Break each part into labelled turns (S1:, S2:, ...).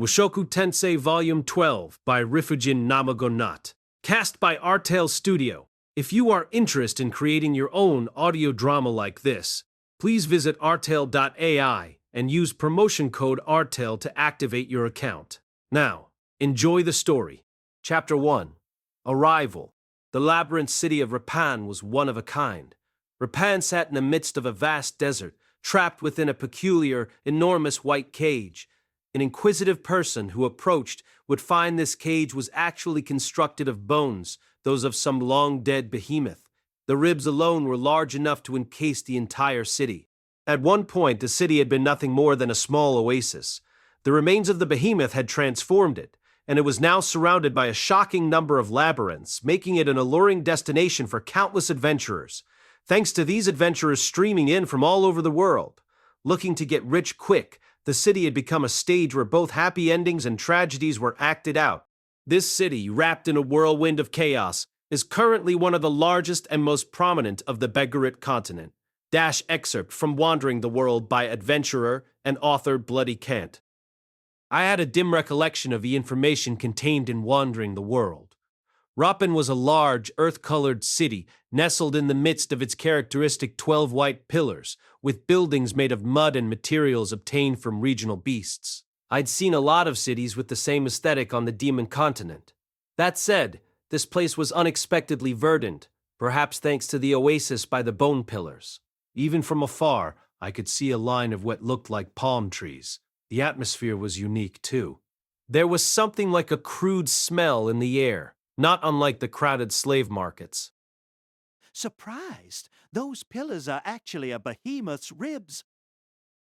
S1: Mushoku Tensei Vol12 by Rifujin Namagonat. Cast by Artale Studio. If you are interested in creating your own audio drama like this, please visit artale.ai and use promotion code ARTALE to activate your account. Now, enjoy the story. Chapter 1. Arrival. The labyrinth city of Rapan was one of a kind. Rapan sat in the midst of a vast desert, trapped within a peculiar, enormous white cage. An inquisitive person who approached would find this cage was actually constructed of bones, those of some long-dead behemoth. The ribs alone were large enough to encase the entire city. At one point, the city had been nothing more than a small oasis. The remains of the behemoth had transformed it, and it was now surrounded by a shocking number of labyrinths, making it an alluring destination for countless adventurers. Thanks to these adventurers streaming in from all over the world, looking to get rich quick, the city had become a stage where both happy endings and tragedies were acted out. This city, wrapped in a whirlwind of chaos, is currently one of the largest and most prominent of the Beggarit continent. Excerpt from Wandering the World by adventurer and author Bloody Kant. I had a dim recollection of the information contained in Wandering the World. Rapan was a large, earth-colored city nestled in the midst of its characteristic 12 white pillars, with buildings made of mud and materials obtained from regional beasts. I'd seen a lot of cities with the same aesthetic on the Demon Continent. That said, this place was unexpectedly verdant, perhaps thanks to the oasis by the bone pillars. Even from afar, I could see a line of what looked like palm trees. The atmosphere was unique, too. There was something like a crude smell in the air, not unlike the crowded slave markets.
S2: Surprised? Those pillars are actually a behemoth's ribs.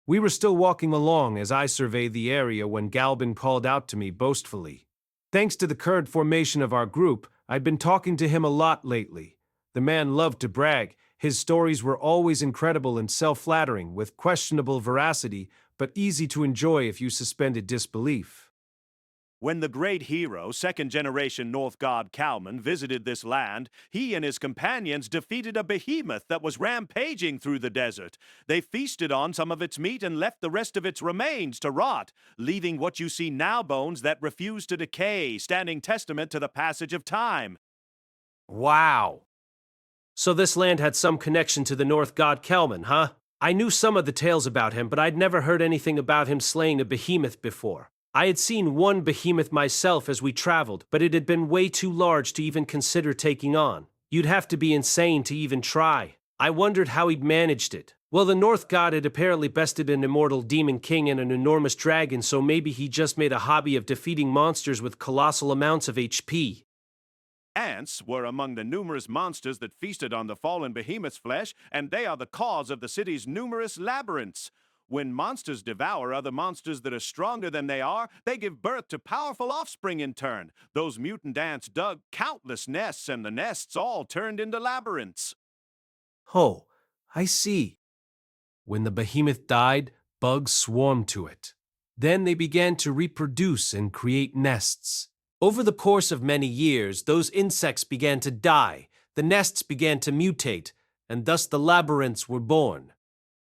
S1: We were still walking along as I surveyed the area when Galbin called out to me boastfully. Thanks to the current formation of our group, I'd been talking to him a lot lately. The man loved to brag. His stories were always incredible and self-flattering, with questionable veracity, but easy to enjoy if you suspended disbelief.
S2: When the great hero, second-generation North God Kalman, visited this land, he and his companions defeated a behemoth that was rampaging through the desert. They feasted on some of its meat and left the rest of its remains to rot, leaving what you see now bones that refuse to decay, standing testament to the passage of time.
S1: Wow. So this land had some connection to the North God Kalman, huh? I knew some of the tales about him, but I'd never heard anything about him slaying a behemoth before. I had seen one behemoth myself as we traveled, but it had been way too large to even consider taking on. You'd have to be insane to even try. I wondered how he'd managed it. Well, the North God had apparently bested an immortal demon king and an enormous dragon, so maybe he just made a hobby of defeating monsters with colossal amounts of HP.
S2: Ants were among the numerous monsters that feasted on the fallen behemoth's flesh, and they are the cause of the city's numerous labyrinths. When monsters devour other monsters that are stronger than they are, they give birth to powerful offspring in turn. Those mutant ants dug countless nests, and the nests all turned into labyrinths.
S1: Oh, I see. When the behemoth died, bugs swarmed to it. Then they began to reproduce and create nests. Over the course of many years, those insects began to die, the nests began to mutate, and thus the labyrinths were born.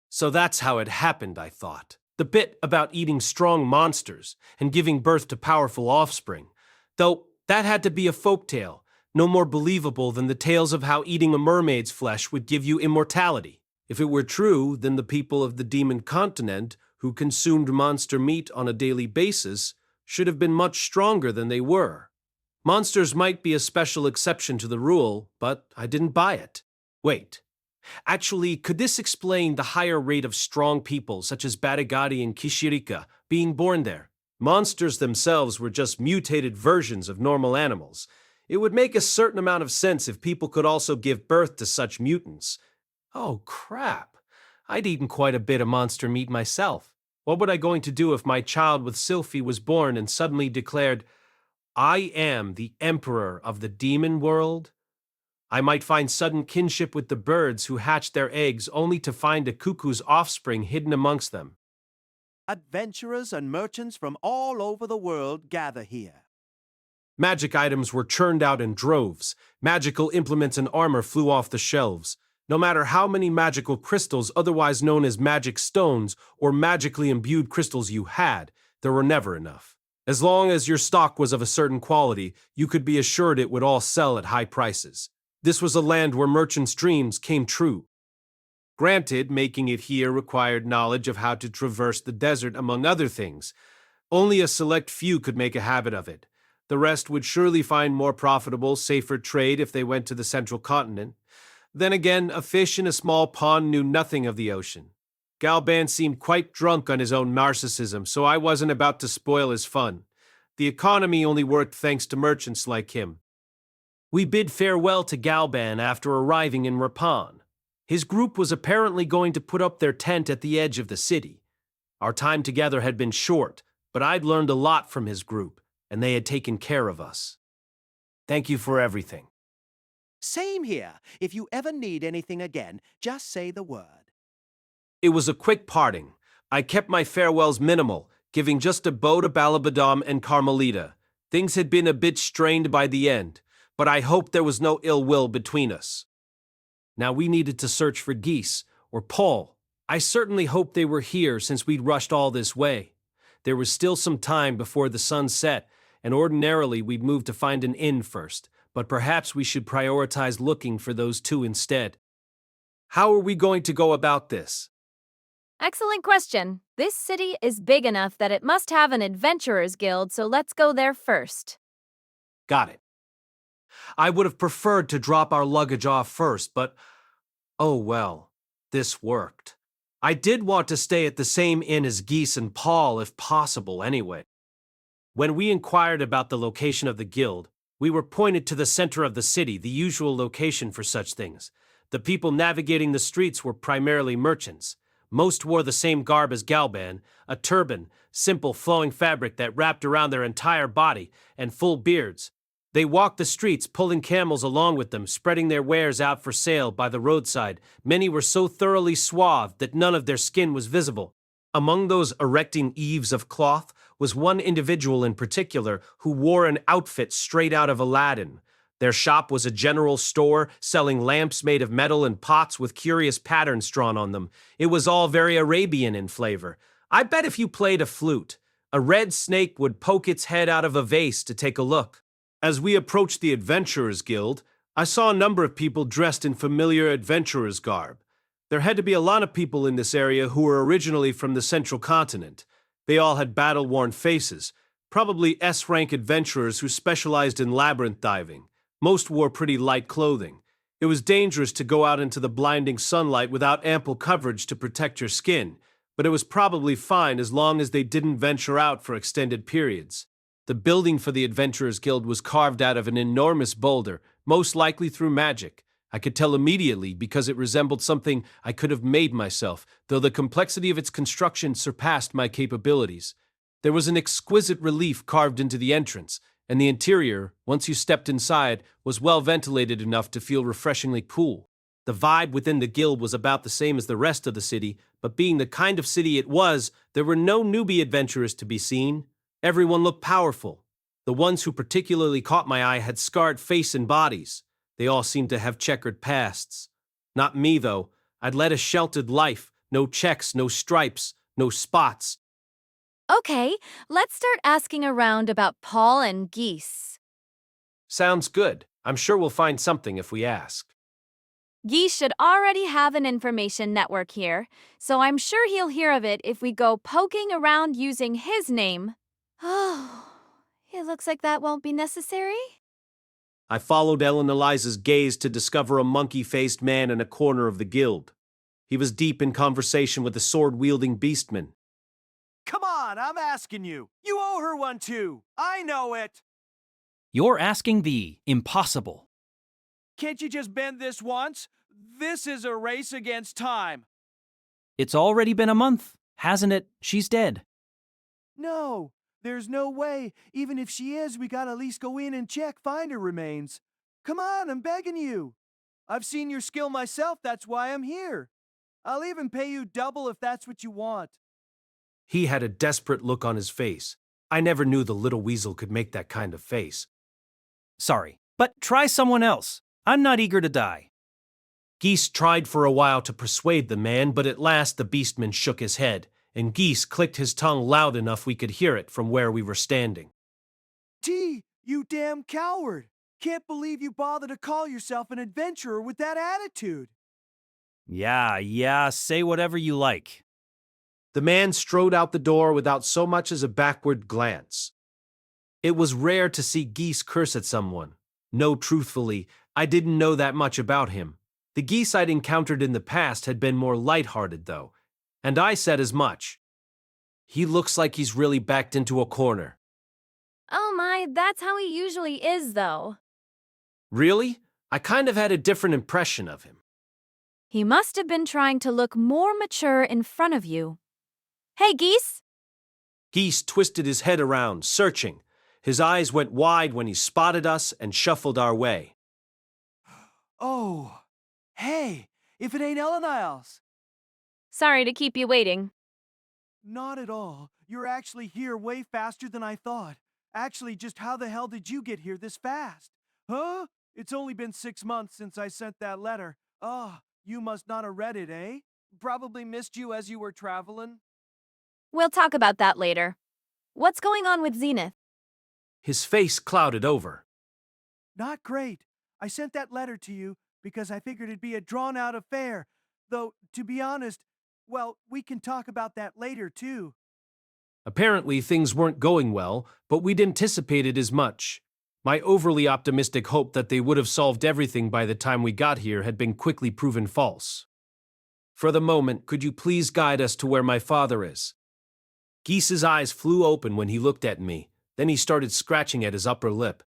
S1: So that's how it happened, I thought. The bit about eating strong monsters and giving birth to powerful offspring. Though that had to be a folktale, no more believable than the tales of how eating a mermaid's flesh would give you immortality. If it were true, then the people of the Demon Continent, who consumed monster meat on a daily basis, should have been much stronger than they were. Monsters might be a special exception to the rule, but I didn't buy it. Wait. Actually, could this explain the higher rate of strong people, such as Batagati and Kishirika, being born there? Monsters themselves were just mutated versions of normal animals. It would make a certain amount of sense if people could also give birth to such mutants. Oh, crap. I'd eaten quite a bit of monster meat myself. What was I going to do if my child with Sylphie was born and suddenly declared, "I am the emperor of the demon world"? I might find sudden kinship with the birds who hatch their eggs only to find a cuckoo's offspring hidden amongst them.
S2: Adventurers and merchants from all over the world gather here.
S1: Magic items were churned out in droves. Magical implements and armor flew off the shelves. No matter how many magical crystals, otherwise known as magic stones, or magically imbued crystals you had, there were never enough. As long as your stock was of a certain quality, you could be assured it would all sell at high prices. This was a land where merchants' dreams came true. Granted, making it here required knowledge of how to traverse the desert, among other things. Only a select few could make a habit of it. The rest would surely find more profitable, safer trade if they went to the central continent. Then again, a fish in a small pond knew nothing of the ocean. Galban seemed quite drunk on his own narcissism, so I wasn't about to spoil his fun. The economy only worked thanks to merchants like him. We bid farewell to Galban after arriving in Rapan. His group was apparently going to put up their tent at the edge of the city. Our time together had been short, but I'd learned a lot from his group, and they had taken care of us. Thank you for everything.
S3: Same here. If you ever need anything again, just say the word.
S1: It was a quick parting. I kept my farewells minimal, giving just a bow to Balabadam and Carmelita. Things had been a bit strained by the end, but I hoped there was no ill will between us. Now we needed to search for Geese, or Paul. I certainly hoped they were here since we'd rushed all this way. There was still some time before the sun set, and ordinarily we'd move to find an inn first, but perhaps we should prioritize looking for those two instead. How are we going to go about this?
S4: Excellent question. This city is big enough that it must have an adventurers guild, so let's go there first.
S1: Got it. I would have preferred to drop our luggage off first, but oh well, this worked. I did want to stay at the same inn as Geese and Paul if possible anyway. When we inquired about the location of the guild, we were pointed to the center of the city, the usual location for such things. The people navigating the streets were primarily merchants. Most wore the same garb as Galban, a turban, simple flowing fabric that wrapped around their entire body, and full beards. They walked the streets, pulling camels along with them, spreading their wares out for sale by the roadside. Many were so thoroughly swathed that none of their skin was visible. Among those erecting eaves of cloth was one individual in particular who wore an outfit straight out of Aladdin. Their shop was a general store selling lamps made of metal and pots with curious patterns drawn on them. It was all very Arabian in flavor. I bet if you played a flute, a red snake would poke its head out of a vase to take a look. As we approached the Adventurers Guild, I saw a number of people dressed in familiar adventurers' garb. There had to be a lot of people in this area who were originally from the central continent. They all had battle-worn faces, probably S-rank adventurers who specialized in labyrinth diving. Most wore pretty light clothing. It was dangerous to go out into the blinding sunlight without ample coverage to protect your skin, but it was probably fine as long as they didn't venture out for extended periods. The building for the Adventurers Guild was carved out of an enormous boulder, most likely through magic. I could tell immediately because it resembled something I could have made myself, though the complexity of its construction surpassed my capabilities. There was an exquisite relief carved into the entrance, and the interior, once you stepped inside, was well ventilated enough to feel refreshingly cool. The vibe within the guild was about the same as the rest of the city, but being the kind of city it was, there were no newbie adventurers to be seen. Everyone looked powerful. The ones who particularly caught my eye had scarred face and bodies. They all seemed to have checkered pasts. Not me, though. I'd led a sheltered life. No checks, no stripes, no spots.
S4: Okay, let's start asking around about Paul and Geese.
S1: Sounds good. I'm sure we'll find something if we ask.
S4: Geese should already have an information network here, so I'm sure he'll hear of it if we go poking around using his name. Oh, it looks like that won't be necessary.
S1: I followed Ellen Eliza's gaze to discover a monkey-faced man in a corner of the guild. He was deep in conversation with a sword-wielding beastman.
S3: Come on, I'm asking you. You owe her one too. I know it.
S5: You're asking the impossible.
S3: Can't you just bend this once? This is a race against time.
S5: It's already been a month, hasn't it? She's dead.
S3: No, there's no way. Even if she is, we gotta at least go in and check, find her remains. Come on, I'm begging you. I've seen your skill myself, that's why I'm here. I'll even pay you double if that's what you want.
S1: He had a desperate look on his face. I never knew the little weasel could make that kind of face.
S5: Sorry, but try someone else. I'm not eager to die.
S1: Geese tried for a while to persuade the man, but at last the beastman shook his head. and Geese clicked his tongue loud enough we could hear it from where we were standing.
S3: You damn coward! Can't believe you bother to call yourself an adventurer with that attitude.
S5: Yeah, say whatever you like.
S1: The man strode out the door without so much as a backward glance. It was rare to see Geese curse at someone. No, truthfully, I didn't know that much about him. The Geese I'd encountered in the past had been more lighthearted, though, and I said as much. He looks like he's really backed into a corner.
S4: Oh my, that's how he usually is, though.
S1: Really? I kind of had a different impression of him.
S4: He must have been trying to look more mature in front of you. Hey, Geese!
S1: Geese twisted his head around, searching. His eyes went wide when he spotted us and shuffled our way.
S3: Oh, hey, if it ain't Eleniles.
S4: Sorry to keep you waiting.
S3: Not at all. You're actually here way faster than I thought. Actually, just how the hell did you get here this fast? Huh? It's only been 6 months since I sent that letter. You must not have read it, eh? Probably missed you as you were traveling.
S4: We'll talk about that later. What's going on with Zenith?
S1: His face clouded over.
S3: Not great. I sent that letter to you because I figured it'd be a drawn-out affair. Though, to be honest, well, we can talk about that later, too.
S1: Apparently, things weren't going well, but we'd anticipated as much. My overly optimistic hope that they would have solved everything by the time we got here had been quickly proven false. For the moment, could you please guide us to where my father is? Geese's eyes flew open when he looked at me. Then he started scratching at his upper lip.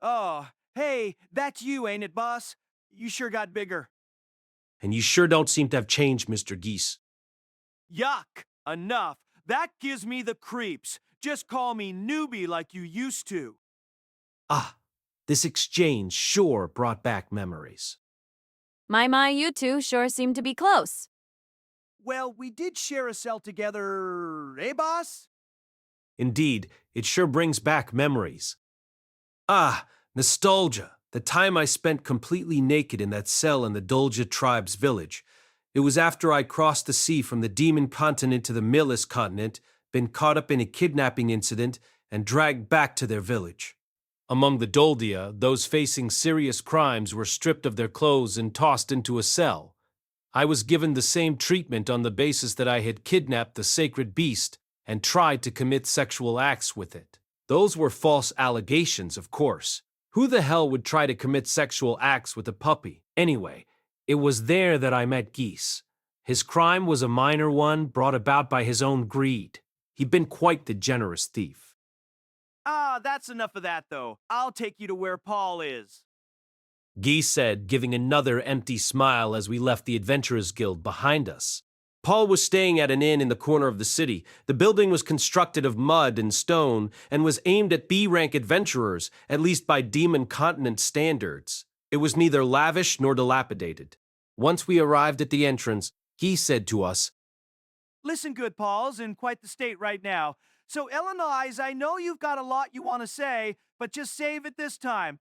S3: Oh, hey, that's you, ain't it, boss? You sure got bigger.
S1: And you sure don't seem to have changed, Mr. Geese.
S3: Yuck! Enough! That gives me the creeps. Just call me newbie like you used to.
S1: Ah, this exchange sure brought back memories.
S4: My, you two sure seem to be close.
S3: Well, we did share a cell together, eh, boss?
S1: Indeed, it sure brings back memories. Ah, nostalgia. The time I spent completely naked in that cell in the Dolja tribe's village. It was after I crossed the sea from the Demon continent to the Milis continent, been caught up in a kidnapping incident, and dragged back to their village. Among the Doldia, those facing serious crimes were stripped of their clothes and tossed into a cell. I was given the same treatment on the basis that I had kidnapped the sacred beast and tried to commit sexual acts with it. Those were false allegations, of course. Who the hell would try to commit sexual acts with a puppy? Anyway, it was there that I met Geese. His crime was a minor one brought about by his own greed. He'd been quite the generous thief.
S3: Ah, that's enough of that, though. I'll take you to where Paul is.
S1: Geese said, giving another empty smile as we left the Adventurers Guild behind us. Paul was staying at an inn in the corner of the city. The building was constructed of mud and stone and was aimed at B-rank adventurers, at least by Demon Continent standards. It was neither lavish nor dilapidated. Once we arrived at the entrance, he said to us,
S3: Listen good, Paul's in quite the state right now. So, Illinois, I know you've got a lot you want to say, but just save it this time.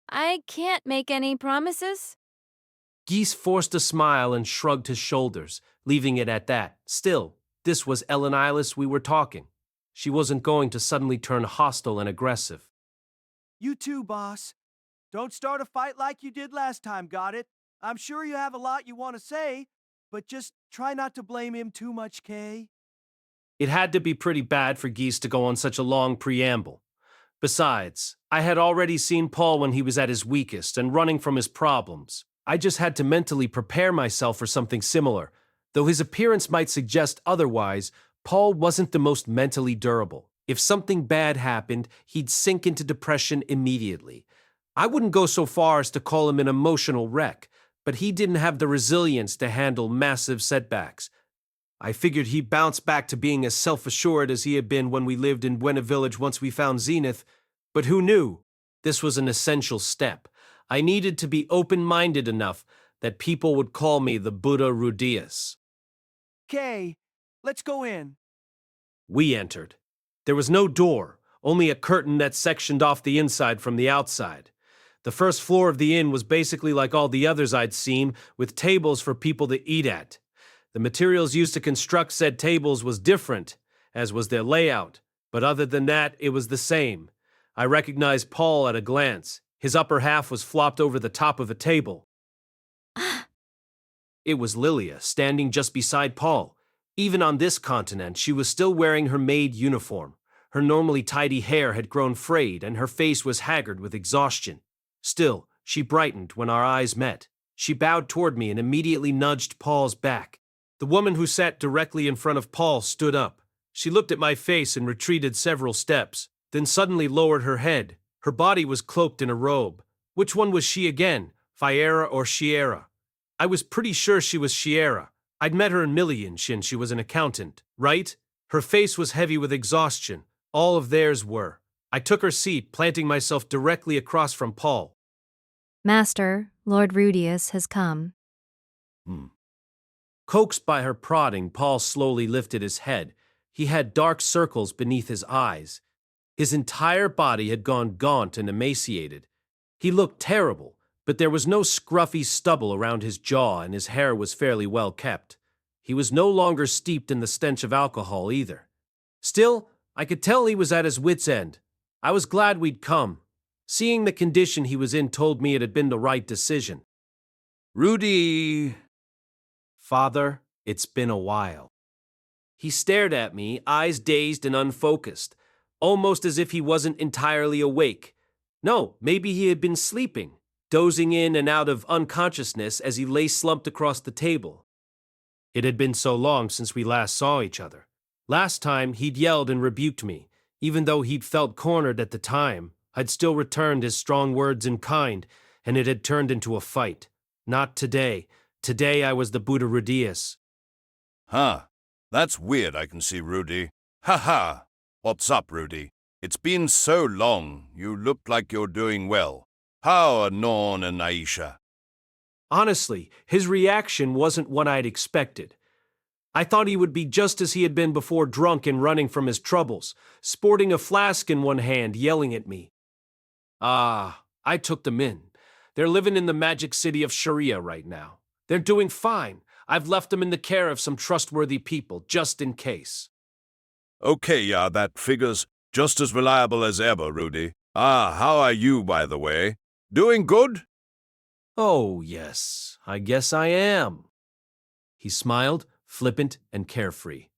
S4: I can't make any promises.
S1: Geese forced a smile and shrugged his shoulders, leaving it at that. Still, this was Ellen Ilis we were talking. She wasn't going to suddenly turn hostile and aggressive.
S3: You too, boss. Don't start a fight like you did last time, got it? I'm sure you have a lot you want to say, but just try not to blame him too much, Kay.
S1: It had to be pretty bad for Geese to go on such a long preamble. Besides, I had already seen Paul when he was at his weakest and running from his problems. I just had to mentally prepare myself for something similar. Though his appearance might suggest otherwise, Paul wasn't the most mentally durable. If something bad happened, he'd sink into depression immediately. I wouldn't go so far as to call him an emotional wreck, but he didn't have the resilience to handle massive setbacks. I figured he'd bounce back to being as self-assured as he had been when we lived in Buena Village once we found Zenith. But who knew? This was an essential step. I needed to be open-minded enough that people would call me the Buddha Rudeus.
S3: Kay, let's go in.
S1: We entered. There was no door, only a curtain that sectioned off the inside from the outside. The first floor of the inn was basically like all the others I'd seen, with tables for people to eat at. The materials used to construct said tables was different, as was their layout, but other than that, it was the same. I recognized Paul at a glance. His upper half was flopped over the top of a table. It was Lilia, standing just beside Paul. Even on this continent, she was still wearing her maid uniform. Her normally tidy hair had grown frayed, and her face was haggard with exhaustion. Still, she brightened when our eyes met. She bowed toward me and immediately nudged Paul's back. The woman who sat directly in front of Paul stood up. She looked at my face and retreated several steps, then suddenly lowered her head. Her body was cloaked in a robe. Which one was she again, Fiera or Shiera? I was pretty sure she was Shiera. I'd met her in Millionshin. She was an accountant, right? Her face was heavy with exhaustion. All of theirs were. I took her seat, planting myself directly across from Paul.
S6: Master, Lord Rudeus has come.
S1: Coaxed by her prodding, Paul slowly lifted his head. He had dark circles beneath his eyes. His entire body had gone gaunt and emaciated. He looked terrible, but there was no scruffy stubble around his jaw and his hair was fairly well kept. He was no longer steeped in the stench of alcohol either. Still, I could tell he was at his wit's end. I was glad we'd come. Seeing the condition he was in told me it had been the right decision.
S7: Rudy!
S1: Father, it's been a while. He stared at me, eyes dazed and unfocused, almost as if he wasn't entirely awake. No, maybe he had been sleeping, dozing in and out of unconsciousness as he lay slumped across the table. It had been so long since we last saw each other. Last time, he'd yelled and rebuked me. Even though he'd felt cornered at the time, I'd still returned his strong words in kind, and it had turned into a fight. Not today. Today I was the Buddha Rudeus.
S7: Huh. That's weird, I can see, Rudy. Ha ha! What's up, Rudy? It's been so long. You look like you're doing well. How are Norn and Aisha?
S1: Honestly, his reaction wasn't what I'd expected. I thought he would be just as he had been before, drunk and running from his troubles, sporting a flask in one hand, yelling at me. I took them in. They're living in the magic city of Sharia right now. They're doing fine. I've left them in the care of some trustworthy people, just in case.
S7: Okay, yeah, that figures just as reliable as ever, Rudy. How are you, by the way? Doing good?
S1: Oh, yes, I guess I am. He smiled, flippant and carefree.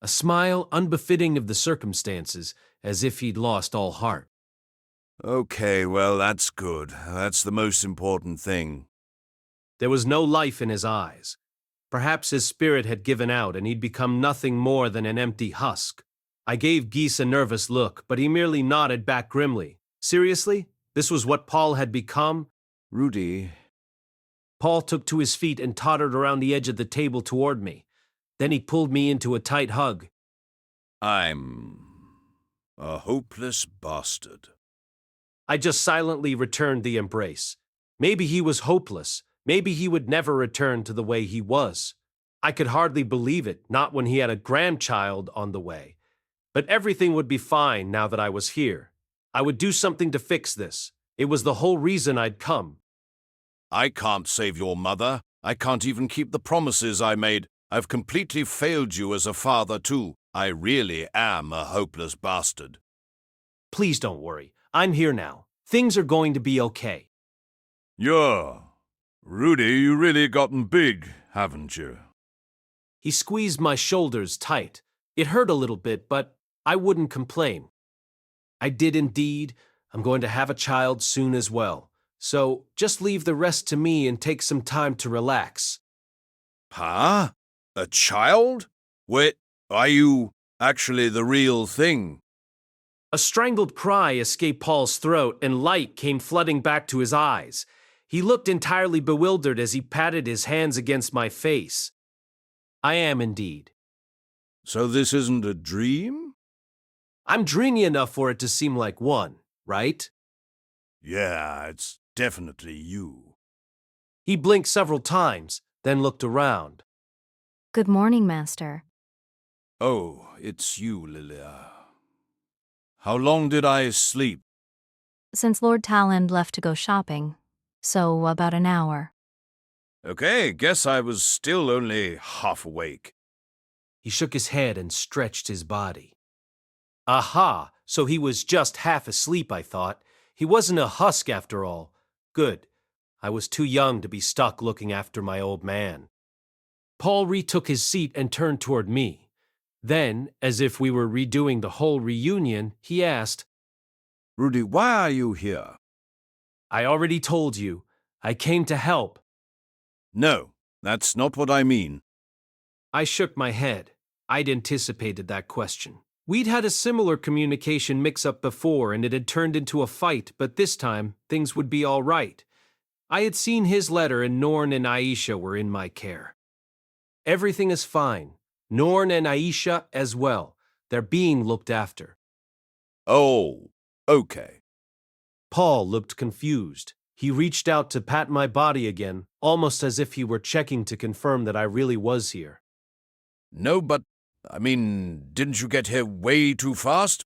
S1: A smile unbefitting of the circumstances, as if he'd lost all heart.
S7: Okay, well, that's good. That's the most important thing.
S1: There was no life in his eyes. Perhaps his spirit had given out and he'd become nothing more than an empty husk. I gave Geese a nervous look, but he merely nodded back grimly. Seriously? This was what Paul had become?
S7: Rudy.
S1: Paul took to his feet and tottered around the edge of the table toward me. Then he pulled me into a tight hug.
S7: I'm a hopeless bastard.
S1: I just silently returned the embrace. Maybe he was hopeless. Maybe he would never return to the way he was. I could hardly believe it, not when he had a grandchild on the way. But everything would be fine now that I was here. I would do something to fix this. It was the whole reason I'd come.
S7: I can't save your mother. I can't even keep the promises I made. I've completely failed you as a father, too. I really am a hopeless bastard.
S1: Please don't worry. I'm here now. Things are going to be okay.
S7: Yeah. Rudy, you really gotten big, haven't you?
S1: He squeezed my shoulders tight. It hurt a little bit, but I wouldn't complain. I did indeed. I'm going to have a child soon as well. So just leave the rest to me and take some time to relax.
S7: Huh? A child? Wait, are you actually the real thing?
S1: A strangled cry escaped Paul's throat and light came flooding back to his eyes. He looked entirely bewildered as he patted his hands against my face. I am indeed.
S7: So this isn't a dream?
S1: I'm dreamy enough for it to seem like one, right?
S7: Yeah, it's definitely you.
S1: He blinked several times, then looked around.
S6: Good morning, Master.
S7: Oh, it's you, Lilia. How long did I sleep?
S6: Since Lord Talland left to go shopping, so about an hour.
S7: Okay, guess I was still only half awake.
S1: He shook his head and stretched his body. Aha, so he was just half asleep, I thought. He wasn't a husk after all. Good. I was too young to be stuck looking after my old man. Paul retook his seat and turned toward me. Then, as if we were redoing the whole reunion, he asked,
S8: Rudy, why are you here?
S1: I already told you. I came to help.
S7: No, that's not what I mean.
S1: I shook my head. I'd anticipated that question. We'd had a similar communication mix-up before, and it had turned into a fight, but this time, things would be all right. I had seen his letter, and Norn and Aisha were in my care. Everything is fine. Norn and Aisha as well. They're being looked after.
S7: Oh, okay.
S1: Paul looked confused. He reached out to pat my body again, almost as if he were checking to confirm that I really was here.
S7: No, but, didn't you get here way too fast?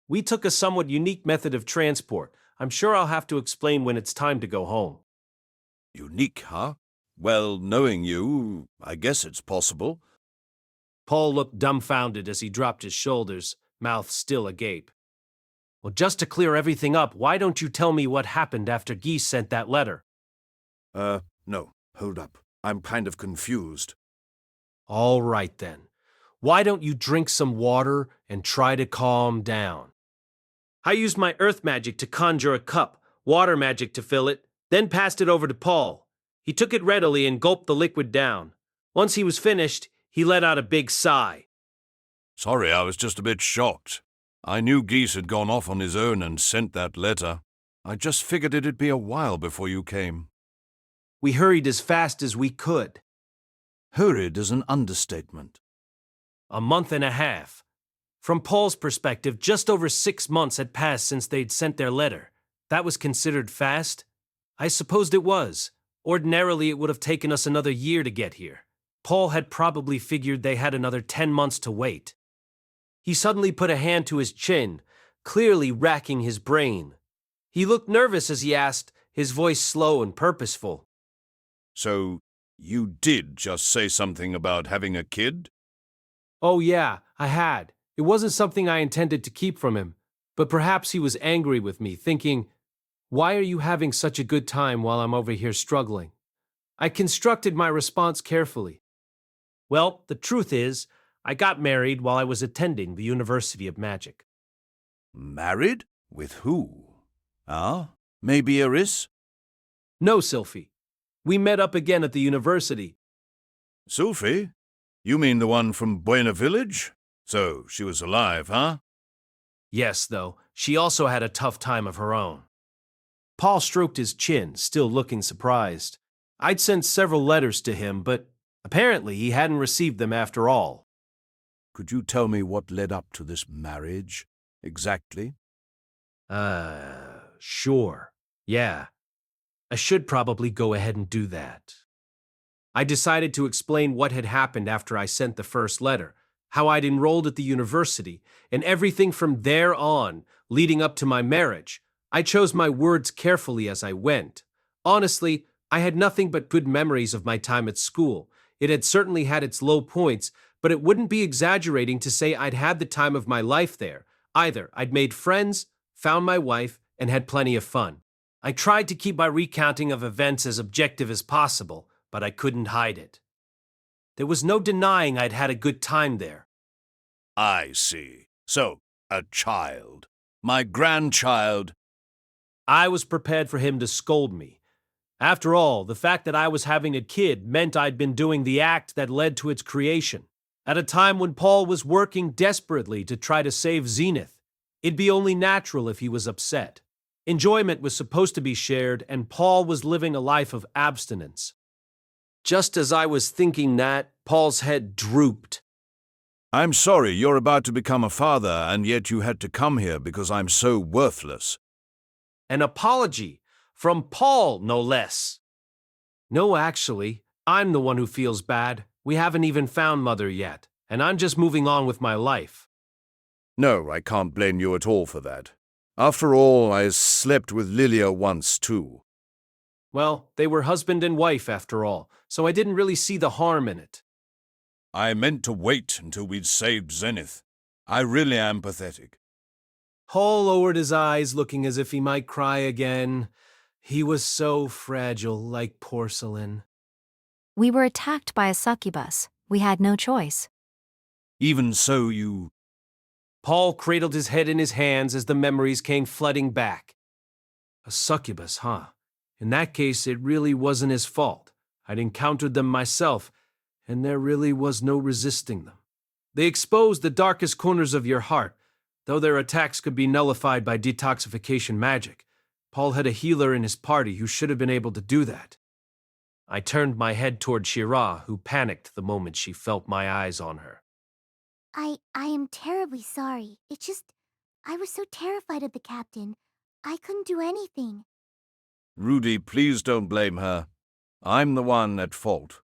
S1: We took a somewhat unique method of transport. I'm sure I'll have to explain when it's time to go home.
S7: Unique, huh? Well, knowing you, I guess it's possible.
S1: Paul looked dumbfounded as he dropped his shoulders, mouth still agape. Well, just to clear everything up, why don't you tell me what happened after Guy sent that letter?
S7: No, hold up. I'm kind of confused.
S1: All right, then. Why don't you drink some water and try to calm down? I used my earth magic to conjure a cup, water magic to fill it, then passed it over to Paul. He took it readily and gulped the liquid down. Once he was finished, he let out a big sigh.
S7: Sorry, I was just a bit shocked. I knew Geese had gone off on his own and sent that letter. I just figured it'd be a while before you came.
S1: We hurried as fast as we could.
S8: Hurried is an understatement.
S1: A month and a half. From Paul's perspective, just over 6 months had passed since they'd sent their letter. That was considered fast? I supposed it was. Ordinarily, it would have taken us another year to get here. Paul had probably figured they had another 10 months to wait. He suddenly put a hand to his chin, clearly racking his brain. He looked nervous as he asked, his voice slow and purposeful.
S7: So, you did just say something about having a kid?
S1: Oh yeah, I had. It wasn't something I intended to keep from him, but perhaps he was angry with me, thinking, why are you having such a good time while I'm over here struggling? I constructed my response carefully. Well, the truth is, I got married while I was attending the University of Magic.
S8: Married? With who? Ah, maybe Eris?
S1: No, Sylphie. We met up again at the university.
S7: Sophie? You mean the one from Buena Village? So, she was alive, huh?
S1: Yes, though, she also had a tough time of her own. Paul stroked his chin, still looking surprised. I'd sent several letters to him, but apparently he hadn't received them after all.
S8: Could you tell me what led up to this marriage, exactly?
S1: Sure. Yeah. I should probably go ahead and do that. I decided to explain what had happened after I sent the first letter, how I'd enrolled at the university, and everything from there on, leading up to my marriage. I chose my words carefully as I went. Honestly, I had nothing but good memories of my time at school. It had certainly had its low points, but it wouldn't be exaggerating to say I'd had the time of my life there. Either I'd made friends, found my wife, and had plenty of fun. I tried to keep my recounting of events as objective as possible, but I couldn't hide it. There was no denying I'd had a good time there.
S7: I see. So, a child. My grandchild.
S1: I was prepared for him to scold me. After all, the fact that I was having a kid meant I'd been doing the act that led to its creation. At a time when Paul was working desperately to try to save Zenith, it'd be only natural if he was upset. Enjoyment was supposed to be shared, and Paul was living a life of abstinence. Just as I was thinking that, Paul's head drooped.
S8: I'm sorry you're about to become a father, and yet you had to come here because I'm so worthless.
S1: An apology, from Paul, no less. No, actually, I'm the one who feels bad. We haven't even found Mother yet, and I'm just moving on with my life.
S8: No, I can't blame you at all for that. After all, I slept with Lilia once, too.
S1: Well, they were husband and wife after all, so I didn't really see the harm in it.
S8: I meant to wait until we'd saved Zenith. I really am pathetic.
S1: Paul lowered his eyes, looking as if he might cry again. He was so fragile, like porcelain.
S6: We were attacked by a succubus. We had no choice.
S8: Even so, you...
S1: Paul cradled his head in his hands as the memories came flooding back. A succubus, huh? In that case, it really wasn't his fault. I'd encountered them myself, and there really was no resisting them. They exposed the darkest corners of your heart, though their attacks could be nullified by detoxification magic. Paul had a healer in his party who should have been able to do that. I turned my head toward Shira, who panicked the moment she felt my eyes on her.
S9: I am terribly sorry. I was so terrified of the captain. I couldn't do anything.
S8: Rudy, please don't blame her. I'm the one at fault.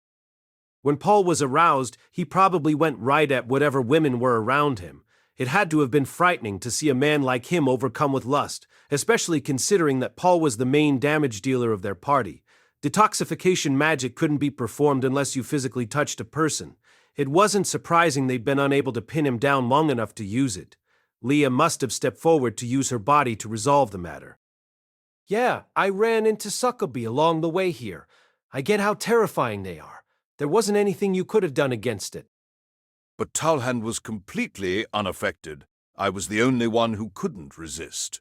S1: When Paul was aroused, he probably went right at whatever women were around him. It had to have been frightening to see a man like him overcome with lust, especially considering that Paul was the main damage dealer of their party. Detoxification magic couldn't be performed unless you physically touched a person. It wasn't surprising they'd been unable to pin him down long enough to use it. Leah must have stepped forward to use her body to resolve the matter. Yeah, I ran into Succoby along the way here. I get how terrifying they are. There wasn't anything you could have done against it.
S8: But Talhand was completely unaffected. I was the only one who couldn't resist.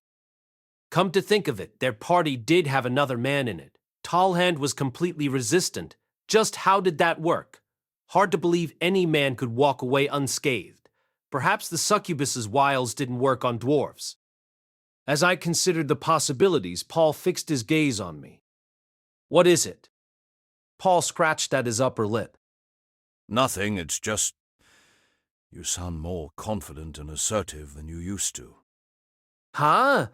S1: Come to think of it, their party did have another man in it. Talhand was completely resistant. Just how did that work? Hard to believe any man could walk away unscathed. Perhaps the succubus's wiles didn't work on dwarves. As I considered the possibilities, Paul fixed his gaze on me. What is it? Paul scratched at his upper lip.
S8: Nothing, it's just... You sound more confident and assertive than you used to.
S1: Huh?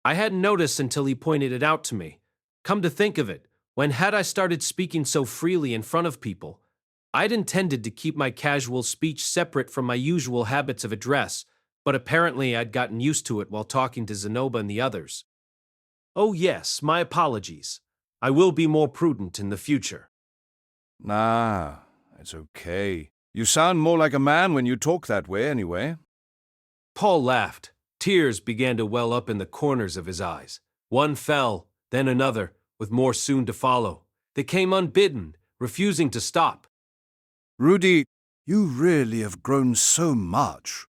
S1: I hadn't noticed until he pointed it out to me. Come to think of it, when had I started speaking so freely in front of people? I'd intended to keep my casual speech separate from my usual habits of address, but apparently I'd gotten used to it while talking to Zenoba and the others. Oh yes, my apologies. I will be more prudent in the future.
S8: Nah, it's okay. You sound more like a man when you talk that way, anyway.
S1: Paul laughed. Tears began to well up in the corners of his eyes. One fell, then another, with more soon to follow. They came unbidden, refusing to stop.
S8: Rudy, you really have grown so much.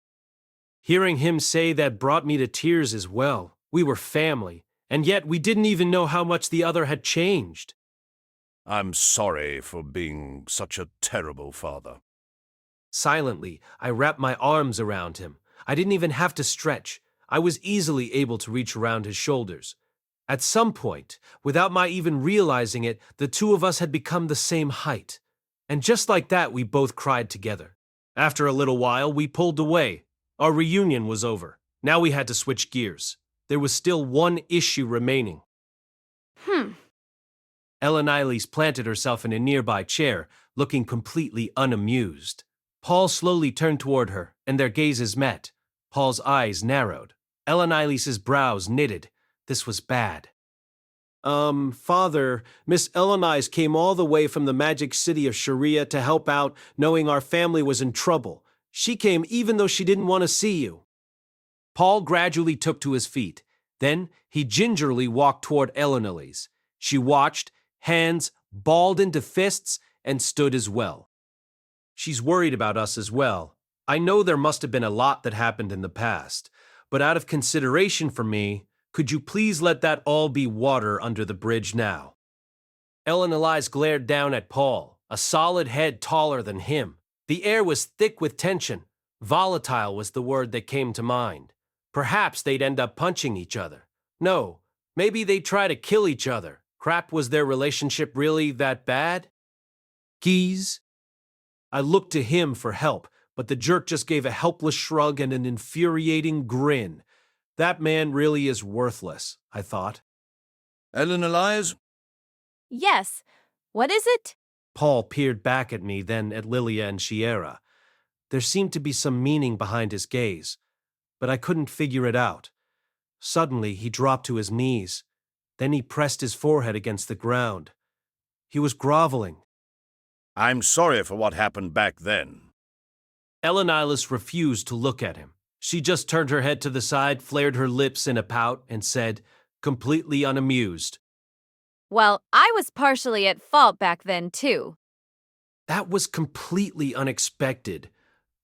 S1: Hearing him say that brought me to tears as well. We were family, and yet we didn't even know how much the other had changed.
S8: I'm sorry for being such a terrible father.
S1: Silently, I wrapped my arms around him. I didn't even have to stretch. I was easily able to reach around his shoulders. At some point, without my even realizing it, the two of us had become the same height. And just like that, we both cried together. After a little while, we pulled away. Our reunion was over. Now we had to switch gears. There was still one issue remaining. Eleniles planted herself in a nearby chair, looking completely unamused. Paul slowly turned toward her, and their gazes met. Paul's eyes narrowed. Eleniles' brows knitted. This was bad. Father, Miss Elenice came all the way from the magic city of Sharia to help out, knowing our family was in trouble. She came even though she didn't want to see you. Paul gradually took to his feet. Then he gingerly walked toward Elenice. She watched, hands balled into fists, and stood as well. She's worried about us as well. I know there must have been a lot that happened in the past, but out of consideration for me, could you please let that all be water under the bridge now? Elenice glared down at Paul, a solid head taller than him. The air was thick with tension. Volatile was the word that came to mind. Perhaps they'd end up punching each other. No, maybe they'd try to kill each other. Crap, was their relationship really that bad? Keys? I looked to him for help, but the jerk just gave a helpless shrug and an infuriating grin. That man really is worthless, I thought.
S8: Elenice?
S4: Yes. What is it?
S1: Paul peered back at me, then at Lilia and Shiera. There seemed to be some meaning behind his gaze, but I couldn't figure it out. Suddenly, he dropped to his knees. Then he pressed his forehead against the ground. He was groveling.
S8: I'm sorry for what happened back then.
S1: Elenilis refused to look at him. She just turned her head to the side, flared her lips in a pout, and said, completely unamused,
S4: Well, I was partially at fault back then, too.
S1: That was completely unexpected.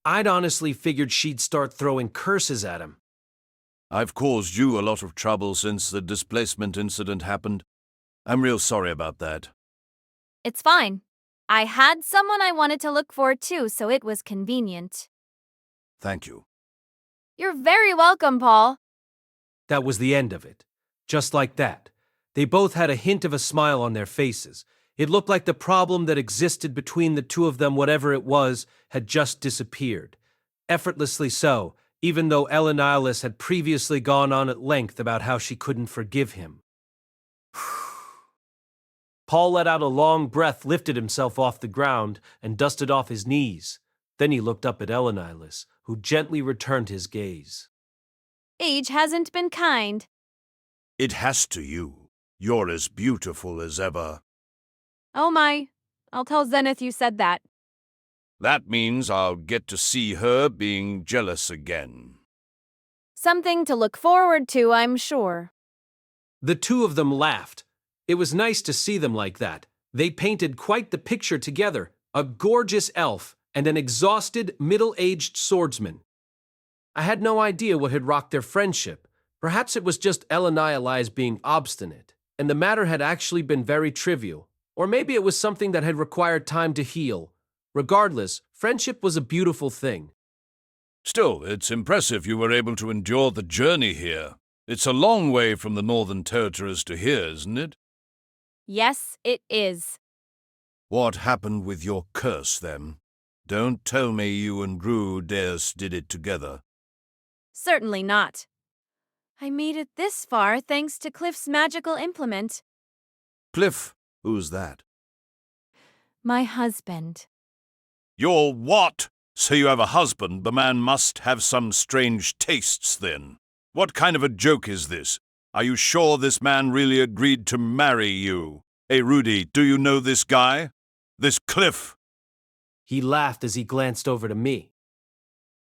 S1: I'd honestly figured she'd start throwing curses at him.
S8: I've caused you a lot of trouble since the displacement incident happened. I'm real sorry about that.
S4: It's fine. I had someone I wanted to look for, too, so it was convenient.
S8: Thank you.
S4: You're very welcome, Paul.
S1: That was the end of it. Just like that. They both had a hint of a smile on their faces. It looked like the problem that existed between the two of them, whatever it was, had just disappeared. Effortlessly so, even though Elenilis had previously gone on at length about how she couldn't forgive him. Paul let out a long breath, lifted himself off the ground, and dusted off his knees. Then he looked up at Elenilis, who gently returned his gaze.
S4: Age hasn't been kind.
S8: It has to you. You're as beautiful as ever.
S4: Oh my. I'll tell Zenith you said that.
S8: That means I'll get to see her being jealous again.
S4: Something to look forward to, I'm sure.
S1: The two of them laughed. It was nice to see them like that. They painted quite the picture together, a gorgeous elf and an exhausted, middle-aged swordsman. I had no idea what had rocked their friendship. Perhaps it was just Elenilis being obstinate, and the matter had actually been very trivial. Or maybe it was something that had required time to heal. Regardless, friendship was a beautiful thing.
S8: Still, it's impressive you were able to endure the journey here. It's a long way from the Northern Territories to here, isn't it?
S4: Yes, it is.
S8: What happened with your curse, then? Don't tell me you and Rudeus did it together.
S4: Certainly not. I made it this far thanks to Cliff's magical implement.
S8: Cliff? Who's that?
S4: My husband.
S8: Your what? So you have a husband. The man must have some strange tastes, then. What kind of a joke is this? Are you sure this man really agreed to marry you? Hey, Rudy, do you know this guy? This Cliff?
S1: He laughed as he glanced over to me.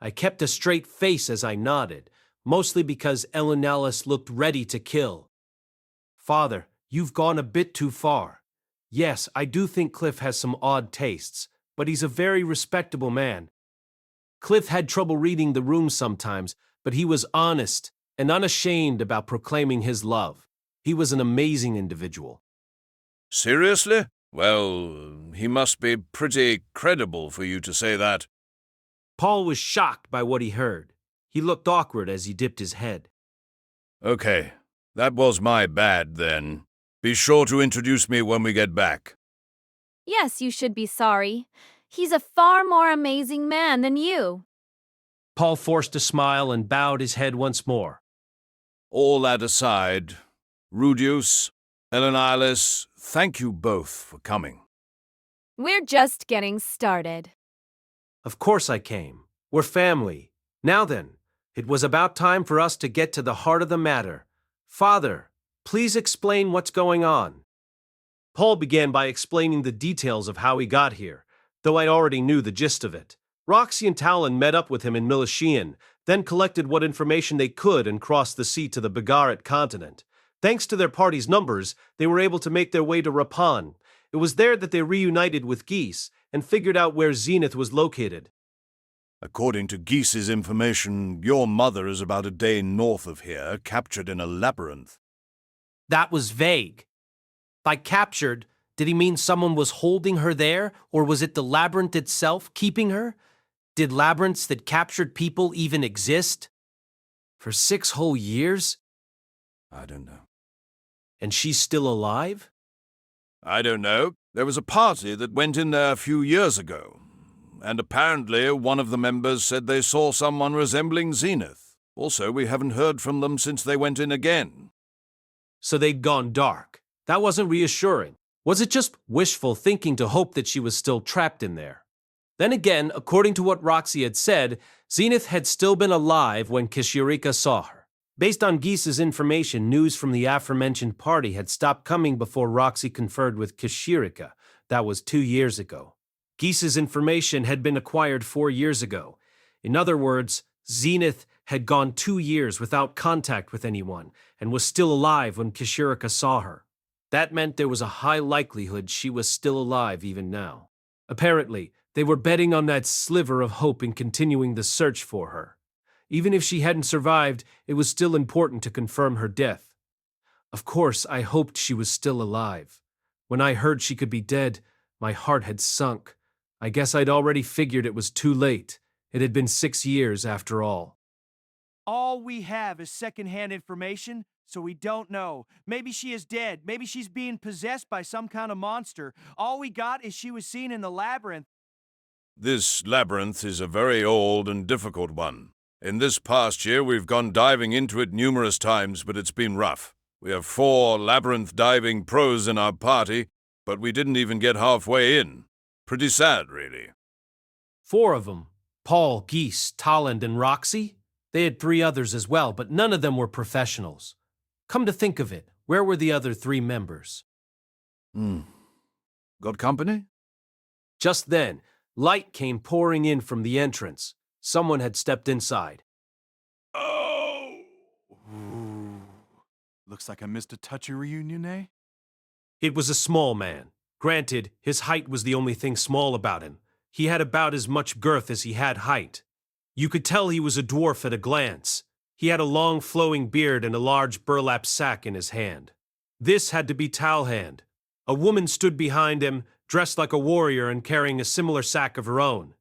S1: I kept a straight face as I nodded, mostly because Elenilis looked ready to kill. Father, you've gone a bit too far. Yes, I do think Cliff has some odd tastes, but he's a very respectable man. Cliff had trouble reading the room sometimes, but he was honest and unashamed about proclaiming his love. He was an amazing individual.
S8: Seriously? Well, he must be pretty credible for you to say that.
S1: Paul was shocked by what he heard. He looked awkward as he dipped his head.
S8: Okay, that was my bad then. Be sure to introduce me when we get back.
S4: Yes, you should be sorry. He's a far more amazing man than you.
S1: Paul forced a smile and bowed his head once more.
S8: All that aside, Rudeus, Elenilis, thank you both for coming.
S4: We're just getting started.
S1: Of course I came. We're family. Now then, it was about time for us to get to the heart of the matter. Father, please explain what's going on. Paul began by explaining the details of how he got here, though I already knew the gist of it. Roxy and Talon met up with him in Milesian, then collected what information they could and crossed the sea to the Begarit continent. Thanks to their party's numbers, they were able to make their way to Rapan. It was there that they reunited with Geese and figured out where Zenith was located.
S8: According to Geese's information, your mother is about a day north of here, captured in a labyrinth.
S1: That was vague. By captured, did he mean someone was holding her there, or was it the labyrinth itself keeping her? Did labyrinths that captured people even exist? For 6 whole years?
S8: I don't know.
S1: And she's still alive?
S8: I don't know. There was a party that went in there a few years ago, and apparently one of the members said they saw someone resembling Zenith. Also, we haven't heard from them since they went in again.
S1: So they'd gone dark. That wasn't reassuring. Was it just wishful thinking to hope that she was still trapped in there? Then again, according to what Roxy had said, Zenith had still been alive when Kishirika saw her. Based on Geese's information, news from the aforementioned party had stopped coming before Roxy conferred with Kashirika. That was 2 years ago. Geese's information had been acquired 4 years ago. In other words, Zenith had gone 2 years without contact with anyone and was still alive when Kashirika saw her. That meant there was a high likelihood she was still alive even now. Apparently, they were betting on that sliver of hope in continuing the search for her. Even if she hadn't survived, it was still important to confirm her death. Of course, I hoped she was still alive. When I heard she could be dead, my heart had sunk. I guess I'd already figured it was too late. It had been 6 years after all.
S3: All we have is secondhand information, so we don't know. Maybe she is dead. Maybe she's being possessed by some kind of monster. All we got is she was seen in the labyrinth.
S8: This labyrinth is a very old and difficult one. In this past year, we've gone diving into it numerous times, but it's been rough. We have 4 labyrinth diving pros in our party, but we didn't even get halfway in. Pretty sad, really.
S1: 4 of them. Paul, Geese, Talland, and Roxy? They had 3 others as well, but none of them were professionals. Come to think of it, where were the other 3 members?
S8: Got company?
S1: Just then, light came pouring in from the entrance. Someone had stepped inside.
S10: Oh! Ooh. Looks like I missed a touchy reunion, eh?
S1: It was a small man. Granted, his height was the only thing small about him. He had about as much girth as he had height. You could tell he was a dwarf at a glance. He had a long flowing beard and a large burlap sack in his hand. This had to be Talhand. A woman stood behind him, dressed like a warrior and carrying a similar sack of her own.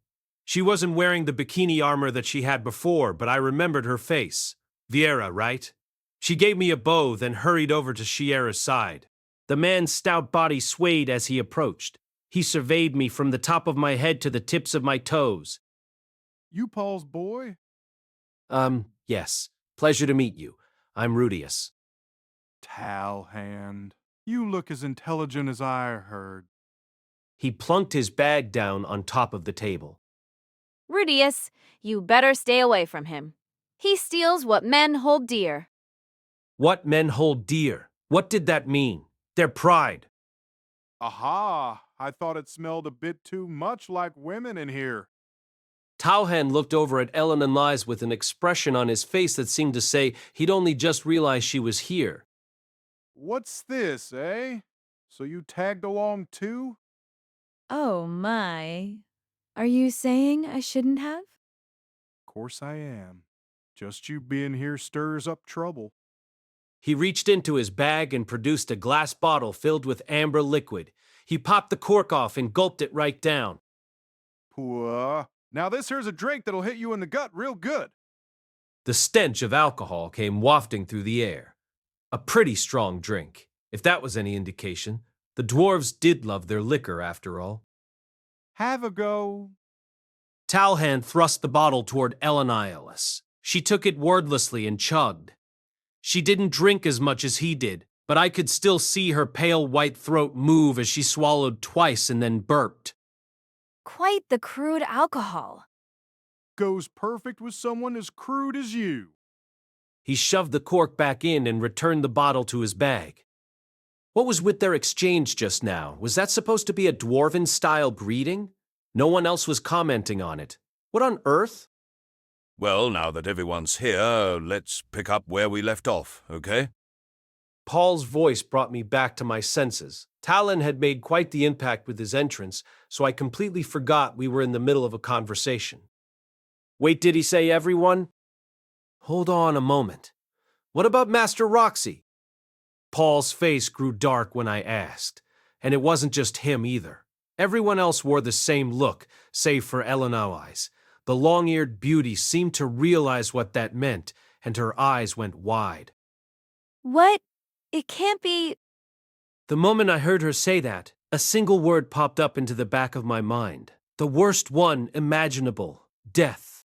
S1: She wasn't wearing the bikini armor that she had before, but I remembered her face. Viera, right? She gave me a bow, then hurried over to Shiera's side. The man's stout body swayed as he approached. He surveyed me from the top of my head to the tips of my toes.
S10: You Paul's boy?
S1: Yes. Pleasure to meet you. I'm Rudeus.
S10: Talhand. You look as intelligent as I heard.
S1: He plunked his bag down on top of the table.
S4: Rudeus, you better stay away from him. He steals what men hold dear.
S1: What men hold dear? What did that mean? Their pride.
S10: Aha! I thought it smelled a bit too much like women in here.
S1: Talhan looked over at Ellen and Liz with an expression on his face that seemed to say he'd only just realized she was here.
S10: What's this, eh? So you tagged along too?
S4: Oh my. Are you saying I shouldn't have?
S10: Course I am. Just you being here stirs up trouble.
S1: He reached into his bag and produced a glass bottle filled with amber liquid. He popped the cork off and gulped it right down.
S10: Pooh. Now this here's a drink that'll hit you in the gut real good.
S1: The stench of alcohol came wafting through the air. A pretty strong drink, if that was any indication. The dwarves did love their liquor, after all.
S10: Have a go.
S1: Talhan thrust the bottle toward Elenialis. She took it wordlessly and chugged. She didn't drink as much as he did, but I could still see her pale white throat move as she swallowed twice and then burped.
S4: Quite the crude alcohol.
S10: Goes perfect with someone as crude as you.
S1: He shoved the cork back in and returned the bottle to his bag. What was with their exchange just now? Was that supposed to be a dwarven-style greeting? No one else was commenting on it. What on earth?
S8: Well, now that everyone's here, let's pick up where we left off, okay?
S1: Paul's voice brought me back to my senses. Talon had made quite the impact with his entrance, so I completely forgot we were in the middle of a conversation. Wait, did he say everyone? Hold on a moment. What about Master Roxy? Paul's face grew dark when I asked, and it wasn't just him either. Everyone else wore the same look, save for Eleanor. The long-eared beauty seemed to realize what that meant, and her eyes went wide.
S4: What? It can't be...
S1: The moment I heard her say that, a single word popped up into the back of my mind. The worst one imaginable. Death.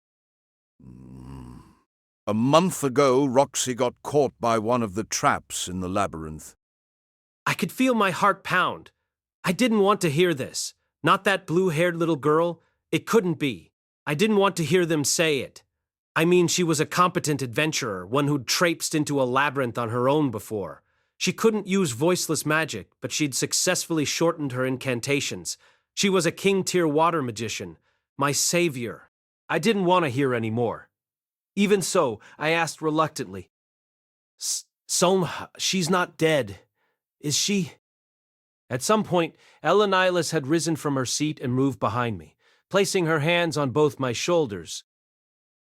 S7: A month ago, Roxy got caught by one of the traps in the labyrinth.
S1: I could feel my heart pound. I didn't want to hear this. Not that blue-haired little girl. It couldn't be. I didn't want to hear them say it. I mean, she was a competent adventurer, one who'd traipsed into a labyrinth on her own before. She couldn't use voiceless magic, but she'd successfully shortened her incantations. She was a king-tier water magician, my savior. I didn't want to hear any more. Even so, I asked reluctantly, Soma, she's not dead, is she? At some point, Ella Nihilus had risen from her seat and moved behind me, placing her hands on both my shoulders.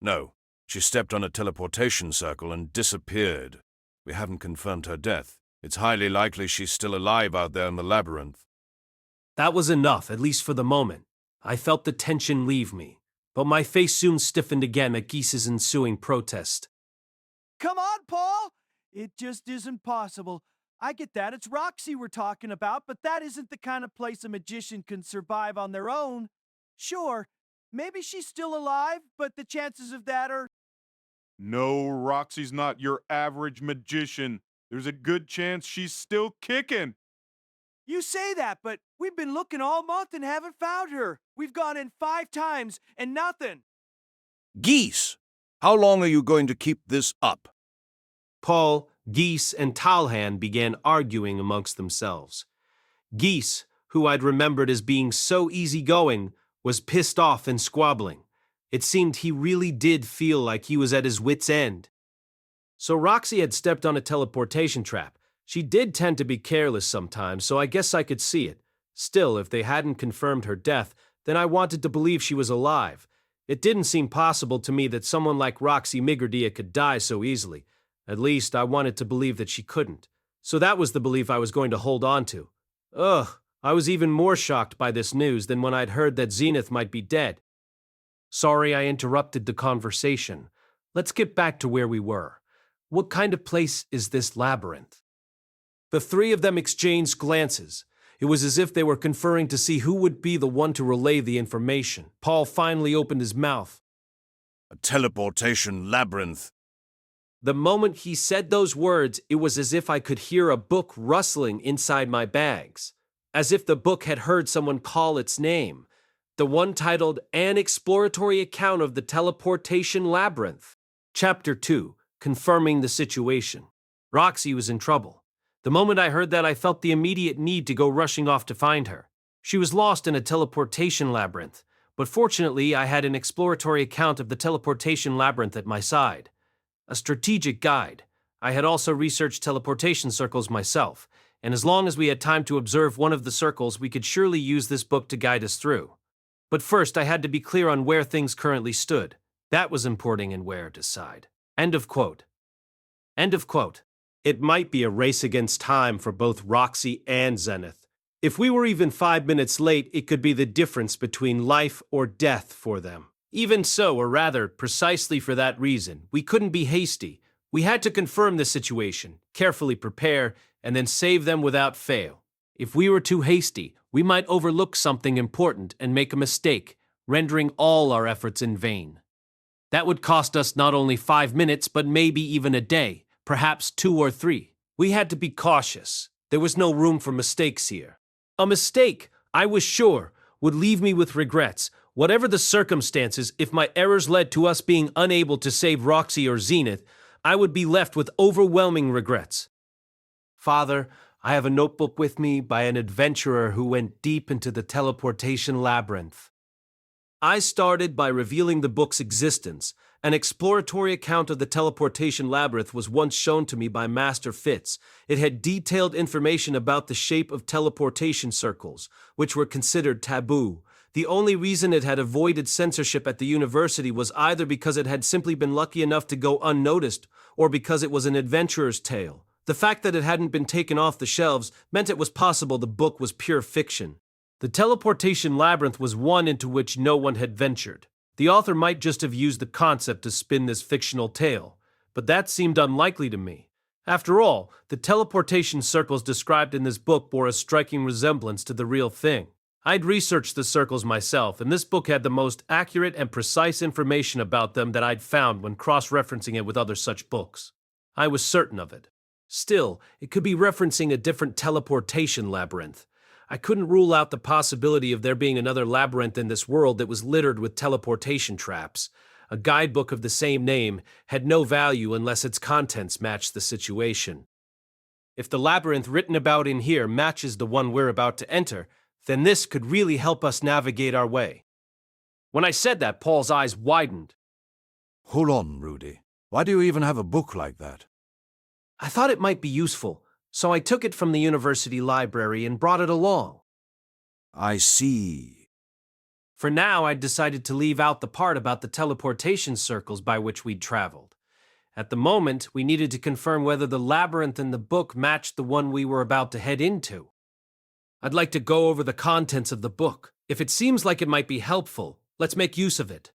S8: No, she stepped on a teleportation circle and disappeared. We haven't confirmed her death. It's highly likely she's still alive out there in the labyrinth.
S1: That was enough, at least for the moment. I felt the tension leave me, but my face soon stiffened again at Geese's ensuing protest.
S3: Come on, Paul! It just isn't possible. I get that, it's Roxy we're talking about, but that isn't the kind of place a magician can survive on their own. Sure, maybe she's still alive, but the chances of that are...
S10: No, Roxy's not your average magician. There's a good chance she's still kicking.
S3: You say that, but we've been looking all month and haven't found her. We've gone in 5 times and nothing.
S8: Geese! How long are you going to keep this up?
S1: Paul, Geese, and Talhan began arguing amongst themselves. Geese, who I'd remembered as being so easygoing, was pissed off and squabbling. It seemed he really did feel like he was at his wit's end. So Roxy had stepped on a teleportation trap. She did tend to be careless sometimes, so I guess I could see it. Still, if they hadn't confirmed her death, then I wanted to believe she was alive. It didn't seem possible to me that someone like Roxy Migardia could die so easily. At least, I wanted to believe that she couldn't. So that was the belief I was going to hold on to. Ugh, I was even more shocked by this news than when I'd heard that Zenith might be dead. Sorry I interrupted the conversation. Let's get back to where we were. What kind of place is this labyrinth? The 3 of them exchanged glances. It was as if they were conferring to see who would be the one to relay the information. Paul finally opened his mouth.
S8: A teleportation labyrinth.
S1: The moment he said those words, it was as if I could hear a book rustling inside my bags. As if the book had heard someone call its name. The one titled An Exploratory Account of the Teleportation Labyrinth. Chapter 2, Confirming the Situation. Roxy was in trouble. The moment I heard that, I felt the immediate need to go rushing off to find her. She was lost in a teleportation labyrinth, but fortunately I had an exploratory account of the teleportation labyrinth at my side. A strategic guide. I had also researched teleportation circles myself, and as long as we had time to observe one of the circles, we could surely use this book to guide us through. But first, I had to be clear on where things currently stood. That was important in where to decide. End of quote. End of quote. It might be a race against time for both Roxy and Zenith. If we were even 5 minutes late, it could be the difference between life or death for them. Even so, or rather, precisely for that reason, we couldn't be hasty. We had to confirm the situation, carefully prepare, and then save them without fail. If we were too hasty, we might overlook something important and make a mistake, rendering all our efforts in vain. That would cost us not only 5 minutes, but maybe even a day, perhaps 2 or 3. We had to be cautious. There was no room for mistakes here. A mistake, I was sure, would leave me with regrets. Whatever the circumstances, if my errors led to us being unable to save Roxy or Zenith, I would be left with overwhelming regrets. Father, I have a notebook with me by an adventurer who went deep into the teleportation labyrinth. I started by revealing the book's existence. An exploratory account of the teleportation labyrinth was once shown to me by Master Fitz. It had detailed information about the shape of teleportation circles, which were considered taboo. The only reason it had avoided censorship at the university was either because it had simply been lucky enough to go unnoticed, or because it was an adventurer's tale. The fact that it hadn't been taken off the shelves meant it was possible the book was pure fiction. The teleportation labyrinth was one into which no one had ventured. The author might just have used the concept to spin this fictional tale, but that seemed unlikely to me. After all, the teleportation circles described in this book bore a striking resemblance to the real thing. I'd researched the circles myself, and this book had the most accurate and precise information about them that I'd found when cross-referencing it with other such books. I was certain of it. Still, it could be referencing a different teleportation labyrinth. I couldn't rule out the possibility of there being another labyrinth in this world that was littered with teleportation traps. A guidebook of the same name had no value unless its contents matched the situation. If the labyrinth written about in here matches the one we're about to enter, then this could really help us navigate our way. When I said that, Paul's eyes widened.
S8: Hold on, Rudy. Why do you even have a book like that?
S1: I thought it might be useful, so I took it from the university library and brought it along.
S8: I see.
S1: For now, I'd decided to leave out the part about the teleportation circles by which we'd traveled. At the moment, we needed to confirm whether the labyrinth in the book matched the one we were about to head into. I'd like to go over the contents of the book. If it seems like it might be helpful, let's make use of it.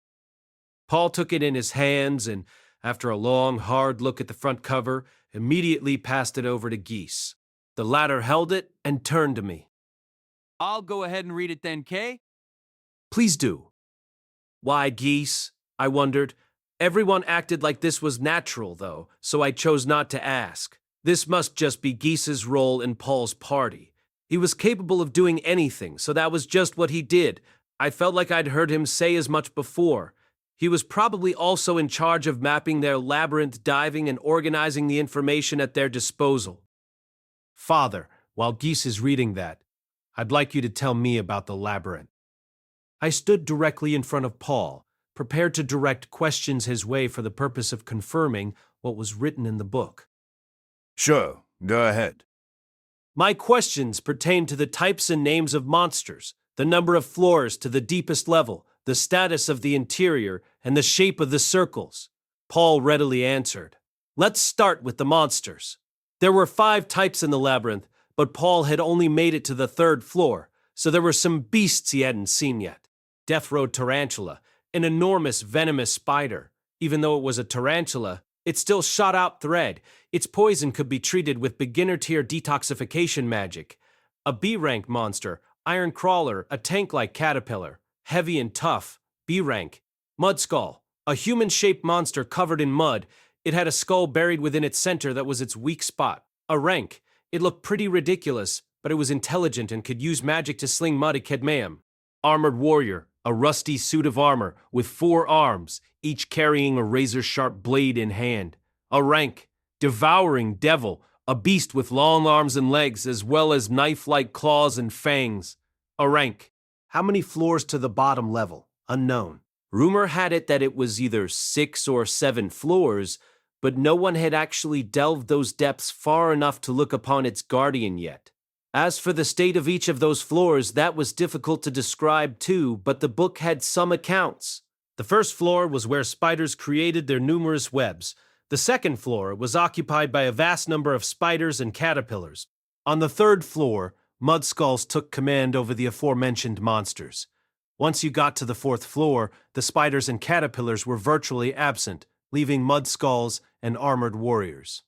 S1: Paul took it in his hands and, after a long, hard look at the front cover, immediately passed it over to Geese. The latter held it and turned to me.
S3: I'll go ahead and read it then, Kay.
S1: Please do. Why, Geese? I wondered. Everyone acted like this was natural, though, so I chose not to ask. This must just be Geese's role in Paul's party. He was capable of doing anything, so that was just what he did. I felt like I'd heard him say as much before. He was probably also in charge of mapping their labyrinth diving and organizing the information at their disposal. Father, while Geese is reading that, I'd like you to tell me about the labyrinth. I stood directly in front of Paul, prepared to direct questions his way for the purpose of confirming what was written in the book.
S8: Sure, go ahead.
S1: My questions pertain to the types and names of monsters, the number of floors to the deepest level, the status of the interior, and the shape of the circles. Paul readily answered. Let's start with the monsters. There were 5 types in the labyrinth, but Paul had only made it to the 3rd floor, so there were some beasts he hadn't seen yet. Death Row Tarantula, an enormous venomous spider. Even though it was a tarantula, it still shot out thread. Its poison could be treated with beginner-tier detoxification magic. A B-rank monster, Iron Crawler, a tank-like caterpillar. Heavy and tough, B-rank. Mudskull, a human-shaped monster covered in mud. It had a skull buried within its center that was its weak spot. A rank. It looked pretty ridiculous, but it was intelligent and could use magic to sling mud at Kedmayam. Armored Warrior, a rusty suit of armor with 4 arms, each carrying a razor-sharp blade in hand. A rank. Devouring Devil, a beast with long arms and legs as well as knife-like claws and fangs. A rank. How many floors to the bottom level? Unknown. Rumor had it that it was either 6 or 7 floors, but no one had actually delved those depths far enough to look upon its guardian yet. As for the state of each of those floors, that was difficult to describe too, but the book had some accounts. The 1st floor was where spiders created their numerous webs. The 2nd floor was occupied by a vast number of spiders and caterpillars. On the 3rd floor, Mudskulls took command over the aforementioned monsters. Once you got to the 4th floor, the spiders and caterpillars were virtually absent, leaving Mudskulls and Armored Warriors.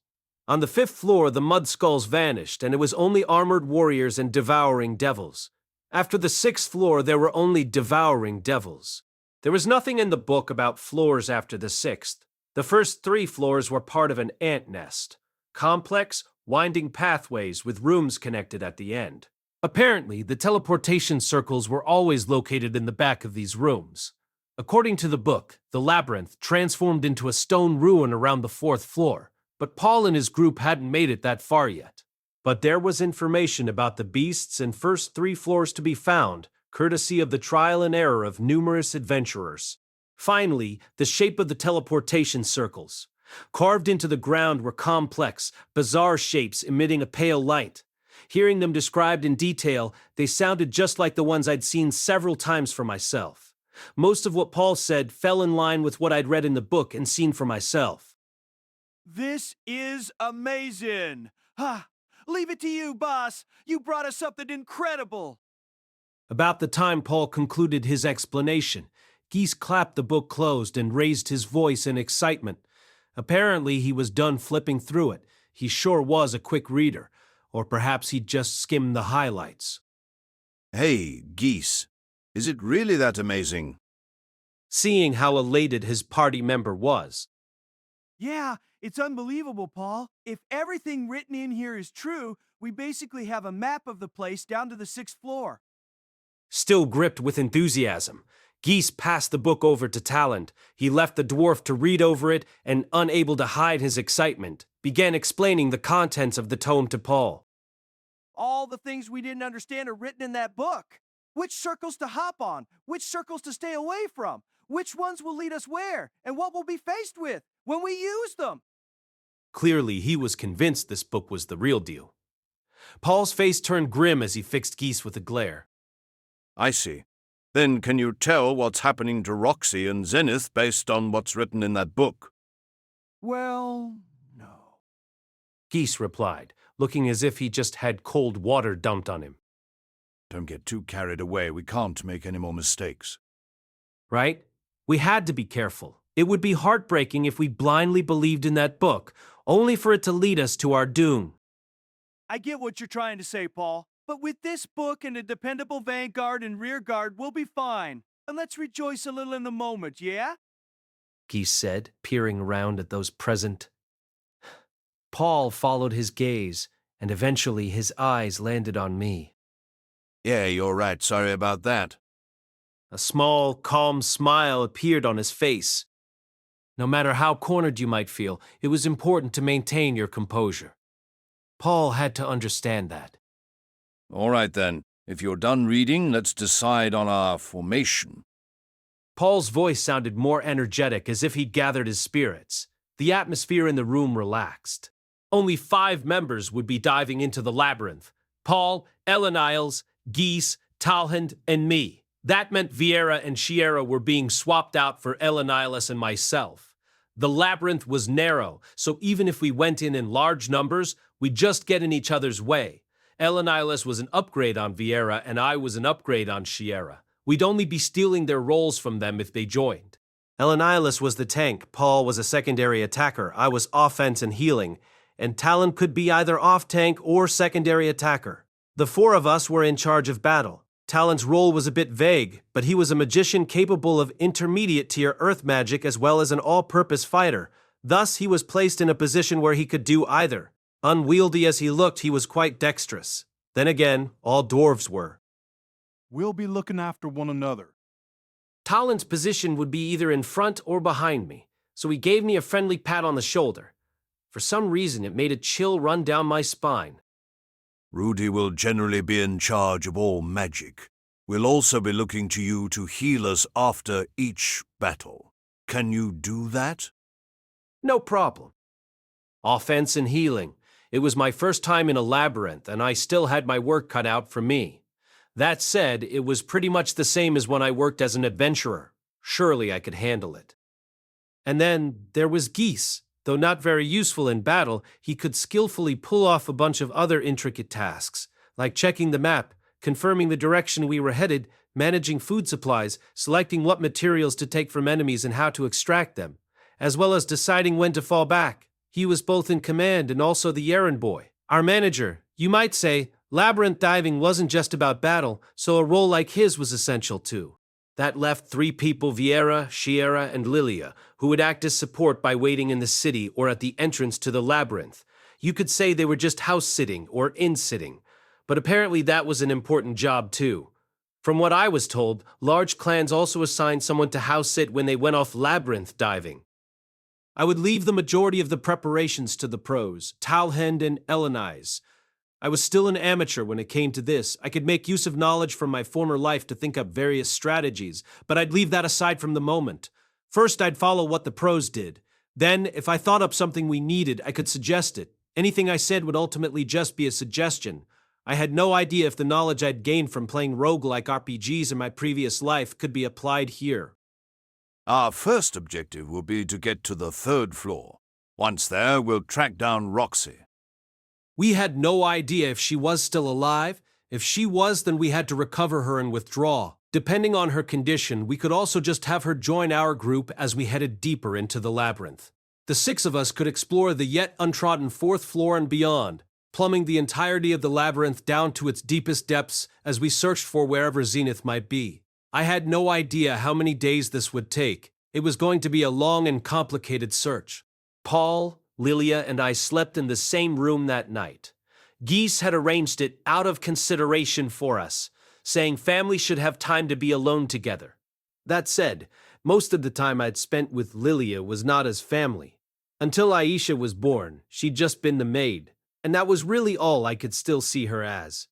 S1: On the 5th floor, the Mudskulls vanished, and it was only Armored Warriors and Devouring Devils. After the 6th floor, there were only Devouring Devils. There was nothing in the book about floors after the 6th. The first 3 floors were part of an ant nest. Complex, winding pathways with rooms connected at the end. Apparently, the teleportation circles were always located in the back of these rooms. According to the book, the labyrinth transformed into a stone ruin around the 4th floor, but Paul and his group hadn't made it that far yet. But there was information about the beasts and first 3 floors to be found, courtesy of the trial and error of numerous adventurers. Finally, the shape of the teleportation circles. Carved into the ground were complex, bizarre shapes emitting a pale light. Hearing them described in detail, they sounded just like the ones I'd seen several times for myself. Most of what Paul said fell in line with what I'd read in the book and seen for myself.
S3: This is amazing! Ha! Leave it to you, boss! You brought us something incredible!
S1: About the time Paul concluded his explanation, Geese clapped the book closed and raised his voice in excitement. Apparently, he was done flipping through it. He sure was a quick reader, or perhaps he'd just skimmed the highlights.
S8: Hey, Geese, is it really that amazing?
S1: Seeing how elated his party member was.
S3: Yeah, it's unbelievable, Paul. If everything written in here is true, we basically have a map of the place down to the 6th floor.
S1: Still gripped with enthusiasm, Geese passed the book over to Talent. He left the dwarf to read over it and, unable to hide his excitement, began explaining the contents of the tome to Paul.
S3: All the things we didn't understand are written in that book. Which circles to hop on, which circles to stay away from, which ones will lead us where, and what we'll be faced with when we use them.
S1: Clearly, he was convinced this book was the real deal. Paul's face turned grim as he fixed Geese with a glare.
S8: I see. Then can you tell what's happening to Roxy and Zenith based on what's written in that book?
S3: Well, no.
S1: Geese replied, looking as if he just had cold water dumped on him.
S8: Don't get too carried away. We can't make any more mistakes.
S1: Right? We had to be careful. It would be heartbreaking if we blindly believed in that book, only for it to lead us to our doom.
S3: I get what you're trying to say, Paul. But with this book and a dependable vanguard and rearguard, we'll be fine. And let's rejoice a little in the moment, yeah?
S1: Geese said, peering around at those present. Paul followed his gaze, and eventually his eyes landed on me.
S8: Yeah, you're right. Sorry about that.
S1: A small, calm smile appeared on his face. No matter how cornered you might feel, it was important to maintain your composure. Paul had to understand that.
S8: All right, then. If you're done reading, let's decide on our formation.
S1: Paul's voice sounded more energetic, as if he'd gathered his spirits. The atmosphere in the room relaxed. Only 5 members would be diving into the labyrinth. Paul, Ellen Isles, Geese, Talhand, and me. That meant Vieira and Shiera were being swapped out for Ellen Isles and myself. The labyrinth was narrow, so even if we went in large numbers, we'd just get in each other's way. Ellen Isles was an upgrade on Vieira, and I was an upgrade on Shiera. We'd only be stealing their roles from them if they joined. Ellen Isles was the tank, Paul was a secondary attacker, I was offense and healing, and Talon could be either off-tank or secondary attacker. The 4 of us were in charge of battle. Talon's role was a bit vague, but he was a magician capable of intermediate-tier earth magic as well as an all-purpose fighter. Thus, he was placed in a position where he could do either. Unwieldy as he looked, he was quite dexterous. Then again, all dwarves were.
S10: We'll be looking after one another.
S1: Talon's position would be either in front or behind me, so he gave me a friendly pat on the shoulder. For some reason, it made a chill run down my spine.
S8: Rudy will generally be in charge of all magic. We'll also be looking to you to heal us after each battle. Can you do that?
S1: No problem. Offense and healing. It was my first time in a labyrinth, and I still had my work cut out for me. That said, it was pretty much the same as when I worked as an adventurer. Surely I could handle it. And then there was Geese. Though not very useful in battle, he could skillfully pull off a bunch of other intricate tasks, like checking the map, confirming the direction we were headed, managing food supplies, selecting what materials to take from enemies and how to extract them, as well as deciding when to fall back. He was both in command and also the errand boy. Our manager. You might say, labyrinth diving wasn't just about battle, so a role like his was essential too. That left 3 people, Vieira, Shiera, and Lilia, who would act as support by waiting in the city or at the entrance to the labyrinth. You could say they were just house-sitting or in-sitting, but apparently that was an important job too. From what I was told, large clans also assigned someone to house-sit when they went off labyrinth diving. I would leave the majority of the preparations to the pros, Talhand and Elenize. I was still an amateur when it came to this. I could make use of knowledge from my former life to think up various strategies, but I'd leave that aside from the moment. First, I'd follow what the pros did. Then, if I thought up something we needed, I could suggest it. Anything I said would ultimately just be a suggestion. I had no idea if the knowledge I'd gained from playing roguelike RPGs in my previous life could be applied here.
S8: Our first objective will be to get to the 3rd floor. Once there, we'll track down Roxy.
S1: We had no idea if she was still alive. If she was, then we had to recover her and withdraw. Depending on her condition, we could also just have her join our group as we headed deeper into the labyrinth. The 6 of us could explore the yet untrodden 4th floor and beyond, plumbing the entirety of the labyrinth down to its deepest depths as we searched for wherever Zenith might be. I had no idea how many days this would take. It was going to be a long and complicated search. Paul, Lilia, and I slept in the same room that night. Geese had arranged it out of consideration for us, saying family should have time to be alone together. That said, most of the time I'd spent with Lilia was not as family. Until Aisha was born, she'd just been the maid, and that was really all I could still see her as.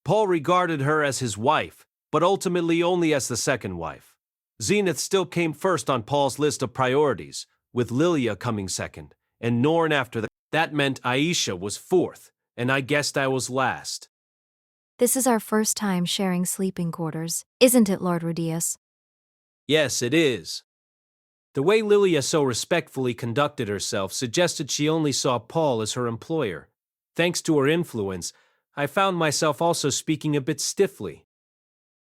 S1: Paul regarded her as his wife, but ultimately only as the second wife. Zenith still came first on Paul's list of priorities, with Lilia coming second, and Norn after that. That meant Aisha was fourth, and I guessed I was last.
S6: This is our first time sharing sleeping quarters, isn't it, Lord Rudeus?
S1: Yes, it is. The way Lilia so respectfully conducted herself suggested she only saw Paul as her employer. Thanks to her influence, I found myself also speaking a bit stiffly.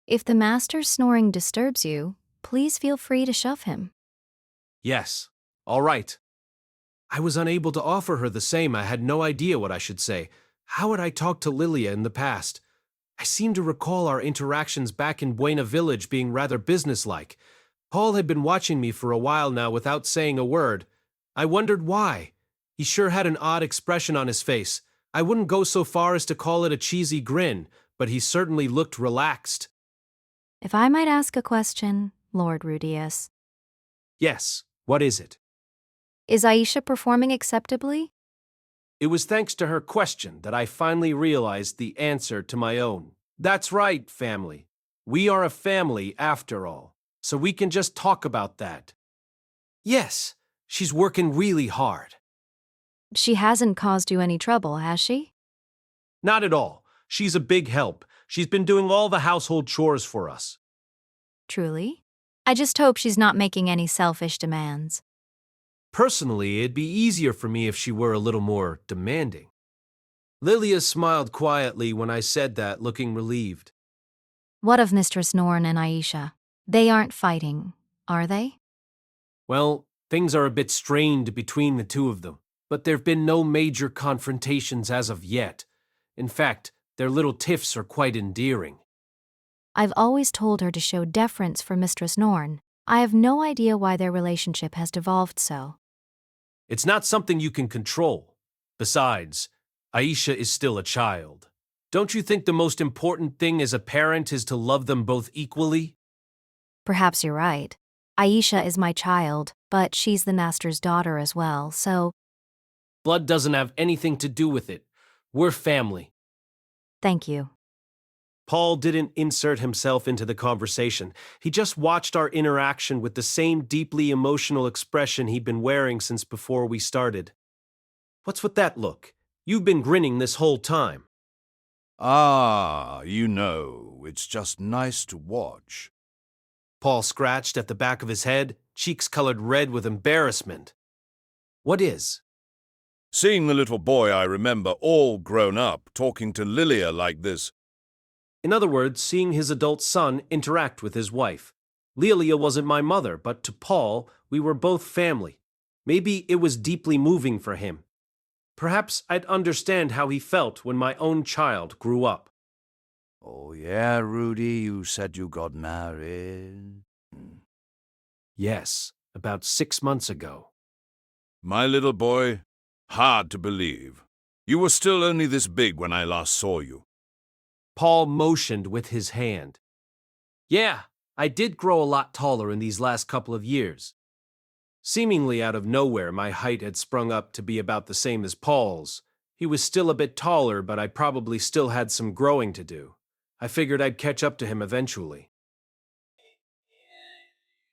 S6: If the master's snoring disturbs you, please feel free to shove him.
S1: Yes, all right. I was unable to offer her the same. I had no idea what I should say. How had I talked to Lilia in the past? I seem to recall our interactions back in Buena Village being rather businesslike. Paul had been watching me for a while now without saying a word. I wondered why. He sure had an odd expression on his face. I wouldn't go so far as to call it a cheesy grin, but he certainly looked relaxed.
S6: If I might ask a question, Lord Rudeus.
S1: Yes, what is it?
S6: Is Aisha performing acceptably?
S1: It was thanks to her question that I finally realized the answer to my own. That's right, family. We are a family after all, so we can just talk about that. Yes, she's working really hard.
S6: She hasn't caused you any trouble, has she?
S1: Not at all. She's a big help. She's been doing all the household chores for us.
S6: Truly? I just hope she's not making any selfish demands.
S1: Personally, it'd be easier for me if she were a little more demanding. Lilia smiled quietly when I said that, looking relieved.
S6: What of Mistress Norn and Aisha? They aren't fighting, are they?
S1: Well, things are a bit strained between the two of them, but there've been no major confrontations as of yet. In fact, their little tiffs are quite endearing.
S6: I've always told her to show deference for Mistress Norn. I have no idea why their relationship has devolved so.
S1: It's not something you can control. Besides, Aisha is still a child. Don't you think the most important thing as a parent is to love them both equally?
S6: Perhaps you're right. Aisha is my child, but she's the master's daughter as well, so...
S1: Blood doesn't have anything to do with it. We're family.
S6: Thank you.
S1: Paul didn't insert himself into the conversation. He just watched our interaction with the same deeply emotional expression he'd been wearing since before we started. What's with that look? You've been grinning this whole time.
S8: Ah, it's just nice to watch.
S1: Paul scratched at the back of his head, cheeks colored red with embarrassment. What is?
S8: Seeing the little boy I remember all grown up talking to Lilia like this.
S1: In other words, seeing his adult son interact with his wife. Lilia wasn't my mother, but to Paul, we were both family. Maybe it was deeply moving for him. Perhaps I'd understand how he felt when my own child grew up.
S7: Oh yeah, Rudy, you said you got married.
S1: Yes, about 6 months ago.
S8: My little boy, hard to believe. You were still only this big when I last saw you.
S1: Paul motioned with his hand. Yeah, I did grow a lot taller in these last couple of years. Seemingly out of nowhere, my height had sprung up to be about the same as Paul's. He was still a bit taller, but I probably still had some growing to do. I figured I'd catch up to him eventually.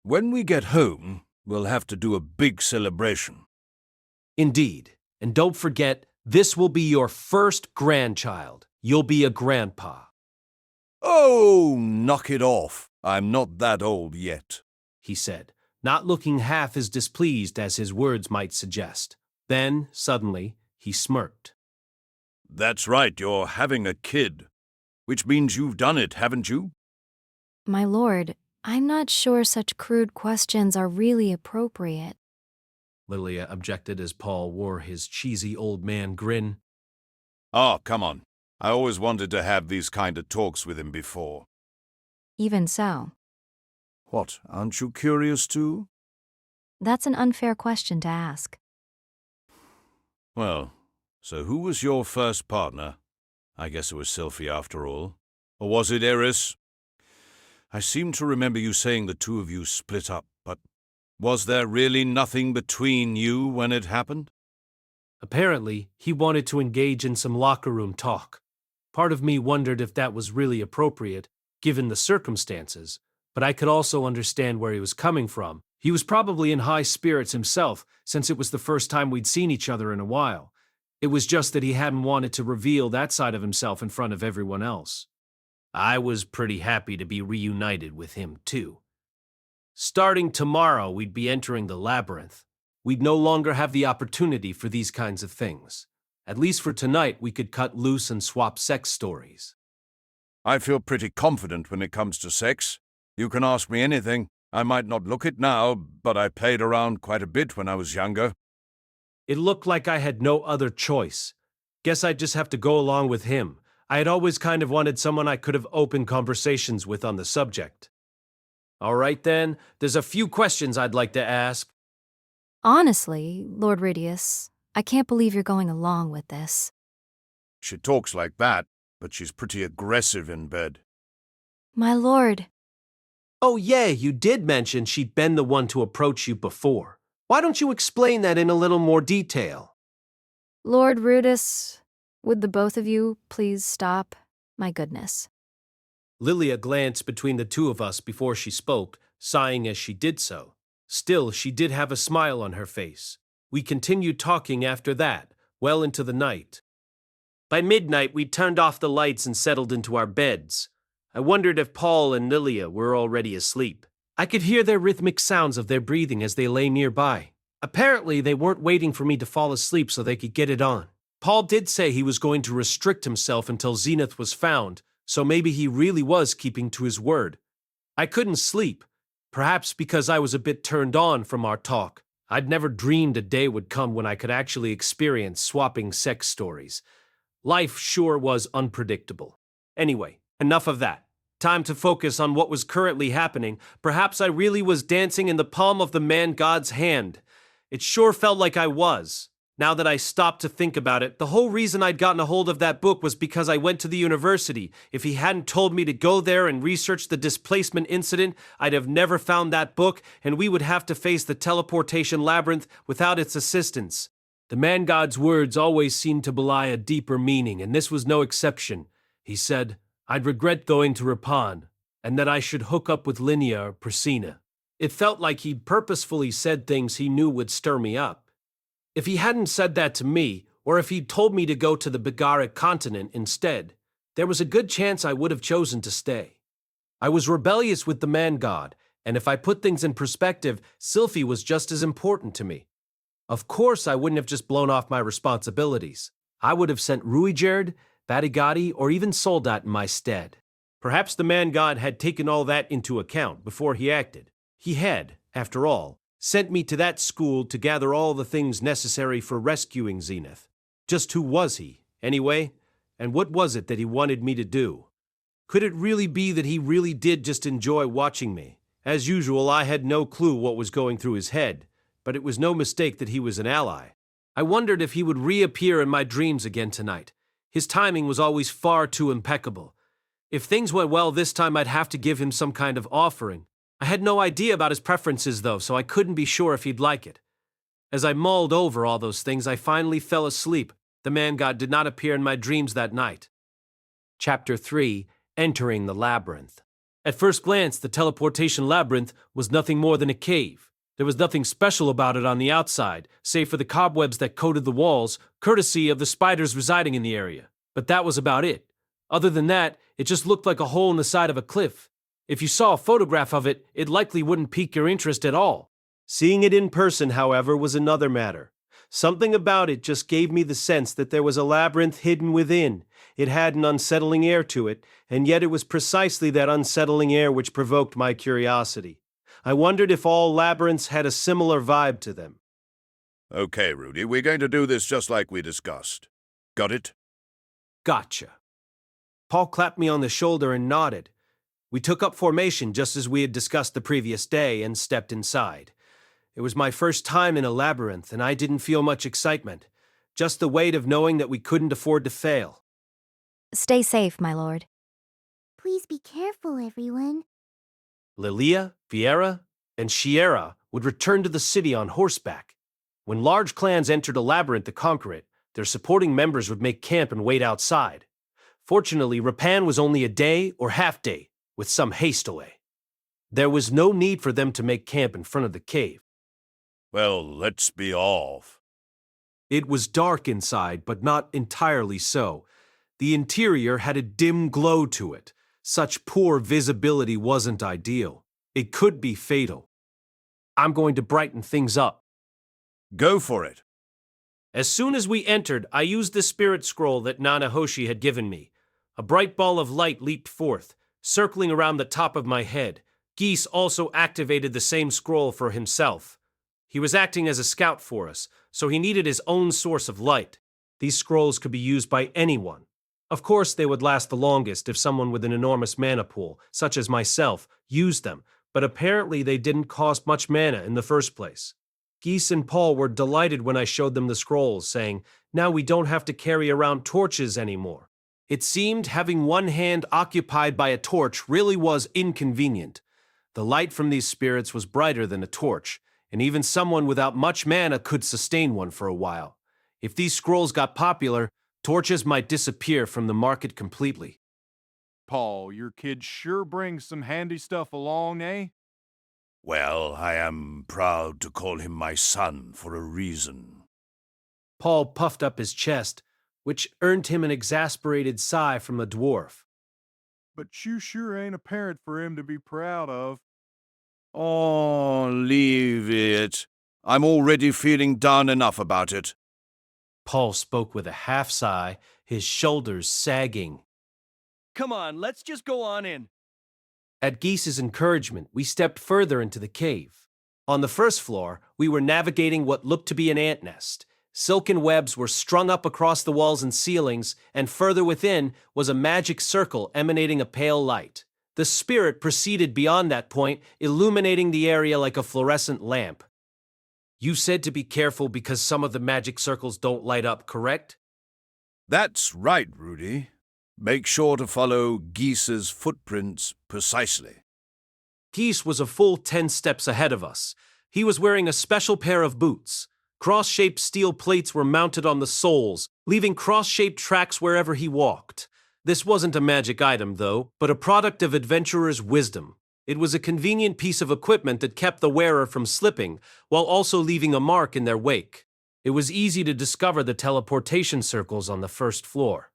S8: When we get home, we'll have to do a big celebration.
S1: Indeed. And don't forget, this will be your first grandchild. You'll be a grandpa.
S8: Oh, knock it off. I'm not that old yet,
S1: he said, not looking half as displeased as his words might suggest. Then, suddenly, he smirked.
S8: That's right, you're having a kid. Which means you've done it, haven't you?
S6: My lord, I'm not sure such crude questions are really appropriate.
S1: Lilia objected as Paul wore his cheesy old man grin.
S8: Oh, come on. I always wanted to have these kind of talks with him before.
S6: Even so.
S7: What, aren't you curious too?
S6: That's an unfair question to ask.
S8: Well, so who was your first partner? I guess it was Sylphie after all. Or was it Eris? I seem to remember you saying the two of you split up, but was there really nothing between you when it happened?
S1: Apparently, he wanted to engage in some locker room talk. Part of me wondered if that was really appropriate, given the circumstances, but I could also understand where he was coming from. He was probably in high spirits himself, since it was the first time we'd seen each other in a while. It was just that he hadn't wanted to reveal that side of himself in front of everyone else. I was pretty happy to be reunited with him, too. Starting tomorrow, we'd be entering the Labyrinth. We'd no longer have the opportunity for these kinds of things. At least for tonight, we could cut loose and swap sex stories.
S8: I feel pretty confident when it comes to sex. You can ask me anything. I might not look it now, but I played around quite a bit when I was younger.
S1: It looked like I had no other choice. Guess I'd just have to go along with him. I had always kind of wanted someone I could have open conversations with on the subject. All right then, there's a few questions I'd like to ask.
S6: Honestly, Lord Rudeus, I can't believe you're going along with this.
S8: She talks like that, but she's pretty aggressive in bed.
S6: My lord.
S1: Oh yeah, you did mention she'd been the one to approach you before. Why don't you explain that in a little more detail?
S6: Lord Rudeus, would the both of you please stop? My goodness.
S1: Lilia glanced between the two of us before she spoke, sighing as she did so. Still, she did have a smile on her face. We continued talking after that, well into the night. By midnight, we turned off the lights and settled into our beds. I wondered if Paul and Lilia were already asleep. I could hear their rhythmic sounds of their breathing as they lay nearby. Apparently, they weren't waiting for me to fall asleep so they could get it on. Paul did say he was going to restrict himself until Zenith was found, so maybe he really was keeping to his word. I couldn't sleep, perhaps because I was a bit turned on from our talk. I'd never dreamed a day would come when I could actually experience swapping sex stories. Life sure was unpredictable. Anyway, enough of that. Time to focus on what was currently happening. Perhaps I really was dancing in the palm of the man-god's hand. It sure felt like I was. Now that I stopped to think about it, the whole reason I'd gotten a hold of that book was because I went to the university. If he hadn't told me to go there and research the displacement incident, I'd have never found that book, and we would have to face the teleportation labyrinth without its assistance. The man-god's words always seemed to belie a deeper meaning, and this was no exception. He said, I'd regret going to Ripon, and that I should hook up with Linia or Priscina. It felt like he'd purposefully said things he knew would stir me up. If he hadn't said that to me, or if he'd told me to go to the Bigaric continent instead, there was a good chance I would have chosen to stay. I was rebellious with the man-god, and if I put things in perspective, Sylphie was just as important to me. Of course, I wouldn't have just blown off my responsibilities. I would have sent Ruigerd, Batigati, or even Soldat in my stead. Perhaps the man-god had taken all that into account before he acted. He had, after all, sent me to that school to gather all the things necessary for rescuing Zenith. Just who was he, anyway? And what was it that he wanted me to do? Could it really be that he really did just enjoy watching me? As usual, I had no clue what was going through his head, but it was no mistake that he was an ally. I wondered if he would reappear in my dreams again tonight. His timing was always far too impeccable. If things went well this time, I'd have to give him some kind of offering. I had no idea about his preferences, though, so I couldn't be sure if he'd like it. As I mulled over all those things, I finally fell asleep. The man-god did not appear in my dreams that night. Chapter 3, Entering the Labyrinth. At first glance, the teleportation labyrinth was nothing more than a cave. There was nothing special about it on the outside, save for the cobwebs that coated the walls, courtesy of the spiders residing in the area. But that was about it. Other than that, it just looked like a hole in the side of a cliff. If you saw a photograph of it, it likely wouldn't pique your interest at all. Seeing it in person, however, was another matter. Something about it just gave me the sense that there was a labyrinth hidden within. It had an unsettling air to it, and yet it was precisely that unsettling air which provoked my curiosity. I wondered if all labyrinths had a similar vibe to them.
S8: Okay, Rudy, we're going to do this just like we discussed. Got it?
S1: Gotcha. Paul clapped me on the shoulder and nodded. We took up formation just as we had discussed the previous day and stepped inside. It was my first time in a labyrinth, and I didn't feel much excitement, just the weight of knowing that we couldn't afford to fail.
S6: Stay safe, my lord.
S9: Please be careful, everyone.
S1: Lilia, Viera, and Shiera would return to the city on horseback. When large clans entered a labyrinth to conquer it, their supporting members would make camp and wait outside. Fortunately, Rapan was only a day or half-day, with some haste away. There was no need for them to make camp in front of the cave.
S8: Well, let's be off.
S1: It was dark inside, but not entirely so. The interior had a dim glow to it. Such poor visibility wasn't ideal. It could be fatal. I'm going to brighten things up.
S8: Go for it.
S1: As soon as we entered, I used the spirit scroll that Nanahoshi had given me. A bright ball of light leaped forth, circling around the top of my head. Geese also activated the same scroll for himself. He was acting as a scout for us, so he needed his own source of light. These scrolls could be used by anyone. Of course, they would last the longest if someone with an enormous mana pool, such as myself, used them, but apparently they didn't cost much mana in the first place. Geese and Paul were delighted when I showed them the scrolls, saying, "Now we don't have to carry around torches anymore." It seemed having one hand occupied by a torch really was inconvenient. The light from these spirits was brighter than a torch, and even someone without much mana could sustain one for a while. If these scrolls got popular, torches might disappear from the market completely.
S10: Paul, your kid sure brings some handy stuff along, eh?
S8: Well, I am proud to call him my son for a reason.
S1: Paul puffed up his chest, which earned him an exasperated sigh from the dwarf.
S10: But you sure ain't a parent for him to be proud of.
S8: Oh, leave it. I'm already feeling down enough about it.
S1: Paul spoke with a half sigh, his shoulders sagging.
S3: Come on, let's just go on in.
S1: At Geese's encouragement, we stepped further into the cave. On the first floor, we were navigating what looked to be an ant nest. Silken webs were strung up across the walls and ceilings, and further within was a magic circle emanating a pale light. The spirit proceeded beyond that point, illuminating the area like a fluorescent lamp. You said to be careful because some of the magic circles don't light up, correct?
S8: That's right, Rudy. Make sure to follow Geese's footprints precisely.
S1: Geese was a full 10 steps ahead of us. He was wearing a special pair of boots. Cross-shaped steel plates were mounted on the soles, leaving cross-shaped tracks wherever he walked. This wasn't a magic item, though, but a product of adventurers' wisdom. It was a convenient piece of equipment that kept the wearer from slipping, while also leaving a mark in their wake. It was easy to discover the teleportation circles on the first floor.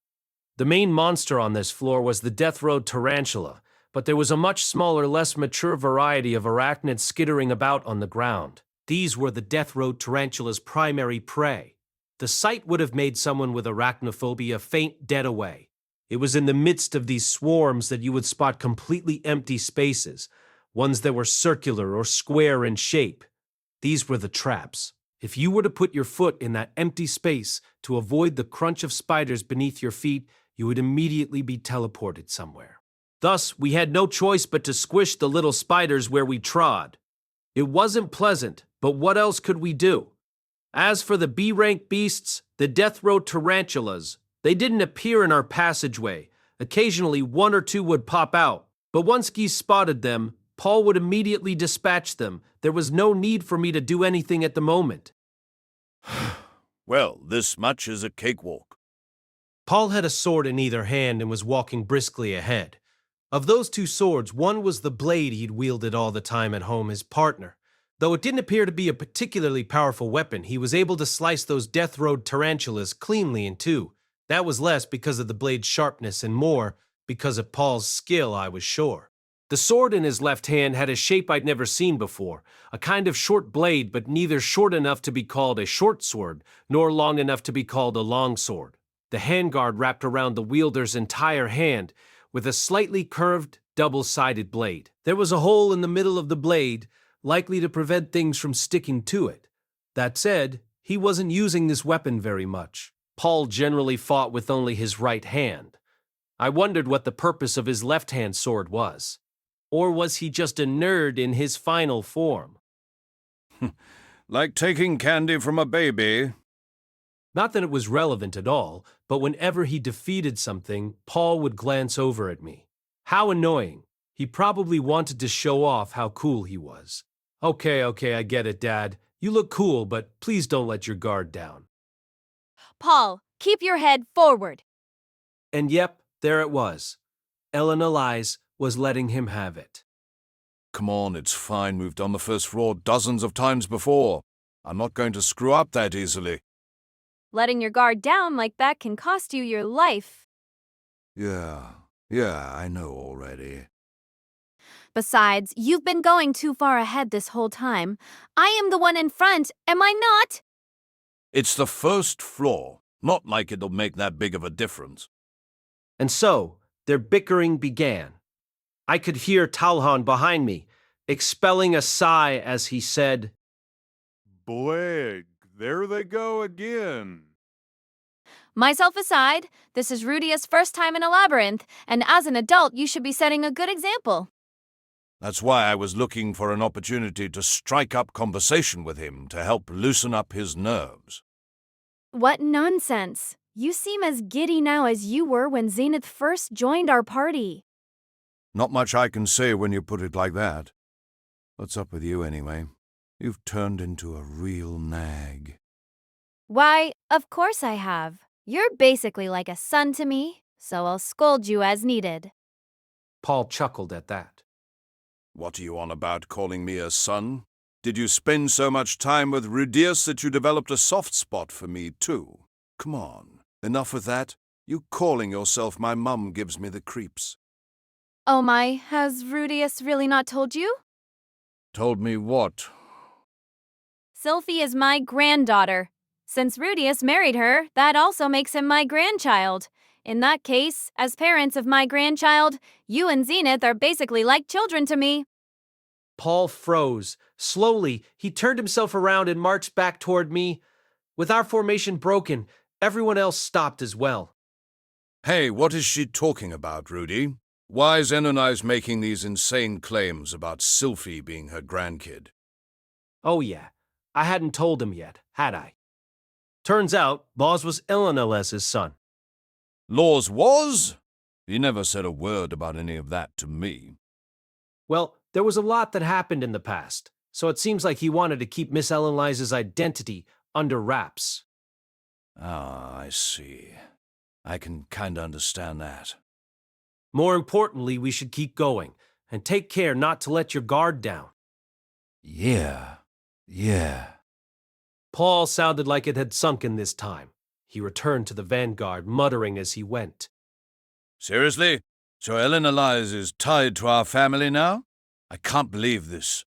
S1: The main monster on this floor was the Death Road Tarantula, but there was a much smaller, less mature variety of arachnids skittering about on the ground. These were the Death Road Tarantula's primary prey. The sight would have made someone with arachnophobia faint dead away. It was in the midst of these swarms that you would spot completely empty spaces, ones that were circular or square in shape. These were the traps. If you were to put your foot in that empty space to avoid the crunch of spiders beneath your feet, you would immediately be teleported somewhere. Thus, we had no choice but to squish the little spiders where we trod. It wasn't pleasant, but what else could we do? As for the B-rank beasts, the Death Road Tarantulas, they didn't appear in our passageway. Occasionally, one or two would pop out, but once Geese spotted them, Paul would immediately dispatch them. There was no need for me to do anything at the moment.
S8: Well, this much is a cakewalk.
S1: Paul had a sword in either hand and was walking briskly ahead. Of those two swords, one was the blade he'd wielded all the time at home, his partner. Though it didn't appear to be a particularly powerful weapon, he was able to slice those Death Road Tarantulas cleanly in two. That was less because of the blade's sharpness and more because of Paul's skill, I was sure. The sword in his left hand had a shape I'd never seen before, a kind of short blade, but neither short enough to be called a short sword, nor long enough to be called a long sword. The handguard wrapped around the wielder's entire hand, with a slightly curved, double-sided blade. There was a hole in the middle of the blade, likely to prevent things from sticking to it. That said, he wasn't using this weapon very much. Paul generally fought with only his right hand. I wondered what the purpose of his left-hand sword was. Or was he just a nerd in his final form?
S8: Like taking candy from a baby.
S1: Not that it was relevant at all, but whenever he defeated something, Paul would glance over at me. How annoying. He probably wanted to show off how cool he was. Okay, I get it, Dad. You look cool, but please don't let your guard down.
S4: Paul, keep your head forward.
S1: And yep, there it was. Ellen Elias was letting him have it.
S8: Come on, it's fine. We've done the first floor dozens of times before. I'm not going to screw up that easily.
S4: Letting your guard down like that can cost you your life.
S8: Yeah, I know already.
S4: Besides, you've been going too far ahead this whole time. I am the one in front, am I not?
S8: It's the first floor. Not like it'll make that big of a difference.
S1: And so, their bickering began. I could hear Talhan behind me, expelling a sigh as he said,
S10: Blig, there they go again.
S4: Myself aside, this is Rudeus' first time in a labyrinth, and as an adult, you should be setting a good example.
S8: That's why I was looking for an opportunity to strike up conversation with him to help loosen up his nerves.
S4: What nonsense. You seem as giddy now as you were when Zenith first joined our party.
S8: Not much I can say when you put it like that. What's up with you anyway? You've turned into a real nag.
S4: Why, of course I have. You're basically like a son to me, so I'll scold you as needed.
S1: Paul chuckled at that.
S8: What are you on about calling me a son? Did you spend so much time with Rudeus that you developed a soft spot for me too? Come on, enough with that. You calling yourself my mum gives me the creeps.
S4: Oh my, has Rudeus really not told you?
S8: Told me what?
S4: Sylphie is my granddaughter. Since Rudeus married her, that also makes him my grandchild. In that case, as parents of my grandchild, you and Zenith are basically like children to me.
S1: Paul froze. Slowly, he turned himself around and marched back toward me. With our formation broken, everyone else stopped as well.
S8: Hey, what is she talking about, Rudy? Why is Enonai's making these insane claims about Sylphie being her grandkid?
S1: Oh yeah, I hadn't told him yet, had I? Turns out, Boz was Eleanor's son.
S8: Laws was? He never said a word about any of that to me.
S1: Well, there was a lot that happened in the past, so it seems like he wanted to keep Miss Ellen Liza's identity under wraps.
S8: Ah, I see. I can kinda understand that.
S1: More importantly, we should keep going, and take care not to let your guard down.
S8: Yeah.
S1: Paul sounded like it had sunken this time. He returned to the vanguard, muttering as he went.
S8: Seriously? So Ellen Elias is tied to our family now? I can't believe this.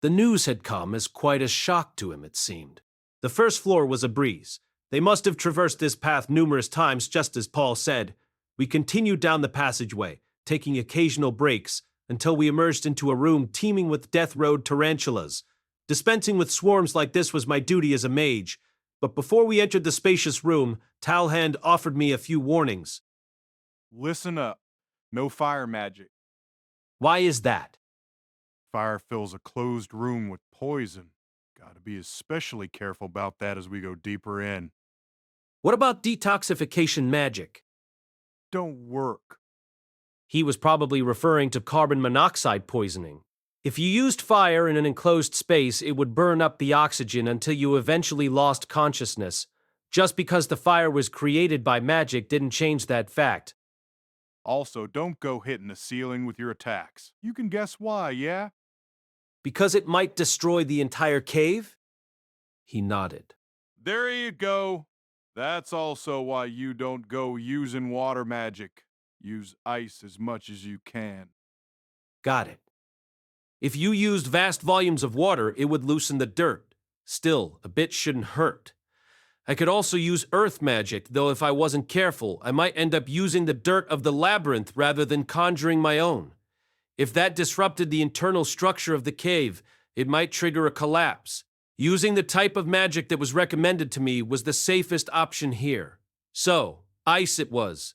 S1: The news had come as quite a shock to him, it seemed. The first floor was a breeze. They must have traversed this path numerous times, just as Paul said. We continued down the passageway, taking occasional breaks, until we emerged into a room teeming with death road tarantulas. Dispensing with swarms like this was my duty as a mage, but before we entered the spacious room, Talhand offered me a few warnings.
S10: Listen up. No fire magic.
S1: Why is that?
S10: Fire fills a closed room with poison. Gotta be especially careful about that as we go deeper in.
S1: What about detoxification magic?
S10: Don't work.
S1: He was probably referring to carbon monoxide poisoning. If you used fire in an enclosed space, it would burn up the oxygen until you eventually lost consciousness. Just because the fire was created by magic didn't change that fact.
S10: Also, don't go hitting the ceiling with your attacks. You can guess why, yeah?
S1: Because it might destroy the entire cave? He nodded.
S10: There you go. That's also why you don't go using water magic. Use ice as much as you can.
S1: Got it. If you used vast volumes of water, it would loosen the dirt. Still, a bit shouldn't hurt. I could also use earth magic, though if I wasn't careful, I might end up using the dirt of the labyrinth rather than conjuring my own. If that disrupted the internal structure of the cave, it might trigger a collapse. Using the type of magic that was recommended to me was the safest option here. So, ice it was.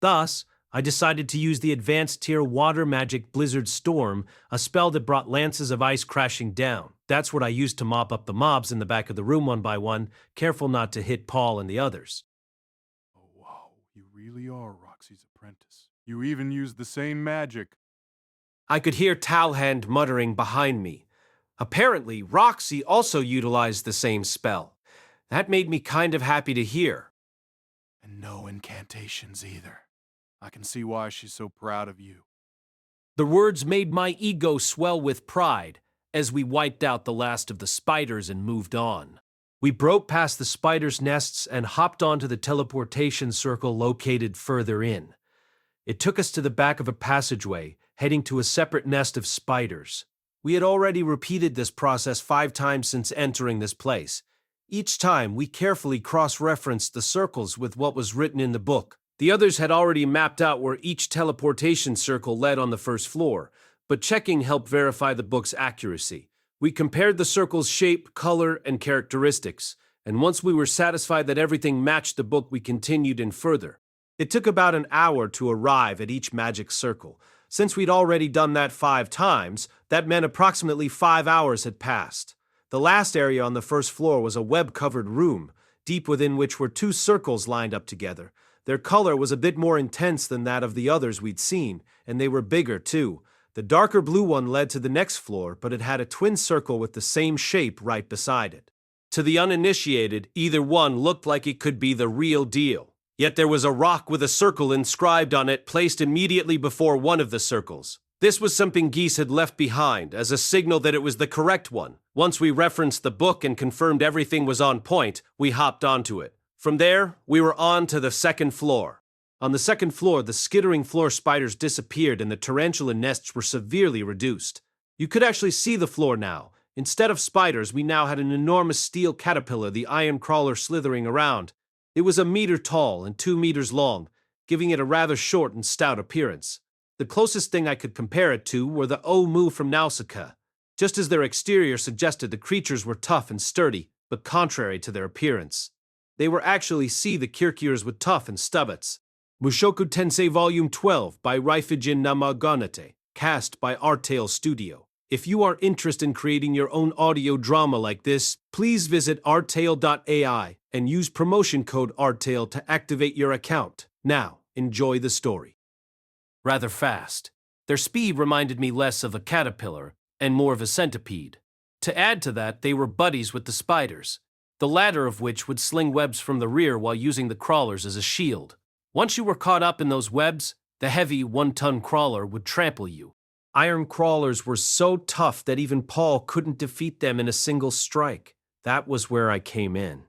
S1: Thus, I decided to use the advanced tier water magic Blizzard Storm, a spell that brought lances of ice crashing down. That's what I used to mop up the mobs in the back of the room one by one, careful not to hit Paul and the others.
S10: Oh, wow. You really are Roxy's apprentice. You even use the same magic.
S1: I could hear Talhand muttering behind me. Apparently, Roxy also utilized the same spell. That made me kind of happy to hear.
S10: And no incantations either. I can see why she's so proud of you.
S1: The words made my ego swell with pride as we wiped out the last of the spiders and moved on. We broke past the spiders' nests and hopped onto the teleportation circle located further in. It took us to the back of a passageway, heading to a separate nest of spiders. We had already repeated this process 5 times since entering this place. Each time, we carefully cross-referenced the circles with what was written in the book. The others had already mapped out where each teleportation circle led on the first floor, but checking helped verify the book's accuracy. We compared the circle's shape, color, and characteristics, and once we were satisfied that everything matched the book, we continued in further. It took about an hour to arrive at each magic circle. Since we'd already done that 5 times, that meant approximately 5 hours had passed. The last area on the first floor was a web-covered room, deep within which were 2 circles lined up together. Their color was a bit more intense than that of the others we'd seen, and they were bigger too. The darker blue one led to the next floor, but it had a twin circle with the same shape right beside it. To the uninitiated, either one looked like it could be the real deal. Yet there was a rock with a circle inscribed on it placed immediately before one of the circles. This was something Geese had left behind as a signal that it was the correct one. Once we referenced the book and confirmed everything was on point, we hopped onto it. From there, we were on to the second floor. On the second floor, the skittering floor spiders disappeared and the tarantula nests were severely reduced. You could actually see the floor now. Instead of spiders, we now had an enormous steel caterpillar, the iron crawler, slithering around. It was 1 meter tall and 2 meters long, giving it a rather short and stout appearance. The closest thing I could compare it to were the Omu from Nausicaa. Just as their exterior suggested, the creatures were tough and sturdy, but contrary to their appearance. They were actually the Kirkirs with tough and stubbats. Mushoku Tensei Vol12 by Reincarnation Namagonate, cast by Artale Studio. If you are interested in creating your own audio drama like this, please visit artale.ai and use promotion code ARTALE to activate your account. Now, enjoy the story. Rather fast. Their speed reminded me less of a caterpillar and more of a centipede. To add to that, they were buddies with the spiders, the latter of which would sling webs from the rear while using the crawlers as a shield. Once you were caught up in those webs, the heavy 1-ton crawler would trample you. Iron crawlers were so tough that even Paul couldn't defeat them in a single strike. That was where I came in.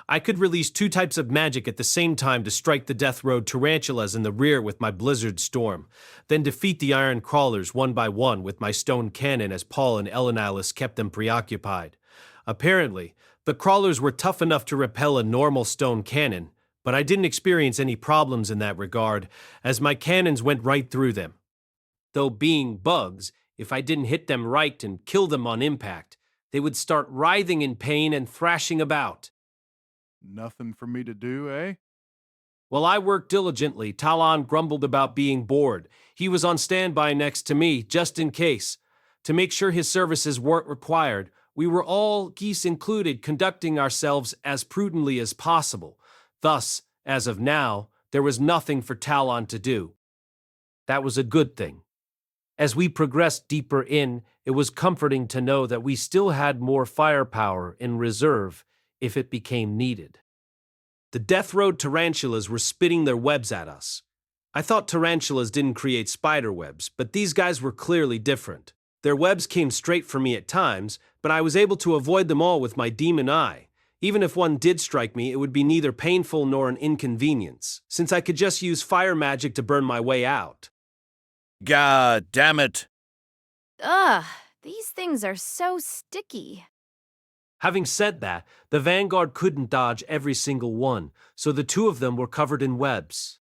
S1: I could release 2 types of magic at the same time to strike the Death Road tarantulas in the rear with my Blizzard Storm, then defeat the iron crawlers one by one with my stone cannon as Paul and Elenilis kept them preoccupied. Apparently, the crawlers were tough enough to repel a normal stone cannon, but I didn't experience any problems in that regard, as my cannons went right through them. Though being bugs, if I didn't hit them right and kill them on impact, they would start writhing in pain and thrashing about.
S10: Nothing for me to do, eh?
S1: While I worked diligently, Talon grumbled about being bored. He was on standby next to me, just in case. To make sure his services weren't required, we were all, Geese included, conducting ourselves as prudently as possible. Thus, as of now, there was nothing for Talon to do. That was a good thing. As we progressed deeper in, it was comforting to know that we still had more firepower in reserve if it became needed. The Death Road tarantulas were spitting their webs at us. I thought tarantulas didn't create spider webs, but these guys were clearly different. Their webs came straight for me at times, but I was able to avoid them all with my demon eye. Even if one did strike me, it would be neither painful nor an inconvenience, since I could just use fire magic to burn my way out.
S8: God damn it!
S4: Ugh, these things are so sticky.
S1: Having said that, the Vanguard couldn't dodge every single one, so the 2 of them were covered in webs.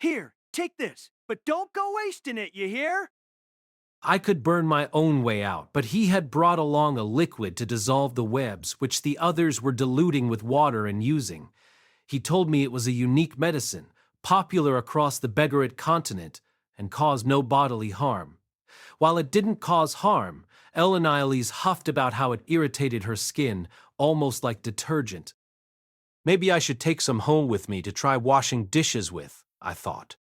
S3: Here, take this, but don't go wasting it, you hear?
S1: I could burn my own way out, but he had brought along a liquid to dissolve the webs, which the others were diluting with water and using. He told me it was a unique medicine, popular across the Begarit continent, and caused no bodily harm. While it didn't cause harm, Elenilis huffed about how it irritated her skin, almost like detergent. Maybe I should take some home with me to try washing dishes with, I thought.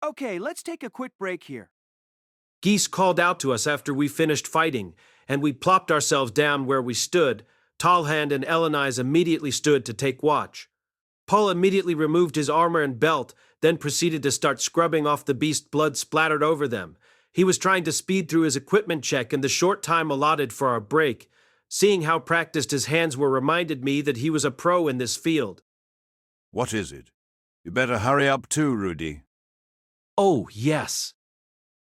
S3: Okay, let's take a quick break here.
S1: Geese called out to us after we finished fighting, and we plopped ourselves down where we stood. Tallhand and Elenize immediately stood to take watch. Paul immediately removed his armor and belt, then proceeded to start scrubbing off the beast. Blood splattered over them. He was trying to speed through his equipment check in the short time allotted for our break. Seeing how practiced his hands were reminded me that he was a pro in this field.
S8: What is it? You better hurry up too, Rudy.
S1: Oh, yes.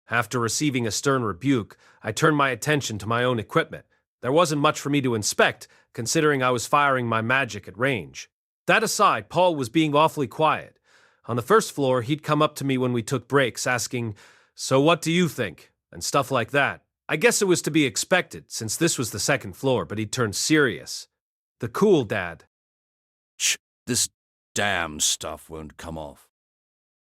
S1: After receiving a stern rebuke, I turned my attention to my own equipment. There wasn't much for me to inspect, considering I was firing my magic at range. That aside, Paul was being awfully quiet. On the first floor, he'd come up to me when we took breaks, asking, "So what do you think?" and stuff like that. I guess it was to be expected, since this was the second floor, but he'd turned serious. The cool dad.
S8: This damn stuff won't come off.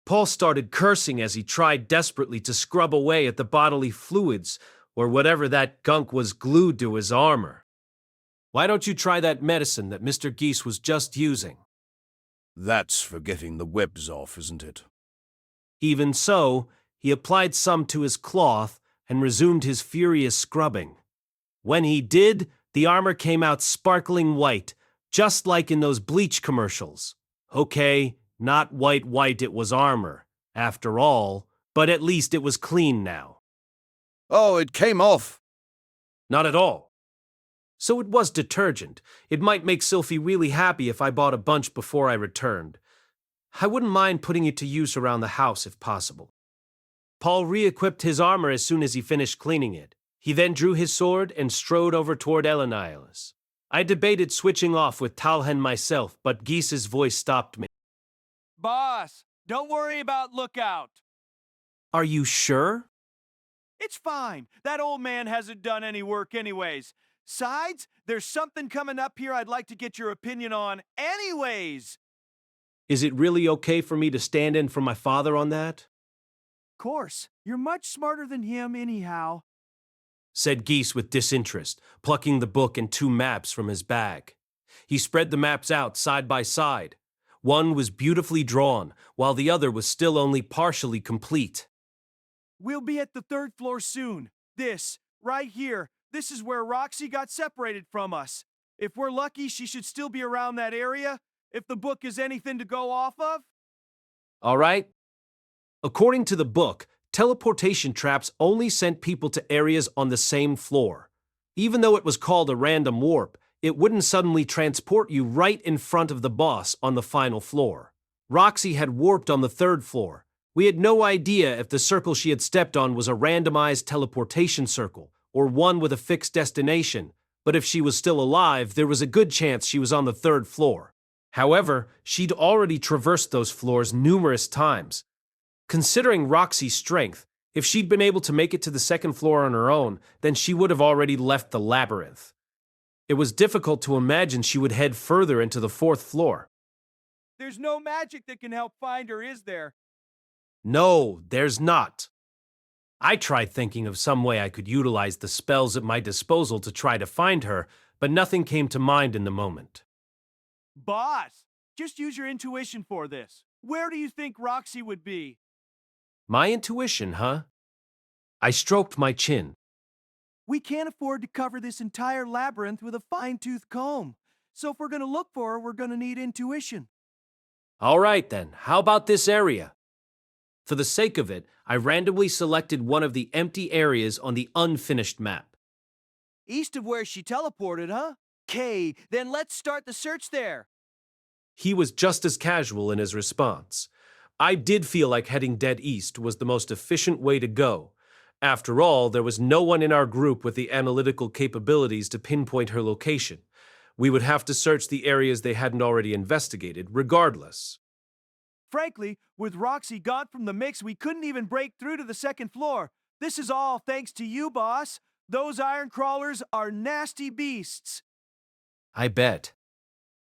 S1: Paul started cursing as he tried desperately to scrub away at the bodily fluids, or whatever that gunk was glued to his armor. Why don't you try that medicine that Mr. Geese was just using?
S8: That's for getting the webs off, isn't it?
S1: Even so, he applied some to his cloth and resumed his furious scrubbing. When he did, the armor came out sparkling white, just like in those bleach commercials. Okay, not white, it was armor, after all, but at least it was clean now.
S8: Oh, it came off.
S1: Not at all. So it was detergent. It might make Sylphie really happy if I bought a bunch before I returned. I wouldn't mind putting it to use around the house if possible. Paul re-equipped his armor as soon as he finished cleaning it. He then drew his sword and strode over toward Elenias. I debated switching off with Talhen myself, but Geese's voice stopped me.
S3: Boss, don't worry about Lookout.
S1: Are you sure?
S3: It's fine. That old man hasn't done any work anyways. Sides, there's something coming up here I'd like to get your opinion on anyways.
S1: Is it really okay for me to stand in for my father on that?
S3: Course, you're much smarter than him anyhow,
S1: said Geese with disinterest, plucking the book and 2 maps from his bag. He spread the maps out side by side. One was beautifully drawn, while the other was still only partially complete.
S3: We'll be at the 3rd floor soon. This, right here, this is where Roxy got separated from us. If we're lucky, she should still be around that area, if the book is anything to go off of.
S1: All right. According to the book, teleportation traps only sent people to areas on the same floor. Even though it was called a random warp, it wouldn't suddenly transport you right in front of the boss on the final floor. Roxy had warped on the 3rd floor. We had no idea if the circle she had stepped on was a randomized teleportation circle, or one with a fixed destination, but if she was still alive, there was a good chance she was on the 3rd floor. However, she'd already traversed those floors numerous times. Considering Roxy's strength, if she'd been able to make it to the 2nd floor on her own, then she would have already left the labyrinth. It was difficult to imagine she would head further into the 4th floor.
S3: There's no magic that can help find her, is there?
S1: No, there's not. I tried thinking of some way I could utilize the spells at my disposal to try to find her, but nothing came to mind in the moment.
S3: Boss, just use your intuition for this. Where do you think Roxy would be?
S1: My intuition, huh? I stroked my chin.
S3: We can't afford to cover this entire labyrinth with a fine-tooth comb. So if we're going to look for her, we're going to need intuition.
S1: All right then, how about this area? For the sake of it, I randomly selected one of the empty areas on the unfinished map.
S3: East of where she teleported, huh? Okay, then let's start the search there.
S1: He was just as casual in his response. I did feel like heading dead east was the most efficient way to go. After all, there was no one in our group with the analytical capabilities to pinpoint her location. We would have to search the areas they hadn't already investigated, regardless.
S3: Frankly, with Roxy gone from the mix, we couldn't even break through to the 2nd floor. This is all thanks to you, boss. Those iron crawlers are nasty beasts.
S1: I bet.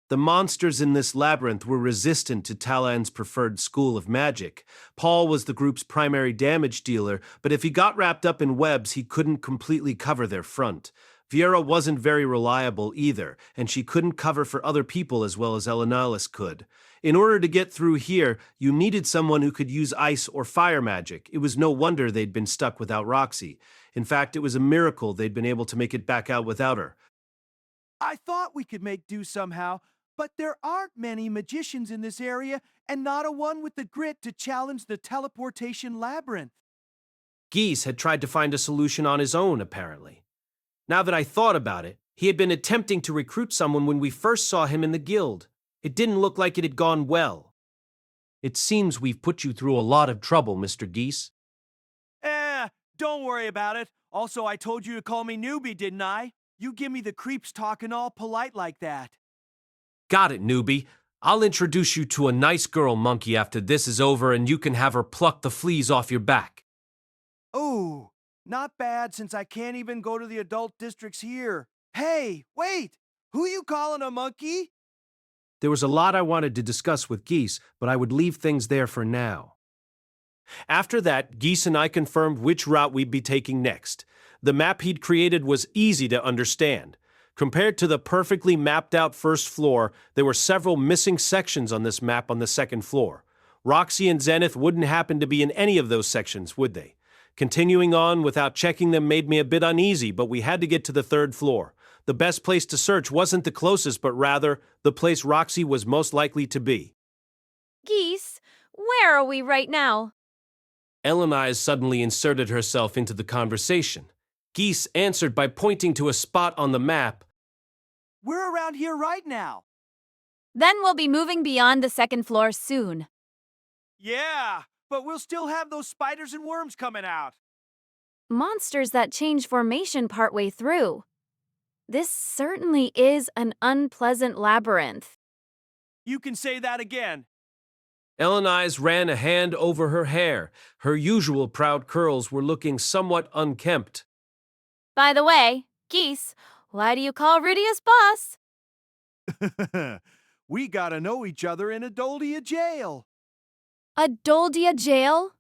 S1: The monsters in this labyrinth were resistant to Talhan's preferred school of magic. Paul was the group's primary damage dealer, but if he got wrapped up in webs, he couldn't completely cover their front. Viera wasn't very reliable either, and she couldn't cover for other people as well as Elenalis could. In order to get through here, you needed someone who could use ice or fire magic. It was no wonder they'd been stuck without Roxy. In fact, it was a miracle they'd been able to make it back out without her.
S3: I thought we could make do somehow, but there aren't many magicians in this area, and not a one with the grit to challenge the teleportation labyrinth.
S1: Geese had tried to find a solution on his own, apparently. Now that I thought about it, he had been attempting to recruit someone when we first saw him in the guild. It didn't look like it had gone well. It seems we've put you through a lot of trouble, Mr. Geese.
S3: Don't worry about it. Also, I told you to call me newbie, didn't I? You give me the creeps talking all polite like that.
S1: Got it, newbie. I'll introduce you to a nice girl, Monkey, after this is over, and you can have her pluck the fleas off your back.
S3: Ooh, not bad since I can't even go to the adult districts here. Hey, wait! Who you calling a monkey?
S1: There was a lot I wanted to discuss with Geese, but I would leave things there for now. After that, Geese and I confirmed which route we'd be taking next. The map he'd created was easy to understand. Compared to the perfectly mapped-out first floor, there were several missing sections on this map on the second floor. Roxy and Zenith wouldn't happen to be in any of those sections, would they? Continuing on without checking them made me a bit uneasy, but we had to get to the third floor. The best place to search wasn't the closest, but rather the place Roxy was most likely to be.
S4: Geese, where are we right now?
S1: Elenize suddenly inserted herself into the conversation. Geese answered by pointing to a spot on the map.
S3: We're around here right now.
S4: Then we'll be moving beyond the second floor soon.
S3: Yeah, but we'll still have those spiders and worms coming out.
S4: Monsters that change formation partway through. This certainly is an unpleasant labyrinth.
S3: You can say that again.
S1: Elenize ran a hand over her hair. Her usual proud curls were looking somewhat unkempt.
S4: By the way, Geese, why do you call Rudeus boss?
S3: We gotta know each other in Adoldia jail.
S4: Adoldia jail?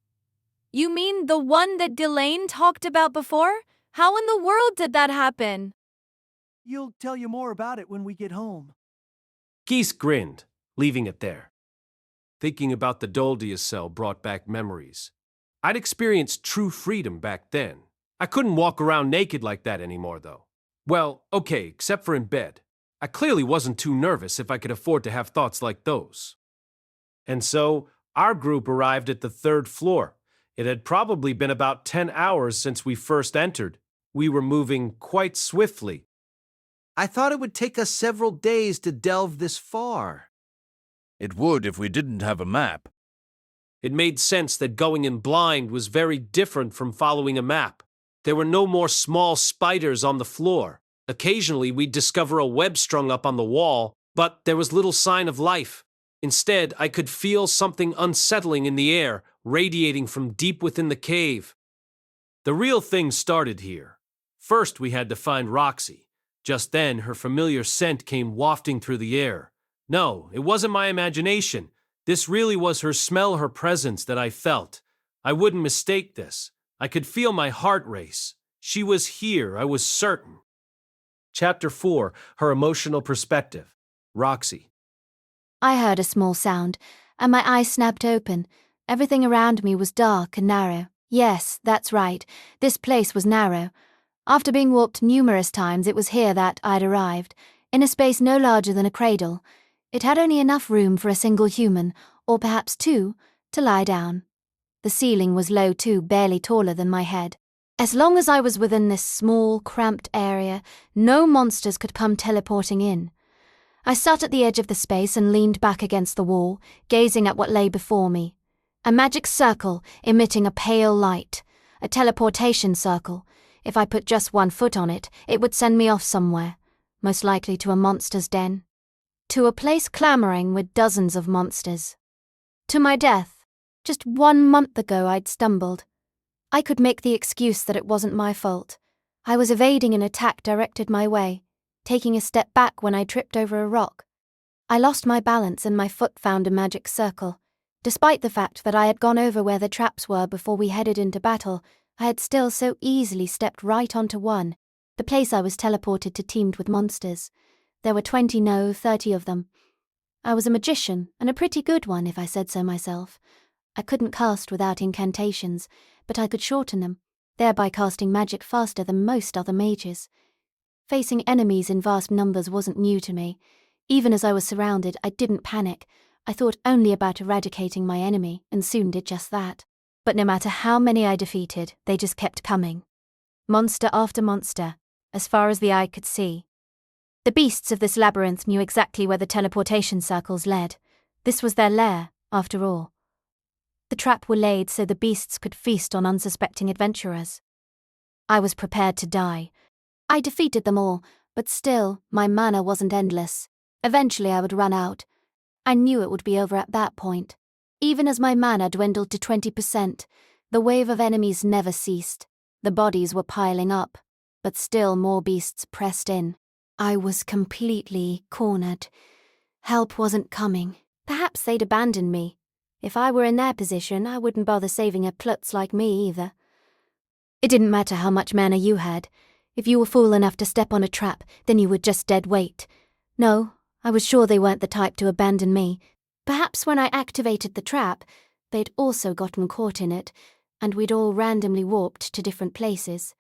S4: You mean the one that Delane talked about before? How in the world did that happen?
S3: You'll tell you more about it when we get home.
S1: Geese grinned, leaving it there. Thinking about the Doldia cell brought back memories. I'd experienced true freedom back then. I couldn't walk around naked like that anymore, though. Well, okay, except for in bed. I clearly wasn't too nervous if I could afford to have thoughts like those. And so, our group arrived at the third floor. It had probably been about 10 hours since we first entered. We were moving quite swiftly. I thought it would take us several days to delve this far.
S8: It would if we didn't have a map.
S1: It made sense that going in blind was very different from following a map. There were no more small spiders on the floor. Occasionally, we'd discover a web strung up on the wall, but there was little sign of life. Instead, I could feel something unsettling in the air, radiating from deep within the cave. The real thing started here. First, we had to find Roxy. Just then, her familiar scent came wafting through the air. No, it wasn't my imagination. This really was her smell, her presence that I felt. I wouldn't mistake this. I could feel my heart race. She was here, I was certain. Chapter 4, Her Emotional Perspective. Roxy.
S6: I heard a small sound, and my eyes snapped open. Everything around me was dark and narrow. Yes, that's right. This place was narrow. After being warped numerous times, it was here that I'd arrived, in a space no larger than a cradle. It had only enough room for a single human, or perhaps two, to lie down. The ceiling was low too, barely taller than my head. As long as I was within this small, cramped area, no monsters could come teleporting in. I sat at the edge of the space and leaned back against the wall, gazing at what lay before me. A magic circle emitting a pale light. A teleportation circle. If I put just one foot on it, it would send me off somewhere, most likely to a monster's den. To a place clamoring with dozens of monsters. To my death. Just 1 month ago I'd stumbled. I could make the excuse that it wasn't my fault. I was evading an attack directed my way, taking a step back when I tripped over a rock. I lost my balance and my foot found a magic circle. Despite the fact that I had gone over where the traps were before we headed into battle, I had still so easily stepped right onto one. The place I was teleported to teemed with monsters. There were 20, no, 30 of them. I was a magician, and a pretty good one if I said so myself. I couldn't cast without incantations, but I could shorten them, thereby casting magic faster than most other mages. Facing enemies in vast numbers wasn't new to me. Even as I was surrounded, I didn't panic. I thought only about eradicating my enemy, and soon did just that. But no matter how many I defeated, they just kept coming. Monster after monster, as far as the eye could see. The beasts of this labyrinth knew exactly where the teleportation circles led. This was their lair, after all. The trap were laid so the beasts could feast on unsuspecting adventurers. I was prepared to die. I defeated them all, but still, my mana wasn't endless. Eventually I would run out. I knew it would be over at that point. Even as my mana dwindled to 20%, the wave of enemies never ceased. The bodies were piling up, but still more beasts pressed in. I was completely cornered. Help wasn't coming. Perhaps they'd abandoned me. If I were in their position, I wouldn't bother saving a klutz like me either. It didn't matter how much mana you had. If you were fool enough to step on a trap, then you would just dead weight. No, I was sure they weren't the type to abandon me. Perhaps when I activated the trap, they'd also gotten caught in it, and we'd all randomly warped to different places.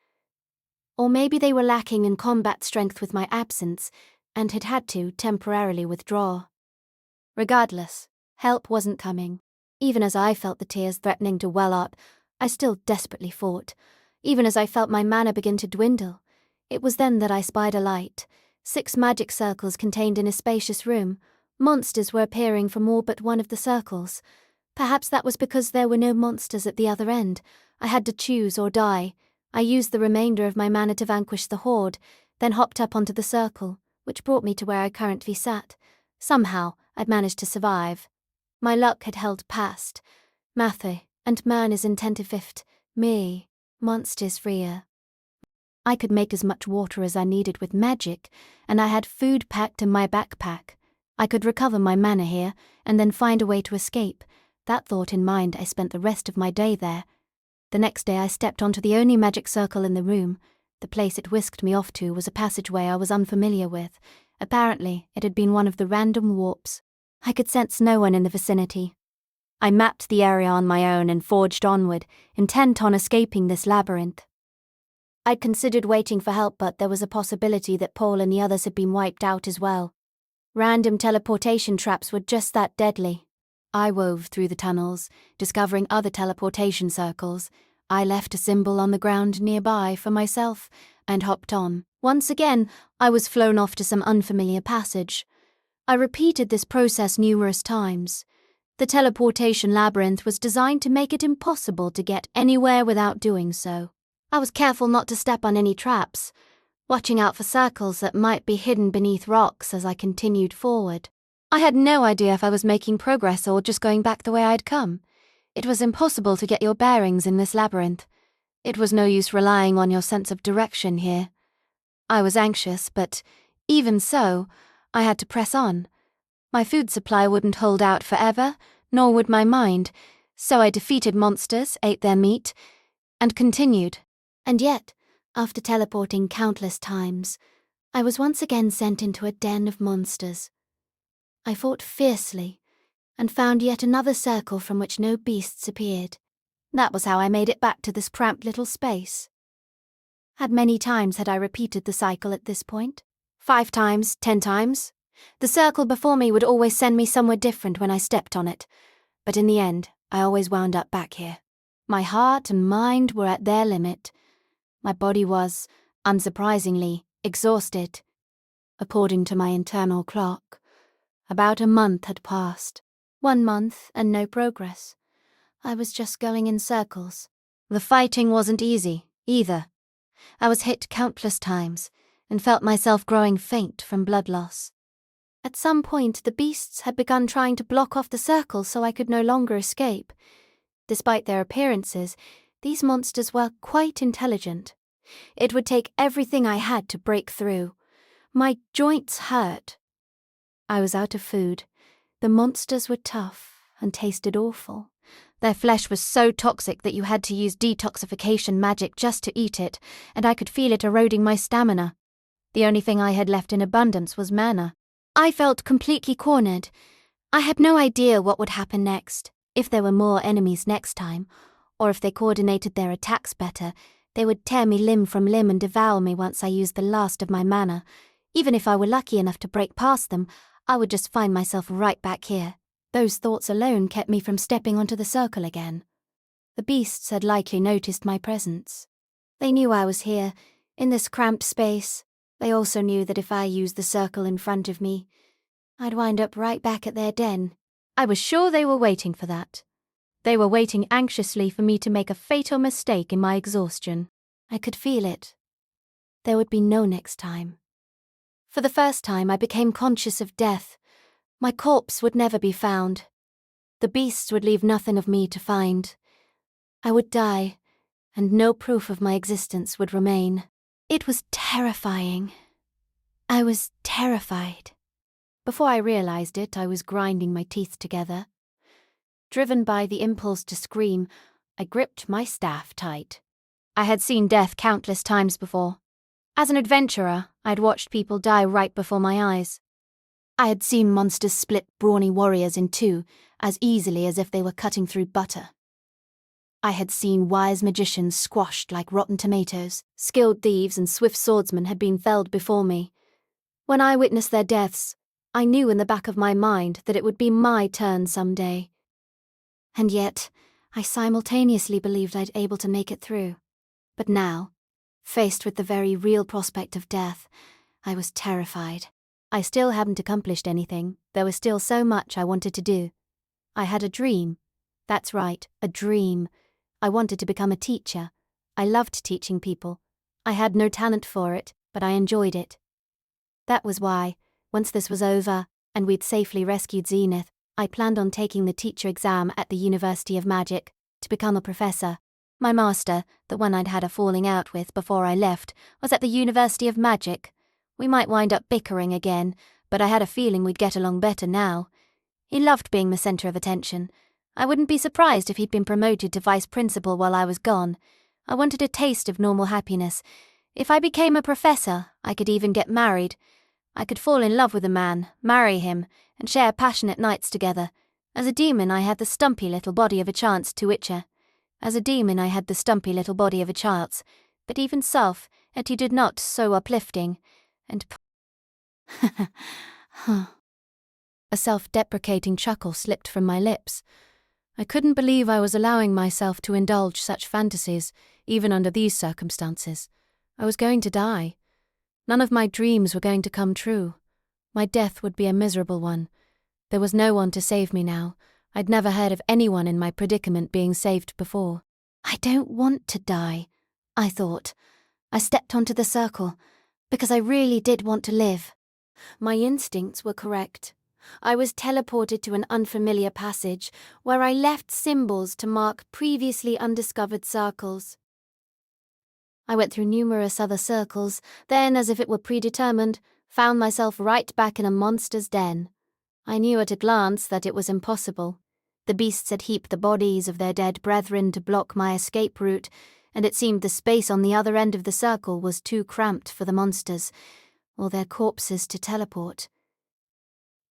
S6: Or maybe they were lacking in combat strength with my absence, and had had to temporarily withdraw. Regardless, help wasn't coming. Even as I felt the tears threatening to well up, I still desperately fought. Even as I felt my mana begin to dwindle, it was then that I spied a light. 6 magic circles contained in a spacious room. Monsters were appearing from all but one of the circles. Perhaps that was because there were no monsters at the other end. I had to choose or die. I used the remainder of my mana to vanquish the horde, then hopped up onto the circle, which brought me to where I currently sat. Somehow, I'd managed to survive. My luck had held past. Mathe, and man is intentivift. Me, monsters freer. I could make as much water as I needed with magic, and I had food packed in my backpack. I could recover my mana here, and then find a way to escape. That thought in mind, I spent the rest of my day there. The next day I stepped onto the only magic circle in the room. The place it whisked me off to was a passageway I was unfamiliar with. Apparently, it had been one of the random warps. I could sense no one in the vicinity. I mapped the area on my own and forged onward, intent on escaping this labyrinth. I'd considered waiting for help, but there was a possibility that Paul and the others had been wiped out as well. Random teleportation traps were just that deadly. I wove through the tunnels, discovering other teleportation circles. I left a symbol on the ground nearby for myself, and hopped on. Once again, I was flown off to some unfamiliar passage. I repeated this process numerous times. The teleportation labyrinth was designed to make it impossible to get anywhere without doing so. I was careful not to step on any traps, watching out for circles that might be hidden beneath rocks as I continued forward. I had no idea if I was making progress or just going back the way I'd come. It was impossible to get your bearings in this labyrinth. It was no use relying on your sense of direction here. I was anxious, but even so, I had to press on. My food supply wouldn't hold out forever, nor would my mind, so I defeated monsters, ate their meat, and continued. And yet, after teleporting countless times, I was once again sent into a den of monsters. I fought fiercely, and found yet another circle from which no beasts appeared. That was how I made it back to this cramped little space. Many times had I repeated the cycle at this point? 5 times, 10 times? The circle before me would always send me somewhere different when I stepped on it, but in the end, I always wound up back here. My heart and mind were at their limit. My body was, unsurprisingly, exhausted. According to my internal clock, about a month had passed. 1 month and no progress. I was just going in circles. The fighting wasn't easy, either. I was hit countless times, and felt myself growing faint from blood loss. At some point, the beasts had begun trying to block off the circle so I could no longer escape. Despite their appearances, these monsters were quite intelligent. It would take everything I had to break through. My joints hurt. I was out of food. The monsters were tough and tasted awful. Their flesh was so toxic that you had to use detoxification magic just to eat it, and I could feel it eroding my stamina. The only thing I had left in abundance was mana. I felt completely cornered. I had no idea what would happen next, if there were more enemies next time, or if they coordinated their attacks better. They would tear me limb from limb and devour me once I used the last of my mana. Even if I were lucky enough to break past them, I would just find myself right back here. Those thoughts alone kept me from stepping onto the circle again. The beasts had likely noticed my presence. They knew I was here, in this cramped space. They also knew that if I used the circle in front of me, I'd wind up right back at their den.
S4: I was sure they were waiting for that. They were waiting anxiously for me to make a fatal mistake in my exhaustion.
S6: I could feel it. There would be no next time. For the first time, I became conscious of death. My corpse would never be found. The beasts would leave nothing of me to find. I would die, and no proof of my existence would remain. It was terrifying. I was terrified. Before I realized it, I was grinding my teeth together. Driven by the impulse to scream, I gripped my staff tight.
S4: I had seen death countless times before. As an adventurer, I'd watched people die right before my eyes.
S6: I had seen monsters split brawny warriors in two as easily as if they were cutting through butter. I had seen wise magicians squashed like rotten tomatoes. Skilled thieves and swift swordsmen had been felled before me. When I witnessed their deaths, I knew in the back of my mind that it would be my turn someday. And yet, I simultaneously believed I'd able to make it through. But now, faced with the very real prospect of death, I was terrified. I still hadn't accomplished anything. There was still so much I wanted to do. I had a dream. That's right, a dream. I wanted to become a teacher. I loved teaching people. I had no talent for it, but I enjoyed it. That was why, once this was over, and we'd safely rescued Zenith, I planned on taking the teacher exam at the University of Magic to become a professor. My master, the one I'd had a falling out with before I left, was at the University of Magic. We might wind up bickering again, but I had a feeling we'd get along better now. He loved being the centre of attention. I wouldn't be surprised if he'd been promoted to vice principal while I was gone. I wanted a taste of normal happiness. If I became a professor, I could even get married. I could fall in love with a man, marry him, and share passionate nights together. As a demon, I had the stumpy little body of a chance to Witcher. As a demon, I had the stumpy little body of a child's, but even self, and he did not so uplifting, and A self-deprecating chuckle slipped from my lips. I couldn't believe I was allowing myself to indulge such fantasies, even under these circumstances. I was going to die. None of my dreams were going to come true. My death would be a miserable one. There was no one to save me now. I'd never heard of anyone in my predicament being saved before. I don't want to die, I thought. I stepped onto the circle, because I really did want to live. My instincts were correct. I was teleported to an unfamiliar passage, where I left symbols to mark previously undiscovered circles. I went through numerous other circles, then, as if it were predetermined, found myself right back in a monster's den. I knew at a glance that it was impossible. The beasts had heaped the bodies of their dead brethren to block my escape route, and it seemed the space on the other end of the circle was too cramped for the monsters, or their corpses to teleport.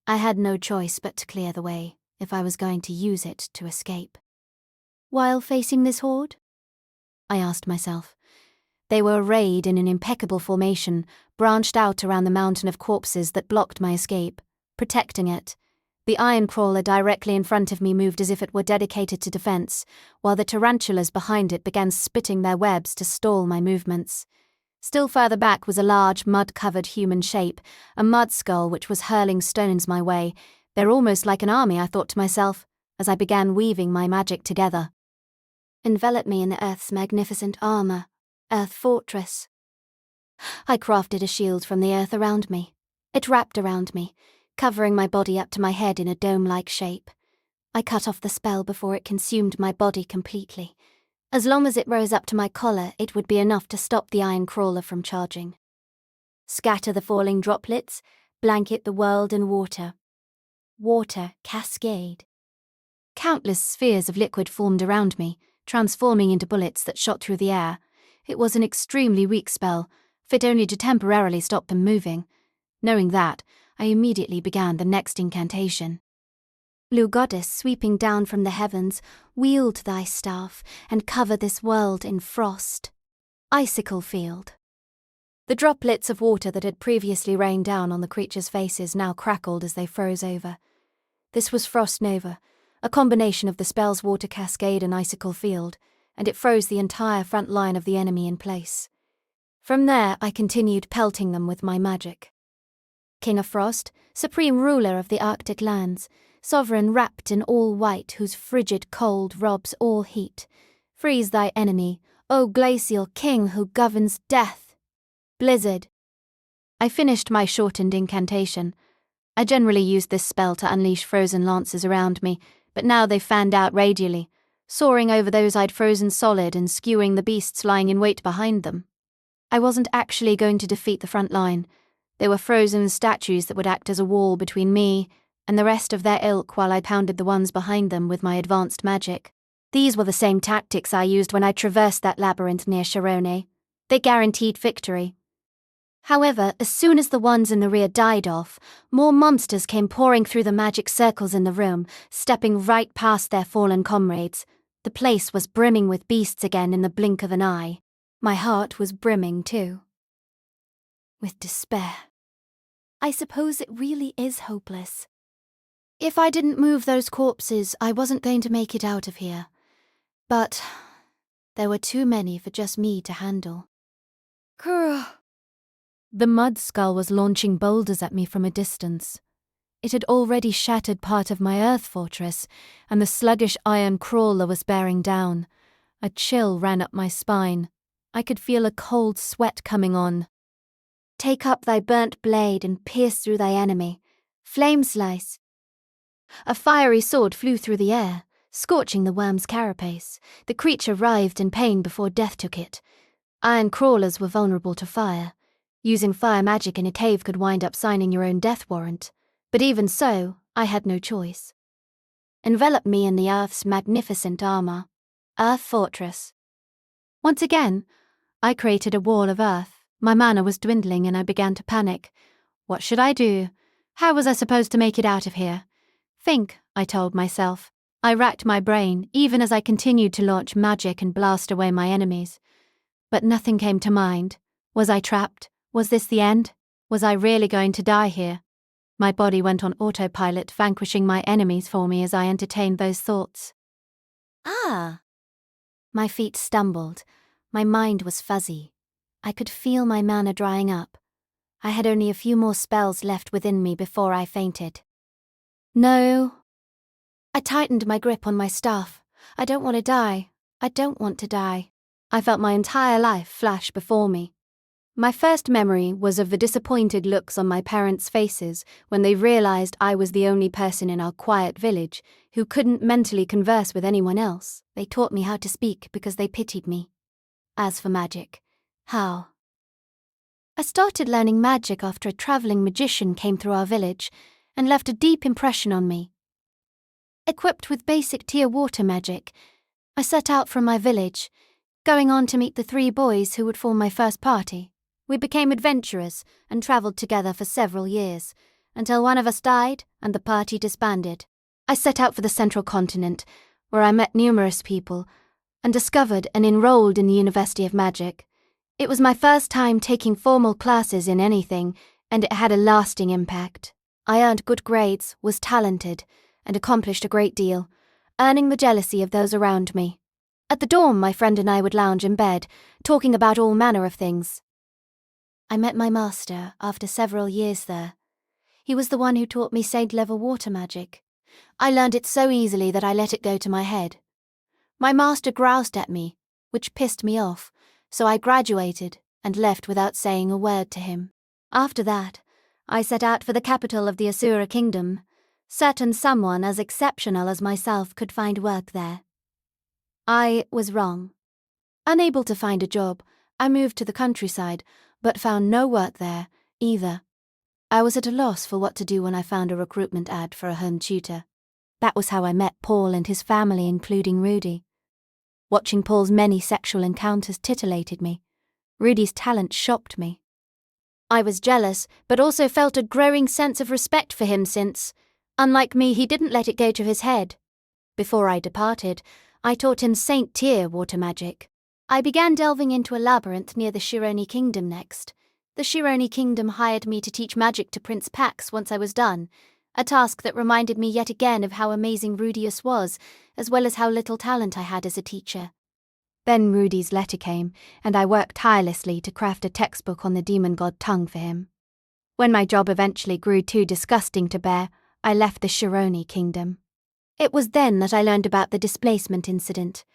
S6: I had no choice but to clear the way, if I was going to use it to escape. While facing this horde? I asked myself. They were arrayed in an impeccable formation, branched out around the mountain of corpses that blocked my escape, protecting it. The iron crawler directly in front of me moved as if it were dedicated to defense, while the tarantulas behind it began spitting their webs to stall my movements. Still further back was a large, mud-covered human shape, a mud skull which was hurling stones my way. They're almost like an army, I thought to myself, as I began weaving my magic together. Envelop me in the Earth's magnificent armor, Earth Fortress. I crafted a shield from the earth around me. It wrapped around me, covering my body up to my head in a dome-like shape. I cut off the spell before it consumed my body completely. As long as it rose up to my collar, it would be enough to stop the iron crawler from charging. Scatter the falling droplets, blanket the world in water. Water cascade. Countless spheres of liquid formed around me, transforming into bullets that shot through the air. It was an extremely weak spell, fit only to temporarily stop them moving. Knowing that, I immediately began the next incantation. Blue Goddess, sweeping down from the heavens, wield thy staff and cover this world in frost. Icicle field. The droplets of water that had previously rained down on the creatures' faces now crackled as they froze over. This was Frost Nova, a combination of the spell's water cascade and icicle field, and it froze the entire front line of the enemy in place. From there, I continued pelting them with my magic. King of Frost, supreme ruler of the Arctic lands, sovereign wrapped in all white whose frigid cold robs all heat, freeze thy enemy, O glacial king who governs death! Blizzard. I finished my shortened incantation. I generally used this spell to unleash frozen lances around me, but now they fanned out radially, soaring over those I'd frozen solid and skewing the beasts lying in wait behind them. I wasn't actually going to defeat the front line. They were frozen statues that would act as a wall between me and the rest of their ilk while I pounded the ones behind them with my advanced magic. These were the same tactics I used when I traversed that labyrinth near Sharone. They guaranteed victory. However, as soon as the ones in the rear died off, more monsters came pouring through the magic circles in the room, stepping right past their fallen comrades. The place was brimming with beasts again in the blink of an eye. My heart was brimming too. With despair. I suppose it really is hopeless. If I didn't move those corpses, I wasn't going to make it out of here. But there were too many for just me to handle. Grr. The mud skull was launching boulders at me from a distance. It had already shattered part of my earth fortress, and the sluggish iron crawler was bearing down. A chill ran up my spine. I could feel a cold sweat coming on. Take up thy burnt blade and pierce through thy enemy. Flame slice. A fiery sword flew through the air, scorching the worm's carapace. The creature writhed in pain before death took it. Iron crawlers were vulnerable to fire. Using fire magic in a cave could wind up signing your own death warrant. But even so, I had no choice. Envelop me in the Earth's magnificent armor. Earth Fortress. Once again, I created a wall of earth. My mana was dwindling and I began to panic. What should I do? How was I supposed to make it out of here? Think, I told myself. I racked my brain, even as I continued to launch magic and blast away my enemies. But nothing came to mind. Was I trapped? Was this the end? Was I really going to die here? My body went on autopilot, vanquishing my enemies for me as I entertained those thoughts. Ah! My feet stumbled. My mind was fuzzy. I could feel my mana drying up. I had only a few more spells left within me before I fainted. No. I tightened my grip on my staff. I don't want to die. I don't want to die. I felt my entire life flash before me. My first memory was of the disappointed looks on my parents' faces when they realized I was the only person in our quiet village who couldn't mentally converse with anyone else. They taught me how to speak because they pitied me. As for magic, how? I started learning magic after a traveling magician came through our village and left a deep impression on me. Equipped with basic tier water magic, I set out from my village, going on to meet the 3 boys who would form my first party. We became adventurers and travelled together for several years, until one of us died and the party disbanded. I set out for the central continent, where I met numerous people, and discovered and enrolled in the University of Magic. It was my first time taking formal classes in anything, and it had a lasting impact. I earned good grades, was talented, and accomplished a great deal, earning the jealousy of those around me. At the dorm, my friend and I would lounge in bed, talking about all manner of things. I met my master after several years there. He was the one who taught me Sade-level water magic. I learned it so easily that I let it go to my head. My master groused at me, which pissed me off, so I graduated and left without saying a word to him. After that, I set out for the capital of the Asura kingdom, certain someone as exceptional as myself could find work there. I was wrong. Unable to find a job, I moved to the countryside, but found no work there, either. I was at a loss for what to do when I found a recruitment ad for a home tutor. That was how I met Paul and his family, including Rudy. Watching Paul's many sexual encounters titillated me. Rudy's talent shocked me. I was jealous, but also felt a growing sense of respect for him since, unlike me, he didn't let it go to his head. Before I departed, I taught him Saint-tier water magic. I began delving into a labyrinth near the Shironi Kingdom next. The Shironi Kingdom hired me to teach magic to Prince Pax once I was done, a task that reminded me yet again of how amazing Rudeus was, as well as how little talent I had as a teacher. Then Rudy's letter came, and I worked tirelessly to craft a textbook on the demon god tongue for him. When my job eventually grew too disgusting to bear, I left the Shironi Kingdom. It was then that I learned about the displacement incident.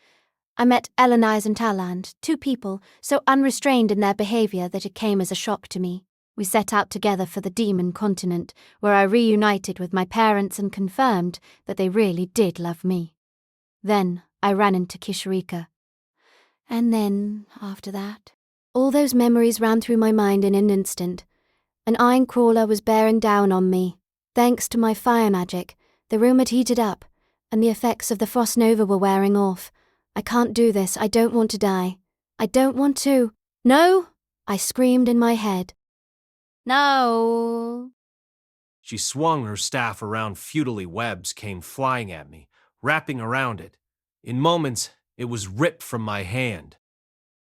S6: I met Elenise and Taland, two people so unrestrained in their behaviour that it came as a shock to me. We set out together for the demon continent, where I reunited with my parents and confirmed that they really did love me. Then I ran into Kisharika. And then, after that, all those memories ran through my mind in an instant. An iron crawler was bearing down on me. Thanks to my fire magic, the room had heated up, and the effects of the frost nova were wearing off. I can't do this. I don't want to die. I don't want to. No! I screamed in my head. No!
S1: She swung her staff around. Futilely, webs came flying at me, wrapping around it. In moments, it was ripped from my hand.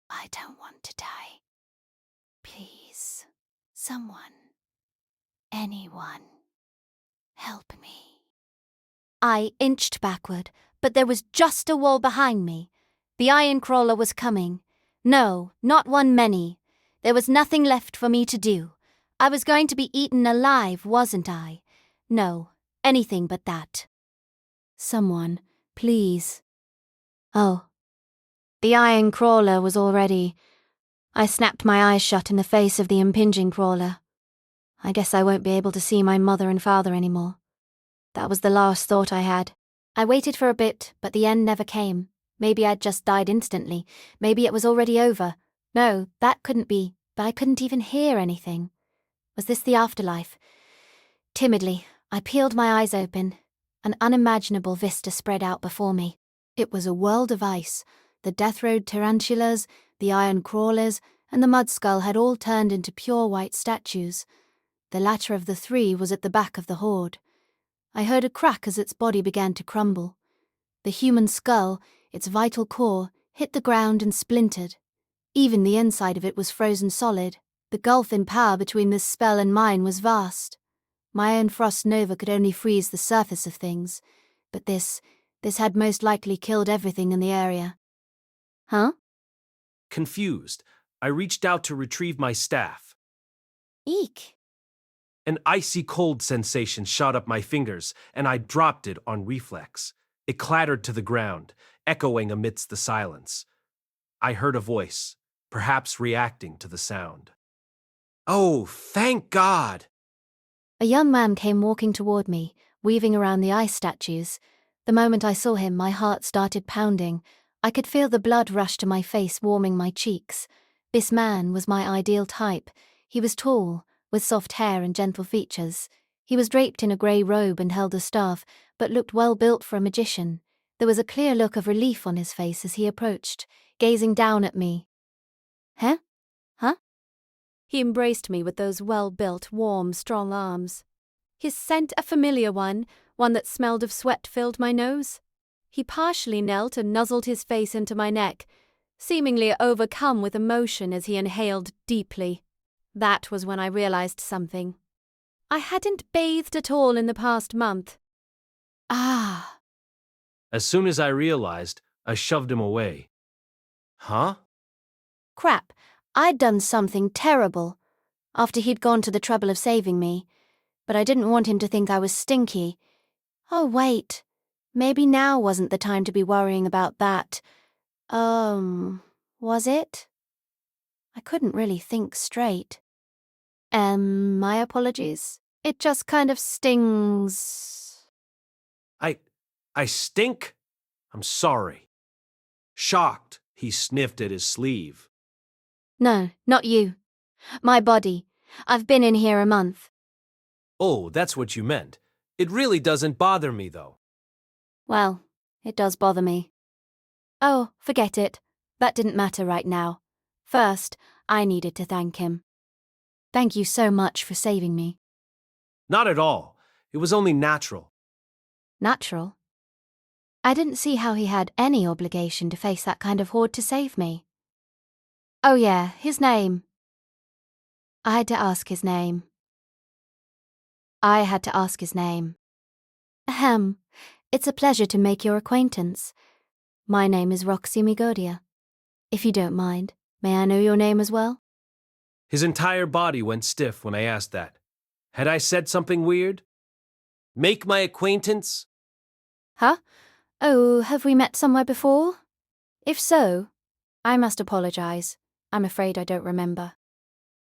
S6: I don't want to die. Please, someone, anyone, help me. I inched backward, but there was just a wall behind me. The iron crawler was coming. No, not one many. There was nothing left for me to do. I was going to be eaten alive, wasn't I? No, anything but that. Someone, please. Oh. The iron crawler was already... I snapped my eyes shut in the face of the impinging crawler. I guess I won't be able to see my mother and father anymore. That was the last thought I had. I waited for a bit, but the end never came. Maybe I'd just died instantly. Maybe it was already over. No, that couldn't be, but I couldn't even hear anything. Was this the afterlife? Timidly, I peeled my eyes open. An unimaginable vista spread out before me. It was a world of ice. The death road tarantulas, the iron crawlers, and the mud skull had all turned into pure white statues. The latter of the three was at the back of the horde. I heard a crack as its body began to crumble. The human skull, its vital core, hit the ground and splintered. Even the inside of it was frozen solid. The gulf in power between this spell and mine was vast. My own frost nova could only freeze the surface of things, but this had most likely killed everything in the area. Huh?
S1: Confused, I reached out to retrieve my staff.
S6: Eek.
S1: An icy cold sensation shot up my fingers, and I dropped it on reflex. It clattered to the ground, echoing amidst the silence. I heard a voice, perhaps reacting to the sound. Oh, thank God!
S6: A young man came walking toward me, weaving around the ice statues. The moment I saw him, my heart started pounding. I could feel the blood rush to my face, warming my cheeks. This man was my ideal type. He was tall, with soft hair and gentle features. He was draped in a grey robe and held a staff, but looked well built for a magician. There was a clear look of relief on his face as he approached, gazing down at me. Huh? Huh? He embraced me with those well-built, warm, strong arms. His scent a familiar one that smelled of sweat filled my nose. He partially knelt and nuzzled his face into my neck, seemingly overcome with emotion as he inhaled deeply. That was when I realized something. I hadn't bathed at all in the past month. Ah.
S1: As soon as I realized, I shoved him away. Huh?
S6: Crap, I'd done something terrible, after he'd gone to the trouble of saving me. But I didn't want him to think I was stinky. Oh, wait. Maybe now wasn't the time to be worrying about that. Was it? I couldn't really think straight. My apologies. It just kind of stings.
S1: I stink? I'm sorry. Shocked, he sniffed at his sleeve.
S6: No, not you. My body. I've been in here a month.
S1: Oh, that's what you meant. It really doesn't bother me, though.
S6: Well, it does bother me. Oh, forget it. That didn't matter right now. First, I needed to thank him. Thank you so much for saving me.
S1: Not at all. It was only natural.
S6: Natural? I didn't see how he had any obligation to face that kind of horde to save me. Oh yeah, his name. I had to ask his name. Ahem. It's a pleasure to make your acquaintance. My name is Roxy Migodia. If you don't mind, may I know your name as well?
S1: His entire body went stiff when I asked that. Had I said something weird? Make my acquaintance?
S6: Huh? Oh, have we met somewhere before? If so, I must apologize. I'm afraid I don't remember.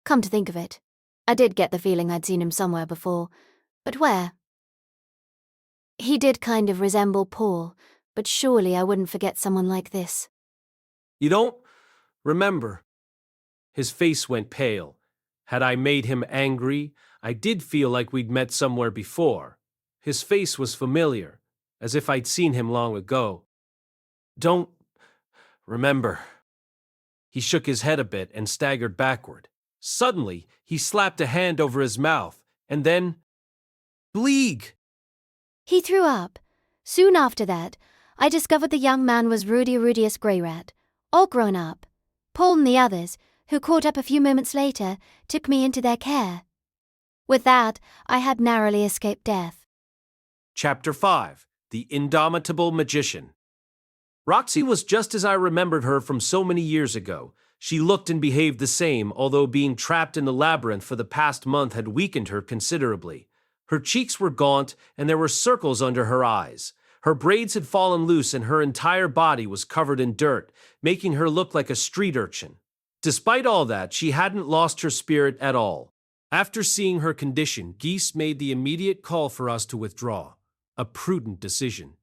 S6: Come to think of it, I did get the feeling I'd seen him somewhere before, but where? He did kind of resemble Paul, but surely I wouldn't forget someone like this.
S1: You don't remember? His face went pale. Had I made him angry? I did feel like we'd met somewhere before. His face was familiar, as if I'd seen him long ago. Don't remember. He shook his head a bit and staggered backward. Suddenly, he slapped a hand over his mouth, and then... Bleeg!
S6: He threw up. Soon after that, I discovered the young man was Rudeus Greyrat, all grown up. Paul and the others, who caught up a few moments later, took me into their care. With that, I had narrowly escaped death.
S1: Chapter 5. The Indomitable Magician. Roxy was just as I remembered her from so many years ago. She looked and behaved the same, although being trapped in the labyrinth for the past month had weakened her considerably. Her cheeks were gaunt, and there were circles under her eyes. Her braids had fallen loose, and her entire body was covered in dirt, making her look like a street urchin. Despite all that, she hadn't lost her spirit at all. After seeing her condition, Geese made the immediate call for us to withdraw. A prudent decision.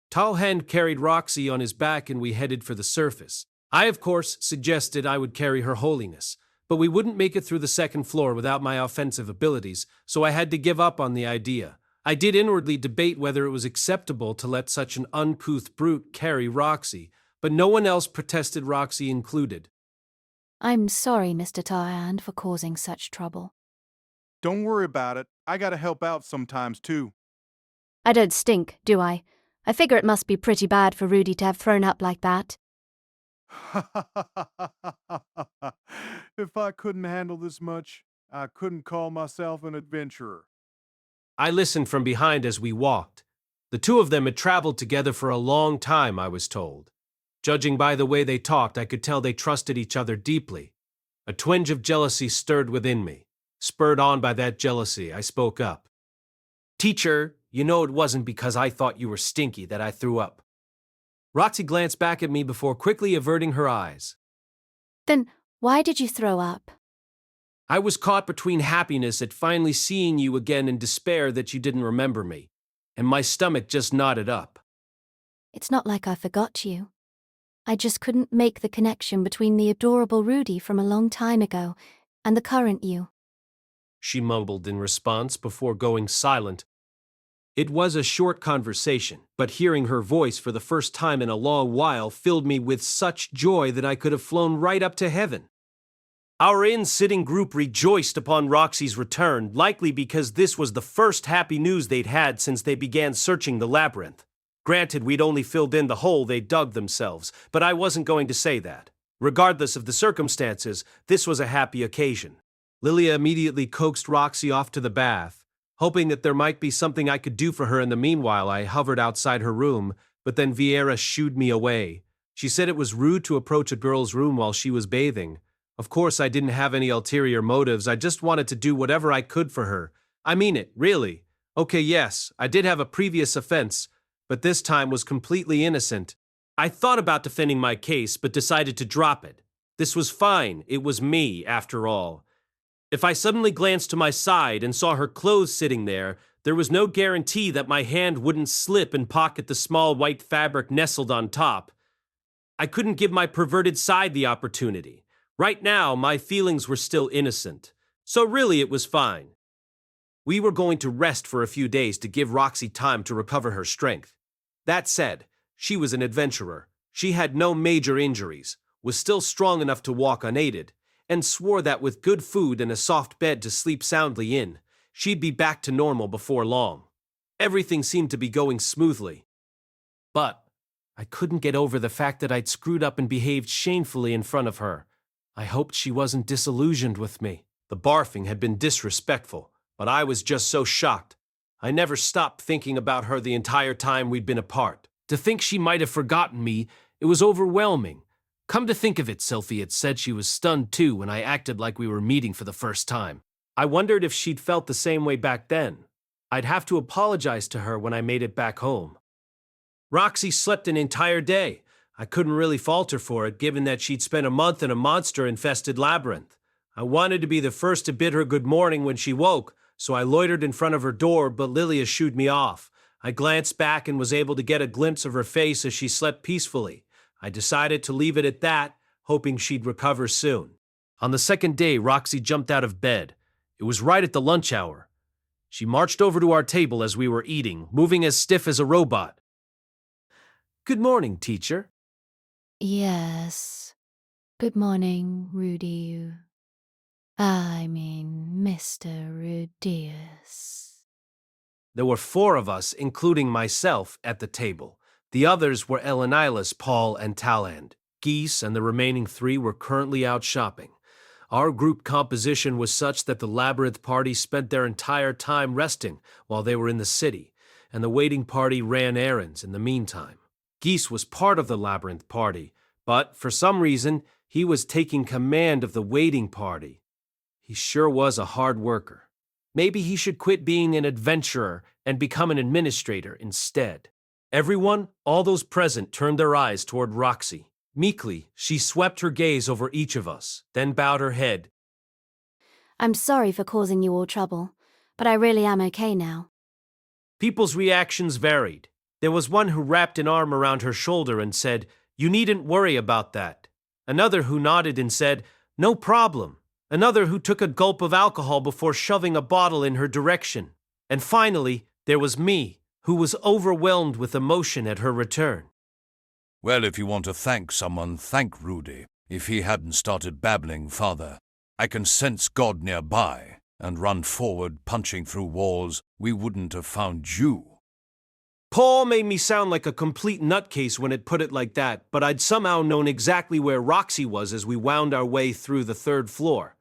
S1: Talhand carried Roxy on his back and we headed for the surface. I, of course, suggested I would carry Her Holiness, but we wouldn't make it through the second floor without my offensive abilities, so I had to give up on the idea. I did inwardly debate whether it was acceptable to let such an uncouth brute carry Roxy, but no one else protested, Roxy included.
S6: I'm sorry, Mr. Talhand, for causing such trouble.
S10: Don't worry about it. I gotta help out sometimes, too.
S6: I don't stink, do I? I figure it must be pretty bad for Rudy to have thrown up like that.
S10: If I couldn't handle this much, I couldn't call myself an adventurer.
S1: I listened from behind as we walked. The two of them had traveled together for a long time, I was told. Judging by the way they talked, I could tell they trusted each other deeply. A twinge of jealousy stirred within me. Spurred on by that jealousy, I spoke up. Teacher, you know it wasn't because I thought you were stinky that I threw up. Roxy glanced back at me before quickly averting her eyes.
S6: Then why did you throw up?
S1: I was caught between happiness at finally seeing you again and despair that you didn't remember me, and my stomach just knotted up.
S6: It's not like I forgot you. I just couldn't make the connection between the adorable Rudy from a long time ago and the current you.
S1: She mumbled in response before going silent. It was a short conversation, but hearing her voice for the first time in a long while filled me with such joy that I could have flown right up to heaven. Our in-sitting group rejoiced upon Roxy's return, likely because this was the first happy news they'd had since they began searching the labyrinth. Granted, we'd only filled in the hole they dug themselves, but I wasn't going to say that. Regardless of the circumstances, this was a happy occasion. Lilia immediately coaxed Roxy off to the bath. Hoping that there might be something I could do for her in the meanwhile, I hovered outside her room, but then Vieira shooed me away. She said it was rude to approach a girl's room while she was bathing. Of course, I didn't have any ulterior motives. I just wanted to do whatever I could for her. I mean it, really. Okay, yes, I did have a previous offense, but this time was completely innocent. I thought about defending my case, but decided to drop it. This was fine. It was me, after all. If I suddenly glanced to my side and saw her clothes sitting there, there was no guarantee that my hand wouldn't slip and pocket the small white fabric nestled on top. I couldn't give my perverted side the opportunity. Right now, my feelings were still innocent. So really, it was fine. We were going to rest for a few days to give Roxy time to recover her strength. That said, she was an adventurer. She had no major injuries, was still strong enough to walk unaided, and swore that with good food and a soft bed to sleep soundly in, she'd be back to normal before long. Everything seemed to be going smoothly. But I couldn't get over the fact that I'd screwed up and behaved shamefully in front of her. I hoped she wasn't disillusioned with me. The barfing had been disrespectful, but I was just so shocked. I never stopped thinking about her the entire time we'd been apart. To think she might have forgotten me, it was overwhelming. Come to think of it, Sylvie had said she was stunned too when I acted like we were meeting for the first time. I wondered if she'd felt the same way back then. I'd have to apologize to her when I made it back home. Roxy slept an entire day. I couldn't really fault her for it, given that she'd spent a month in a monster-infested labyrinth. I wanted to be the first to bid her good morning when she woke, so I loitered in front of her door, but Lilia shooed me off. I glanced back and was able to get a glimpse of her face as she slept peacefully. I decided to leave it at that, hoping she'd recover soon. On the second day, Roxy jumped out of bed. It was right at the lunch hour. She marched over to our table as we were eating, moving as stiff as a robot. "Good morning, teacher."
S6: Yes. Good morning, Rudy. I mean, Mr. Rudeus.
S1: There were 4 of us, including myself, at the table. The others were Elenilas, Paul, and Taland. Geese and the remaining 3 were currently out shopping. Our group composition was such that the Labyrinth party spent their entire time resting while they were in the city, and the waiting party ran errands in the meantime. Geese was part of the Labyrinth party, but for some reason, he was taking command of the waiting party. He sure was a hard worker. Maybe he should quit being an adventurer and become an administrator instead. Everyone, all those present, turned their eyes toward Roxy. Meekly, she swept her gaze over each of us, then bowed her head.
S6: I'm sorry for causing you all trouble, but I really am okay now.
S1: People's reactions varied. There was one who wrapped an arm around her shoulder and said, "You needn't worry about that." Another who nodded and said, "No problem." Another who took a gulp of alcohol before shoving a bottle in her direction. And finally, there was me, who was overwhelmed with emotion at her return.
S8: Well, if you want to thank someone, thank Rudy. If he hadn't started babbling farther, I can sense God nearby, and run forward, punching through walls, we wouldn't have found you.
S1: Paul made me sound like a complete nutcase when it put it like that, but I'd somehow known exactly where Roxy was as we wound our way through the 3rd floor.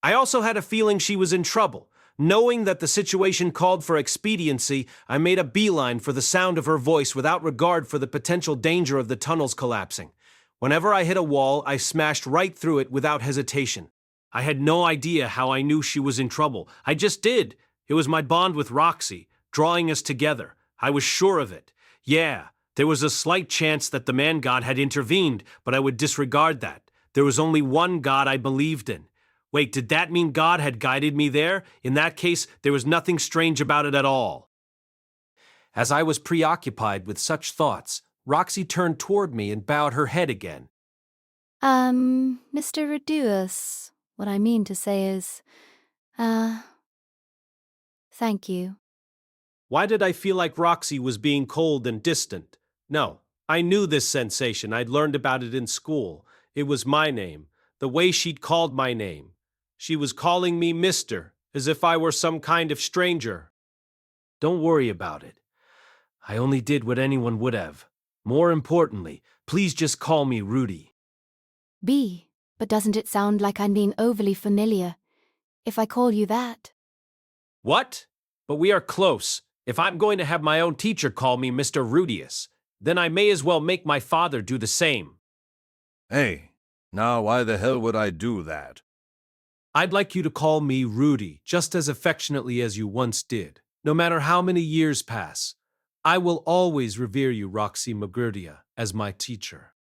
S1: I also had a feeling she was in trouble. Knowing that the situation called for expediency, I made a beeline for the sound of her voice without regard for the potential danger of the tunnels collapsing. Whenever I hit a wall, I smashed right through it without hesitation. I had no idea how I knew she was in trouble. I just did. It was my bond with Roxy, drawing us together. I was sure of it. Yeah, there was a slight chance that the man-god had intervened, but I would disregard that. There was only one God I believed in. Wait, did that mean God had guided me there? In that case, there was nothing strange about it at all. As I was preoccupied with such thoughts, Roxy turned toward me and bowed her head again.
S6: Mr. Rudeus, what I mean to say is, thank you.
S1: Why did I feel like Roxy was being cold and distant? No, I knew this sensation. I'd learned about it in school. It was my name, the way she'd called my name. She was calling me Mister, as if I were some kind of stranger. Don't worry about it. I only did what anyone would have. More importantly, please just call me Rudy.
S6: But doesn't it sound like I'm being overly familiar if I call you that?
S1: What? But we are close. If I'm going to have my own teacher call me Mr. Rudeus, then I may as well make my father do the same.
S8: Hey, now why the hell would I do that?
S1: I'd like you to call me Rudy, just as affectionately as you once did. No matter how many years pass, I will always revere you, Roxy Magurdia, as my teacher.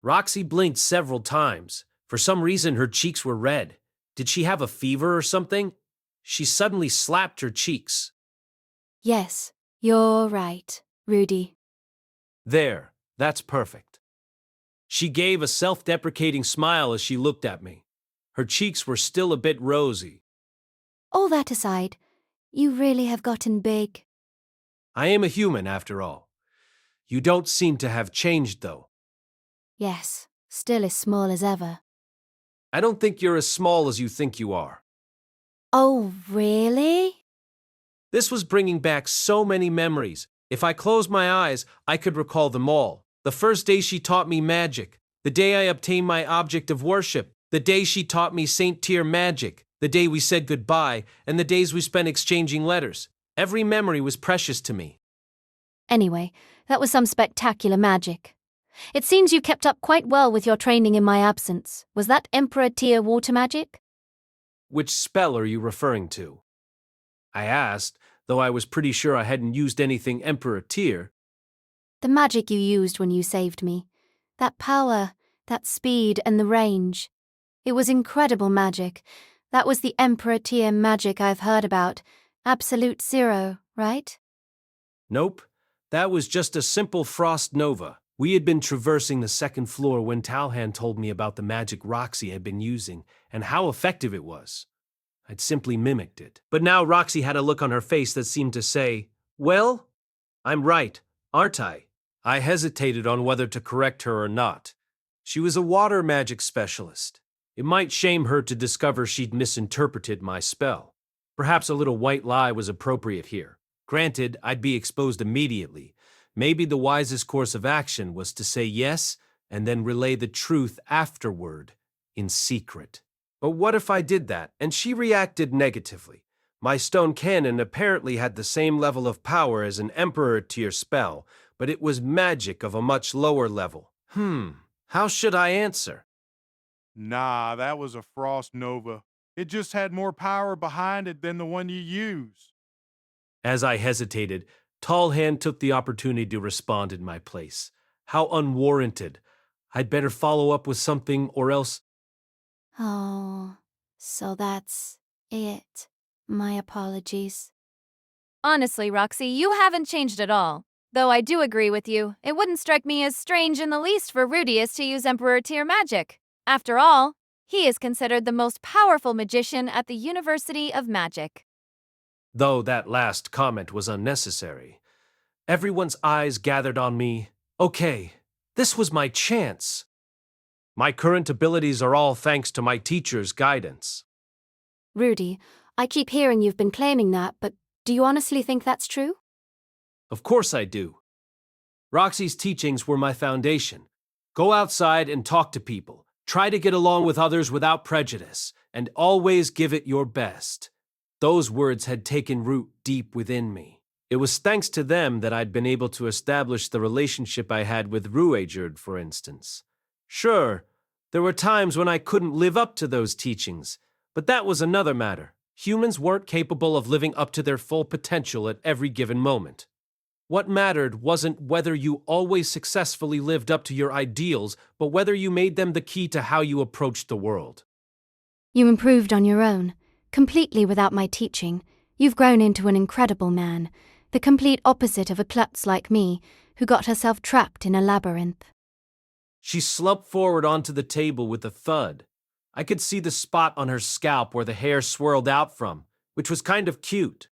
S1: Roxy blinked several times. For some reason, her cheeks were red. Did she have a fever or something? She suddenly slapped her cheeks.
S6: Yes, you're right, Rudy.
S1: There, that's perfect. She gave a self-deprecating smile as she looked at me. Her cheeks were still a bit rosy.
S6: All that aside, you really have gotten big.
S1: I am a human, after all. You don't seem to have changed, though.
S6: Yes, still as small as ever.
S1: I don't think you're as small as you think you are.
S6: Oh, really?
S1: This was bringing back so many memories. If I closed my eyes, I could recall them all. The first day she taught me magic. The day I obtained my object of worship. The day she taught me Saint Tier magic. The day we said goodbye. And the days we spent exchanging letters. Every memory was precious to me.
S6: Anyway, that was some spectacular magic. It seems you kept up quite well with your training in my absence. Was that Emperor Tier water magic?
S1: Which spell are you referring to? I asked, though I was pretty sure I hadn't used anything Emperor Tier.
S6: The magic you used when you saved me. That power, that speed, and the range. It was incredible magic. That was the Emperor Tier magic I've heard about. Absolute Zero, right?
S1: Nope. That was just a simple frost nova. We had been traversing the second floor when Talhan told me about the magic Roxy had been using and how effective it was. I'd simply mimicked it. But now Roxy had a look on her face that seemed to say, "Well, I'm right, aren't I?" I hesitated on whether to correct her or not. She was a water magic specialist. It might shame her to discover she'd misinterpreted my spell. Perhaps a little white lie was appropriate here. Granted, I'd be exposed immediately. Maybe the wisest course of action was to say yes and then relay the truth afterward, in secret. But what if I did that and she reacted negatively? My stone cannon apparently had the same level of power as an Emperor Tier spell, but it was magic of a much lower level. How should I answer?
S10: Nah, that was a frost nova. It just had more power behind it than the one you use.
S1: As I hesitated, Tallhand took the opportunity to respond in my place. How unwarranted. I'd better follow up with something or else.
S6: Oh, so that's it. My apologies.
S4: Honestly, Roxy, you haven't changed at all. Though I do agree with you, it wouldn't strike me as strange in the least for Rudeus to use Emperor Tier magic. After all, he is considered the most powerful magician at the University of Magic.
S1: Though that last comment was unnecessary. Everyone's eyes gathered on me. Okay, this was my chance. My current abilities are all thanks to my teacher's guidance.
S6: Rudy, I keep hearing you've been claiming that, but do you honestly think that's true?
S1: Of course I do. Roxy's teachings were my foundation. Go outside and talk to people. Try to get along with others without prejudice, and always give it your best. Those words had taken root deep within me. It was thanks to them that I'd been able to establish the relationship I had with Rudeus, for instance. Sure, there were times when I couldn't live up to those teachings, but that was another matter. Humans weren't capable of living up to their full potential at every given moment. What mattered wasn't whether you always successfully lived up to your ideals, but whether you made them the key to how you approached the world.
S6: You improved on your own, completely without my teaching. You've grown into an incredible man, the complete opposite of a klutz like me, who got herself trapped in a labyrinth.
S1: She slumped forward onto the table with a thud. I could see the spot on her scalp where the hair swirled out from, which was kind of cute.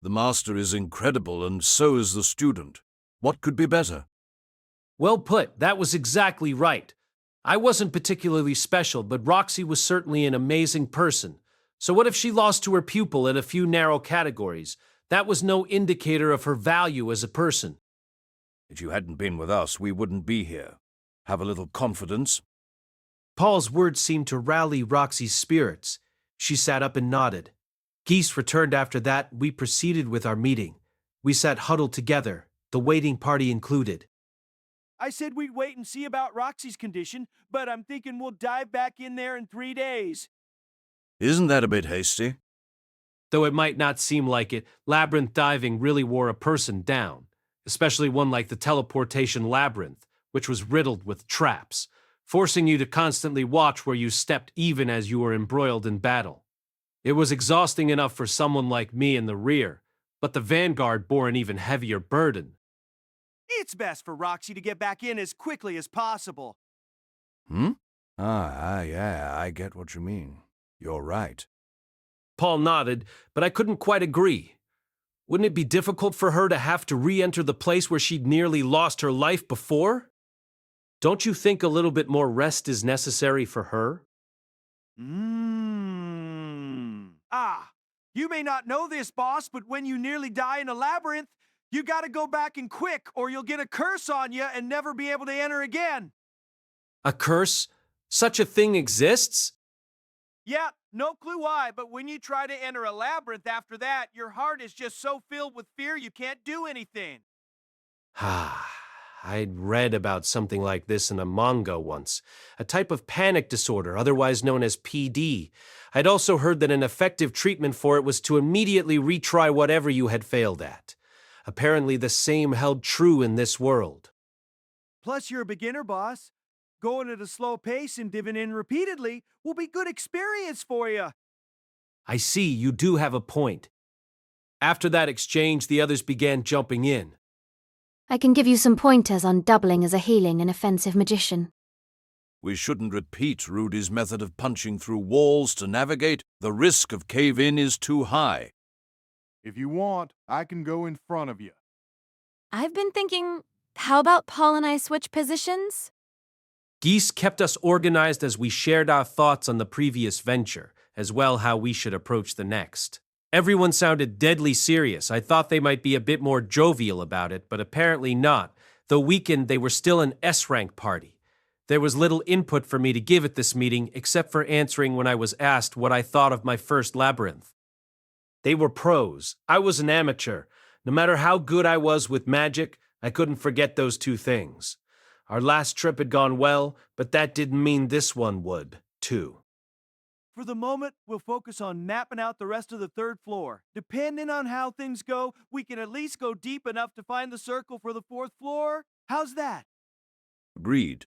S8: The master is incredible, and so is the student. What could be better?
S1: Well put, that was exactly right. I wasn't particularly special, but Roxy was certainly an amazing person. So what if she lost to her pupil in a few narrow categories? That was no indicator of her value as a person.
S8: If you hadn't been with us, we wouldn't be here. Have a little confidence.
S1: Paul's words seemed to rally Roxy's spirits. She sat up and nodded. Geese returned after that. We proceeded with our meeting. We sat huddled together, the waiting party included.
S3: I said we'd wait and see about Roxy's condition, but I'm thinking we'll dive back in there in 3 days.
S8: Isn't that a bit hasty?
S1: Though it might not seem like it, labyrinth diving really wore a person down, especially one like the teleportation labyrinth, which was riddled with traps, forcing you to constantly watch where you stepped even as you were embroiled in battle. It was exhausting enough for someone like me in the rear, but the vanguard bore an even heavier burden.
S3: It's best for Roxy to get back in as quickly as possible.
S8: Yeah, I get what you mean. You're right.
S1: Paul nodded, but I couldn't quite agree. Wouldn't it be difficult for her to have to re-enter the place where she'd nearly lost her life before? Don't you think a little bit more rest is necessary for her?
S3: You may not know this, boss, but when you nearly die in a labyrinth, you gotta go back and quick, or you'll get a curse on you and never be able to enter again.
S1: A curse? Such a thing exists?
S3: Yeah, no clue why, but when you try to enter a labyrinth after that, your heart is just so filled with fear you can't do anything.
S1: I'd read about something like this in a manga once, a type of panic disorder, otherwise known as PD. I'd also heard that an effective treatment for it was to immediately retry whatever you had failed at. Apparently the same held true in this world.
S3: Plus, you're a beginner, boss. Going at a slow pace and diving in repeatedly will be good experience for you.
S1: I see, you do have a point. After that exchange, the others began jumping in.
S6: I can give you some pointers on doubling as a healing and offensive magician.
S8: We shouldn't repeat Rudy's method of punching through walls to navigate. The risk of cave-in is too high.
S10: If you want, I can go in front of you.
S4: I've been thinking, how about Paul and I switch positions?
S1: Geese kept us organized as we shared our thoughts on the previous venture, as well how we should approach the next. Everyone sounded deadly serious. I thought they might be a bit more jovial about it, but apparently not. Though weakened, they were still an S-rank party. There was little input for me to give at this meeting, except for answering when I was asked what I thought of my first labyrinth. They were pros. I was an amateur. No matter how good I was with magic, I couldn't forget those two things. Our last trip had gone well, but that didn't mean this one would, too.
S3: For the moment, we'll focus on mapping out the rest of the third floor. Depending on how things go, we can at least go deep enough to find the circle for the fourth floor. How's that?
S8: Agreed.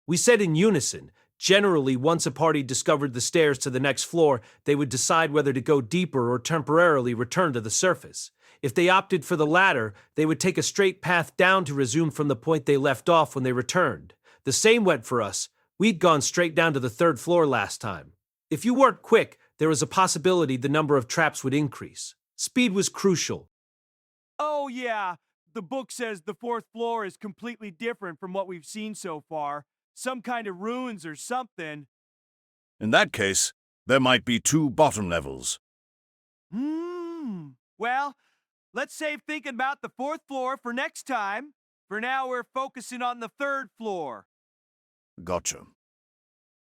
S1: We said in unison. Generally, once a party discovered the stairs to the next floor, they would decide whether to go deeper or temporarily return to the surface. If they opted for the latter, they would take a straight path down to resume from the point they left off when they returned. The same went for us. We'd gone straight down to the third floor last time. If you weren't quick, there was a possibility the number of traps would increase. Speed was crucial.
S3: Oh, yeah. The book says the fourth floor is completely different from what we've seen so far. Some kind of ruins or something.
S8: In that case, there might be 2 bottom levels.
S3: Well, let's save thinking about the fourth floor for next time. For now, we're focusing on the third floor.
S8: Gotcha.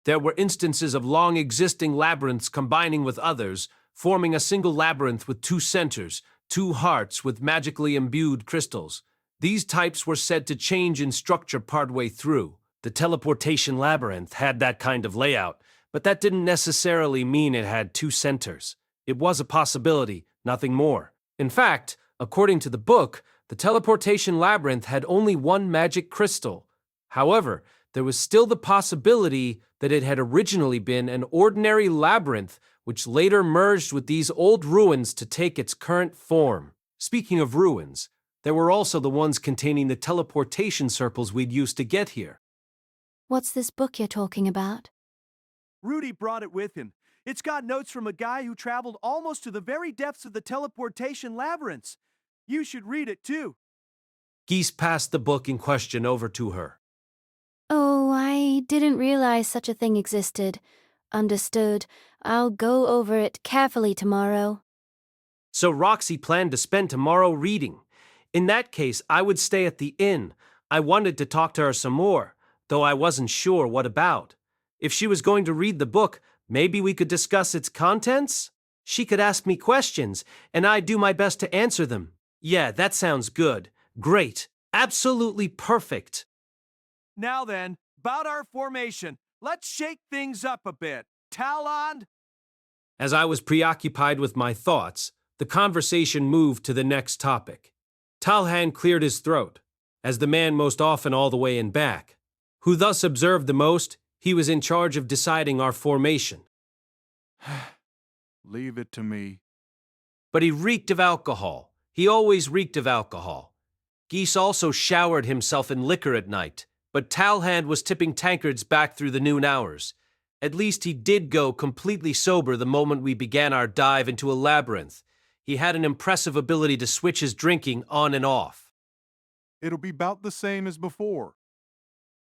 S1: There were instances of long-existing labyrinths combining with others, forming a single labyrinth with 2 centers, 2 hearts with magically imbued crystals. These types were said to change in structure partway through. The teleportation labyrinth had that kind of layout, but that didn't necessarily mean it had 2 centers. It was a possibility, nothing more. In fact, according to the book, the teleportation labyrinth had only 1 magic crystal. However, there was still the possibility that it had originally been an ordinary labyrinth, which later merged with these old ruins to take its current form. Speaking of ruins, there were also the ones containing the teleportation circles we'd used to get here.
S6: What's this book you're talking about?
S3: Rudy brought it with him. It's got notes from a guy who traveled almost to the very depths of the teleportation labyrinths. You should read it, too.
S1: Geese passed the book in question over to her.
S6: Oh, I didn't realize such a thing existed. Understood. I'll go over it carefully tomorrow.
S1: So Roxy planned to spend tomorrow reading. In that case, I would stay at the inn. I wanted to talk to her some more, though I wasn't sure what about. If she was going to read the book, maybe we could discuss its contents? She could ask me questions, and I'd do my best to answer them. Yeah, that sounds good. Great. Absolutely perfect.
S3: Now then, about our formation. Let's shake things up a bit. Talon?
S1: As I was preoccupied with my thoughts, the conversation moved to the next topic. Talhan cleared his throat, as the man most often all the way in back, who thus observed the most. He was in charge of deciding our formation.
S10: Leave it to me.
S1: But he reeked of alcohol. He always reeked of alcohol. Geese also showered himself in liquor at night, but Talhand was tipping tankards back through the noon hours. At least he did go completely sober the moment we began our dive into a labyrinth. He had an impressive ability to switch his drinking on and off.
S10: It'll be about the same as before.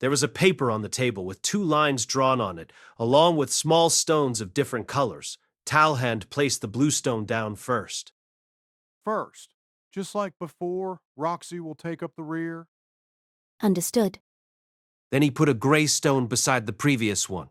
S1: There was a paper on the table with 2 lines drawn on it, along with small stones of different colors. Talhand placed the blue stone down first.
S10: First, just like before, Roxy will take up the rear.
S6: Understood.
S1: Then he put a gray stone beside the previous one.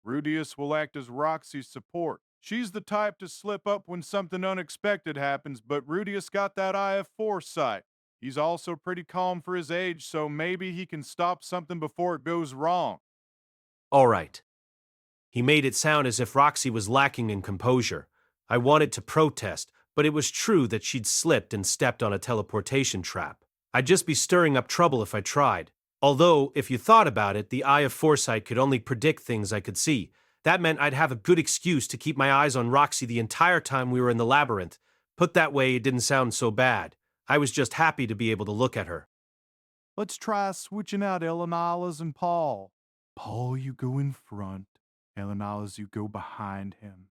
S10: Rudeus will act as Roxy's support. She's the type to slip up when something unexpected happens, but Rudeus got that eye of foresight. He's also pretty calm for his age, so maybe he can stop something before it goes wrong.
S1: All right. He made it sound as if Roxy was lacking in composure. I wanted to protest, but it was true that she'd slipped and stepped on a teleportation trap. I'd just be stirring up trouble if I tried. Although, if you thought about it, the Eye of Foresight could only predict things I could see. That meant I'd have a good excuse to keep my eyes on Roxy the entire time we were in the labyrinth. Put that way, it didn't sound so bad. I was just happy to be able to look at her.
S10: Let's try switching out Elenilas and Paul. Paul, you go in front. Elenilas, you go behind him.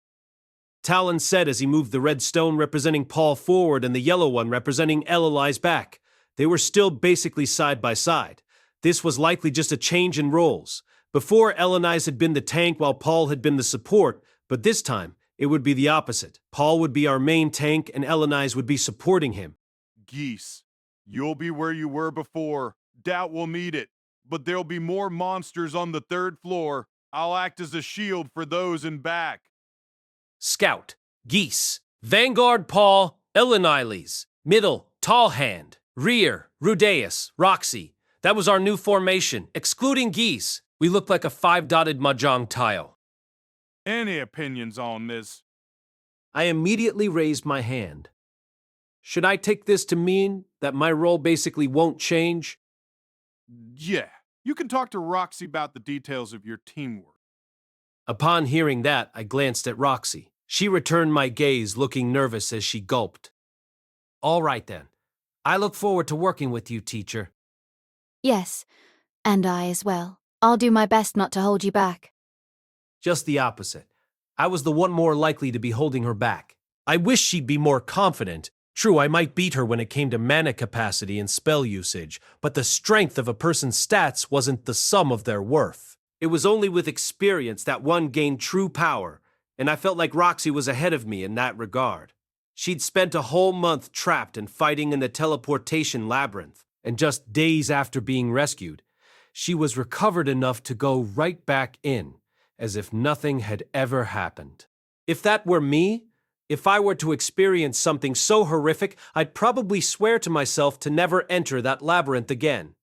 S1: Talon said as he moved the red stone representing Paul forward and the yellow one representing Eleni's back. They were still basically side by side. This was likely just a change in roles. Before, Eleni's had been the tank while Paul had been the support, but this time, it would be the opposite. Paul would be our main tank and Eleni's would be supporting him.
S10: Geese, you'll be where you were before. Doubt we'll need it, but there'll be more monsters on the 3rd floor. I'll act as a shield for those in back.
S1: Scout, Geese, Vanguard Paul, Eleni's, Middle, Tall Hand, Rear, Rudeus, Roxy. That was our new formation, excluding Geese. We looked like a 5-dotted mahjong tile.
S10: Any opinions on this?
S1: I immediately raised my hand. Should I take this to mean that my role basically won't change?
S10: Yeah, you can talk to Roxy about the details of your teamwork.
S1: Upon hearing that, I glanced at Roxy. She returned my gaze, looking nervous as she gulped. All right then. I look forward to working with you, teacher.
S6: Yes, and I as well. I'll do my best not to hold you back.
S1: Just the opposite. I was the one more likely to be holding her back. I wish she'd be more confident. True, I might beat her when it came to mana capacity and spell usage, but the strength of a person's stats wasn't the sum of their worth. It was only with experience that one gained true power, and I felt like Roxy was ahead of me in that regard. She'd spent a whole month trapped and fighting in the teleportation labyrinth, and just days after being rescued, she was recovered enough to go right back in, as if nothing had ever happened. If that were me, if I were to experience something so horrific, I'd probably swear to myself to never enter that labyrinth again.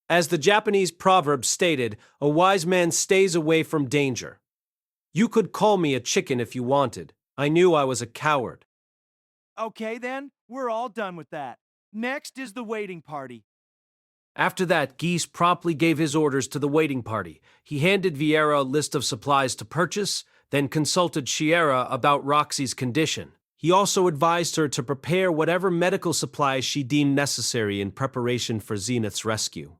S1: As the Japanese proverb stated, a wise man stays away from danger. You could call me a chicken if you wanted. I knew I was a coward.
S3: Okay then, we're all done with that. Next is the waiting party.
S1: After that, Geese promptly gave his orders to the waiting party. He handed Vieira a list of supplies to purchase, then consulted Shiera about Roxy's condition. He also advised her to prepare whatever medical supplies she deemed necessary in preparation for Zenith's rescue.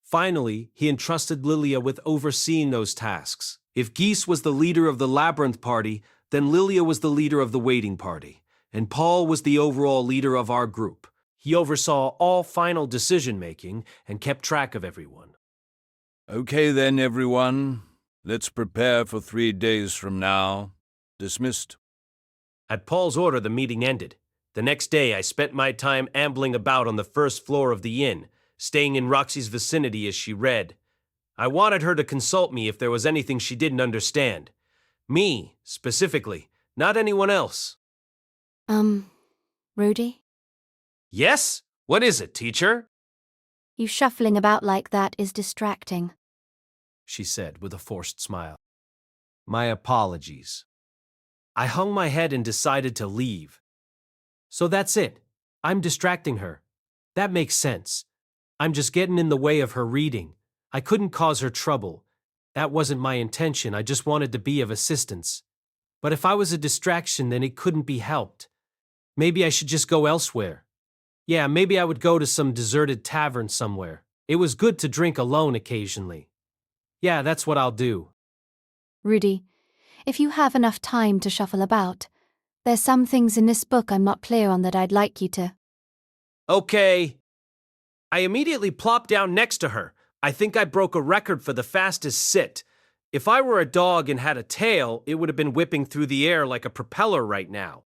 S1: Finally, he entrusted Lilia with overseeing those tasks. If Geese was the leader of the Labyrinth party, then Lilia was the leader of the waiting party, and Paul was the overall leader of our group. He oversaw all final decision-making and kept track of everyone.
S7: Okay then, everyone. Let's prepare for 3 days from now. Dismissed.
S1: At Paul's order, the meeting ended. The next day, I spent my time ambling about on the 1st floor of the inn, staying in Roxy's vicinity as she read. I wanted her to consult me if there was anything she didn't understand. Me, specifically, not anyone else.
S6: Rudy?
S1: Yes? What is it, teacher?
S6: You shuffling about like that is distracting,
S1: she said with a forced smile. My apologies. I hung my head and decided to leave. So that's it. I'm distracting her. That makes sense. I'm just getting in the way of her reading. I couldn't cause her trouble. That wasn't my intention. I just wanted to be of assistance. But if I was a distraction, then it couldn't be helped. Maybe I should just go elsewhere. Yeah, maybe I would go to some deserted tavern somewhere. It was good to drink alone occasionally. Yeah, that's what I'll do.
S6: Rudy, if you have enough time to shuffle about, There's some things in this book I'm not clear on that I'd like you to.
S1: Okay. I immediately plopped down next to her. I think I broke a record for the fastest sit. If I were a dog and had a tail, it would have been whipping through the air like a propeller right now.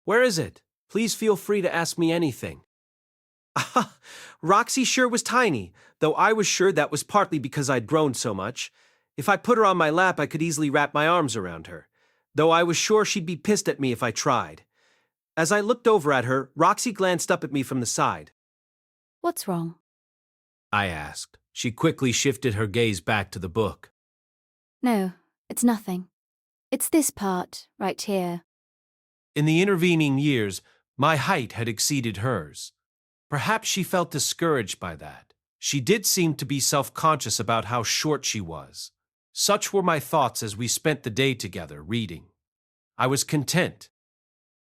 S1: Where is it? Please feel free to ask me anything. Roxy sure was tiny, though I was sure that was partly because I'd grown so much. If I put her on my lap, I could easily wrap my arms around her, though I was sure she'd be pissed at me if I tried. As I looked over at her, Roxy glanced up at me from the side.
S6: What's wrong?
S1: I asked. She quickly shifted her gaze back to the book.
S6: No, it's nothing. It's this part, right here.
S1: In the intervening years, my height had exceeded hers. Perhaps she felt discouraged by that. She did seem to be self-conscious about how short she was. Such were my thoughts as we spent the day together, reading. I was content.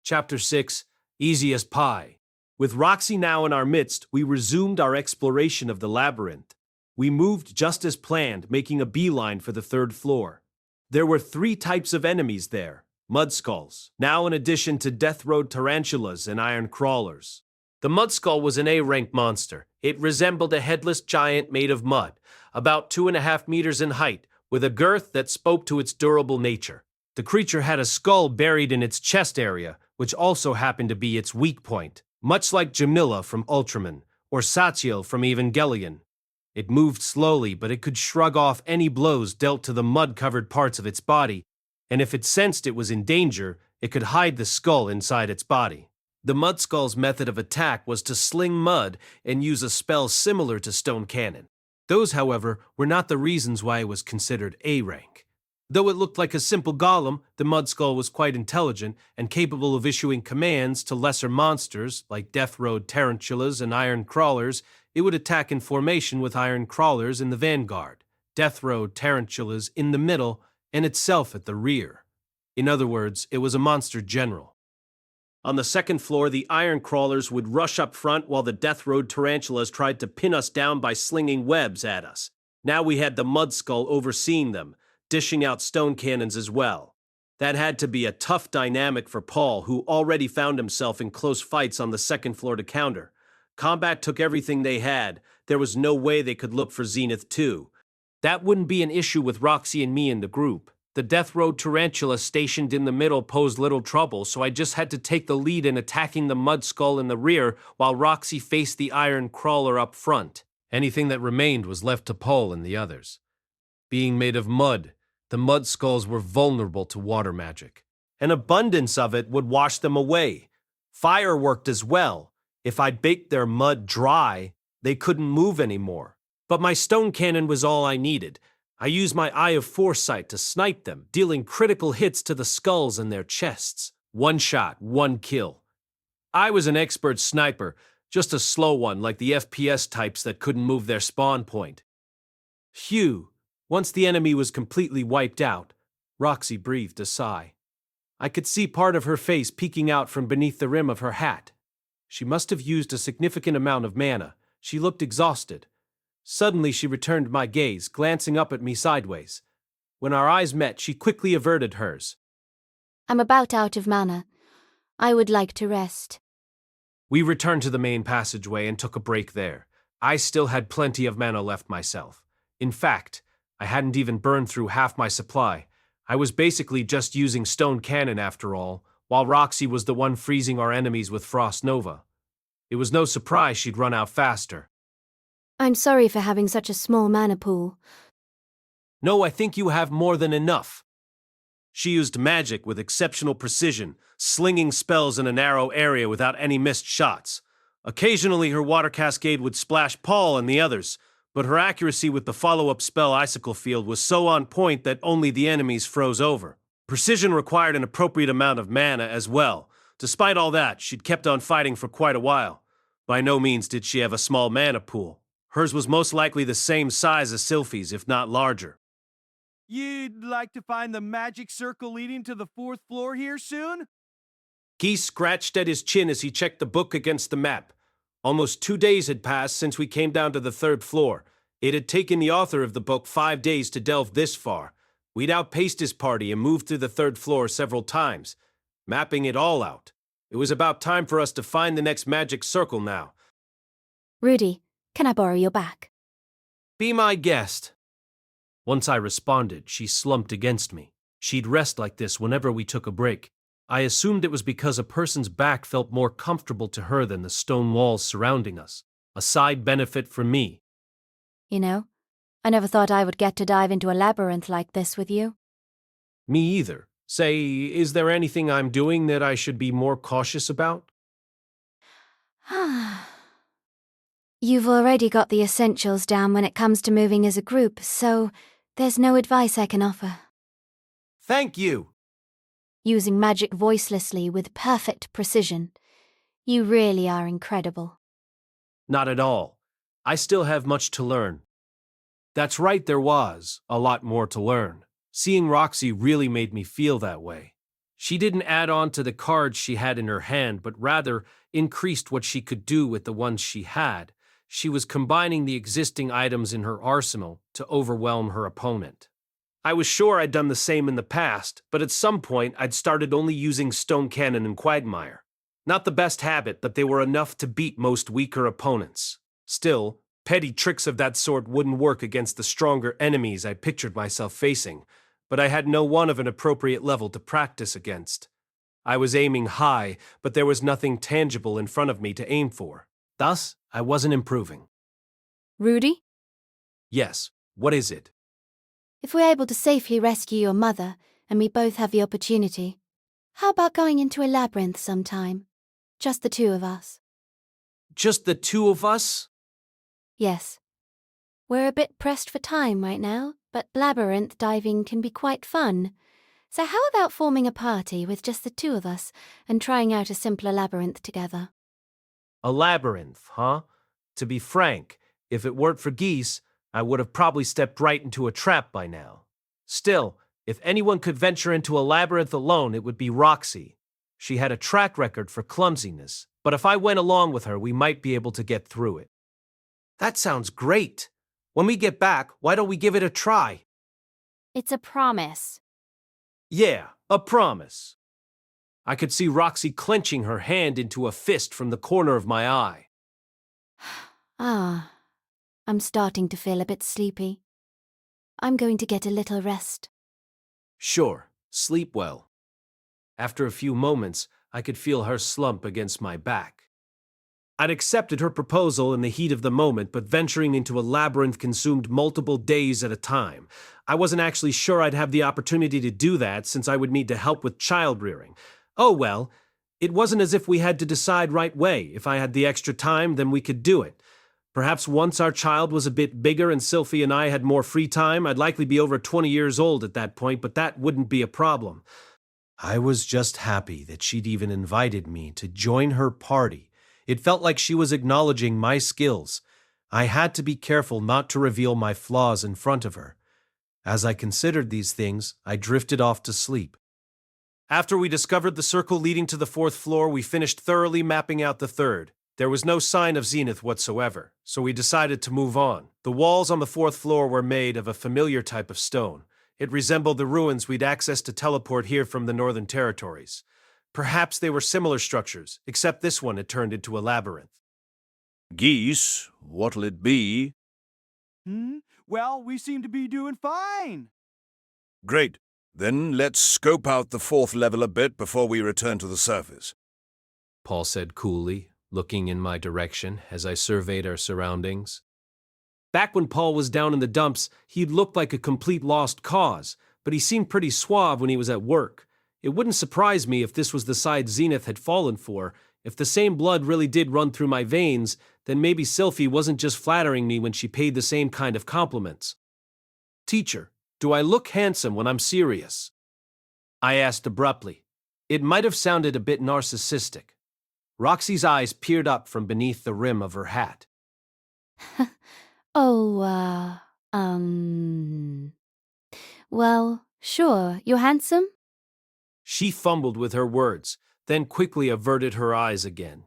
S1: Chapter 6, Easy as Pie. With Roxy now in our midst, we resumed our exploration of the labyrinth. We moved just as planned, making a beeline for the 3rd floor. There were 3 types of enemies there. Mudskulls, now in addition to death road tarantulas and iron crawlers. The Mudskull was an A-rank monster. It resembled a headless giant made of mud, about 2.5 meters in height, with a girth that spoke to its durable nature. The creature had a skull buried in its chest area, which also happened to be its weak point, much like Jamila from Ultraman, or Sachiel from Evangelion. It moved slowly, but it could shrug off any blows dealt to the mud-covered parts of its body, and if it sensed it was in danger, it could hide the skull inside its body. The Mudskull's method of attack was to sling mud and use a spell similar to Stone Cannon. Those, however, were not the reasons why it was considered A-rank. Though it looked like a simple golem, the Mudskull was quite intelligent and capable of issuing commands to lesser monsters like Death Road tarantulas and iron crawlers. It would attack in formation with iron crawlers in the vanguard, Death Road tarantulas in the middle, and itself at the rear. In other words, it was a monster general. On the 2nd floor, the iron crawlers would rush up front while the Death Road tarantulas tried to pin us down by slinging webs at us. Now we had the Mudskull overseeing them, dishing out stone cannons as well. That had to be a tough dynamic for Paul, who already found himself in close fights on the 2nd floor to counter. Combat took everything they had. There was no way they could look for Zenith too. That wouldn't be an issue with Roxy and me in the group. The Death Road tarantula stationed in the middle posed little trouble, so I just had to take the lead in attacking the Mudskull in the rear while Roxy faced the iron crawler up front. Anything that remained was left to Paul and the others. Being made of mud, the Mudskulls were vulnerable to water magic. An abundance of it would wash them away. Fire worked as well. If I baked their mud dry, they couldn't move anymore. But my stone cannon was all I needed. I used my eye of foresight to snipe them, dealing critical hits to the skulls and their chests. 1 shot, 1 kill. I was an expert sniper, just a slow one like the FPS types that couldn't move their spawn point. Phew. Once the enemy was completely wiped out, Roxy breathed a sigh. I could see part of her face peeking out from beneath the rim of her hat. She must have used a significant amount of mana. She looked exhausted. Suddenly she returned my gaze, glancing up at me sideways. When our eyes met, she quickly averted hers.
S6: I'm about out of mana. I would like to rest.
S1: We returned to the main passageway and took a break there. I still had plenty of mana left myself. In fact, I hadn't even burned through half my supply. I was basically just using stone cannon after all, while Roxy was the one freezing our enemies with Frost Nova. It was no surprise she'd run out faster.
S6: I'm sorry for having such a small mana pool.
S1: No, I think you have more than enough. She used magic with exceptional precision, slinging spells in a narrow area without any missed shots. Occasionally her water cascade would splash Paul and the others, but her accuracy with the follow-up spell Icicle Field was so on point that only the enemies froze over. Precision required an appropriate amount of mana as well. Despite all that, she'd kept on fighting for quite a while. By no means did she have a small mana pool. Hers was most likely the same size as Sylphie's, if not larger.
S3: You'd like to find the magic circle leading to the 4th floor here soon?
S1: Geese scratched at his chin as he checked the book against the map. Almost 2 days had passed since we came down to the 3rd floor. It had taken the author of the book 5 days to delve this far. We'd outpaced his party and moved through the 3rd floor several times. mapping it all out. It was about time for us to find the next magic circle now.
S6: Rudy, can I borrow your back?
S1: Be my guest. Once I responded, she slumped against me. She'd rest like this whenever we took a break. I assumed it was because a person's back felt more comfortable to her than the stone walls surrounding us. A side benefit for me.
S6: You know, I never thought I would get to dive into a labyrinth like this with you.
S1: Me either. Say, is there anything I'm doing that I should be more cautious about?
S6: You've already got the essentials down when it comes to moving as a group, so there's no advice I can offer.
S1: Thank you!
S6: Using magic voicelessly with perfect precision. You really are incredible.
S1: Not at all. I still have much to learn. That's right, there was a lot more to learn. Seeing Roxy really made me feel that way. She didn't add on to the cards she had in her hand, but rather increased what she could do with the ones she had. She was combining the existing items in her arsenal to overwhelm her opponent. I was sure I'd done the same in the past, but at some point I'd started only using Stone Cannon and Quagmire. Not the best habit, but they were enough to beat most weaker opponents. Still, petty tricks of that sort wouldn't work against the stronger enemies I pictured myself facing, but I had no one of an appropriate level to practice against. I was aiming high, but there was nothing tangible in front of me to aim for. Thus, I wasn't improving.
S6: Rudy?
S1: Yes, what is it?
S6: If we're able to safely rescue your mother, and we both have the opportunity, how about going into a labyrinth sometime? Just the two of us.
S1: Just the two of us?
S6: Yes. We're a bit pressed for time right now, but labyrinth diving can be quite fun. So how about forming a party with just the two of us and trying out a simpler labyrinth together?
S1: A labyrinth, huh? To be frank, if it weren't for geese, I would have probably stepped right into a trap by now. Still, if anyone could venture into a labyrinth alone, it would be Roxy. She had a track record for clumsiness, but if I went along with her, we might be able to get through it. That sounds great. When we get back, why don't we give it a try?
S4: It's a promise.
S1: Yeah, a promise. I could see Roxy clenching her hand into a fist from the corner of my eye.
S6: I'm starting to feel a bit sleepy. I'm going to get a little rest.
S1: Sure, sleep well. After a few moments, I could feel her slump against my back. I'd accepted her proposal in the heat of the moment, but venturing into a labyrinth consumed multiple days at a time. I wasn't actually sure I'd have the opportunity to do that since I would need to help with child-rearing. Oh well, it wasn't as if we had to decide right way. If I had the extra time, then we could do it. Perhaps once our child was a bit bigger and Sylphie and I had more free time, I'd likely be over 20 years old at that point, but that wouldn't be a problem. I was just happy that she'd even invited me to join her party. It felt like she was acknowledging my skills. I had to be careful not to reveal my flaws in front of her. As I considered these things, I drifted off to sleep. After we discovered the circle leading to the 4th floor, we finished thoroughly mapping out the 3rd. There was no sign of Zenith whatsoever, so we decided to move on. The walls on the 4th floor were made of a familiar type of stone. It resembled the ruins we'd accessed to teleport here from the Northern Territories. Perhaps they were similar structures, except this one had turned into a labyrinth.
S8: Geese, what'll it be?
S3: Well, we seem to be doing fine.
S8: Great. Then let's scope out the 4th level a bit before we return to the surface.
S1: Paul said coolly, looking in my direction as I surveyed our surroundings. Back when Paul was down in the dumps, he'd looked like a complete lost cause, but he seemed pretty suave when he was at work. It wouldn't surprise me if this was the side Zenith had fallen for. If the same blood really did run through my veins, then maybe Sylphie wasn't just flattering me when she paid the same kind of compliments. Teacher, do I look handsome when I'm serious? I asked abruptly. It might have sounded a bit narcissistic. Roxy's eyes peered up from beneath the rim of her hat.
S6: Well, sure, you're handsome?
S1: She fumbled with her words, then quickly averted her eyes again.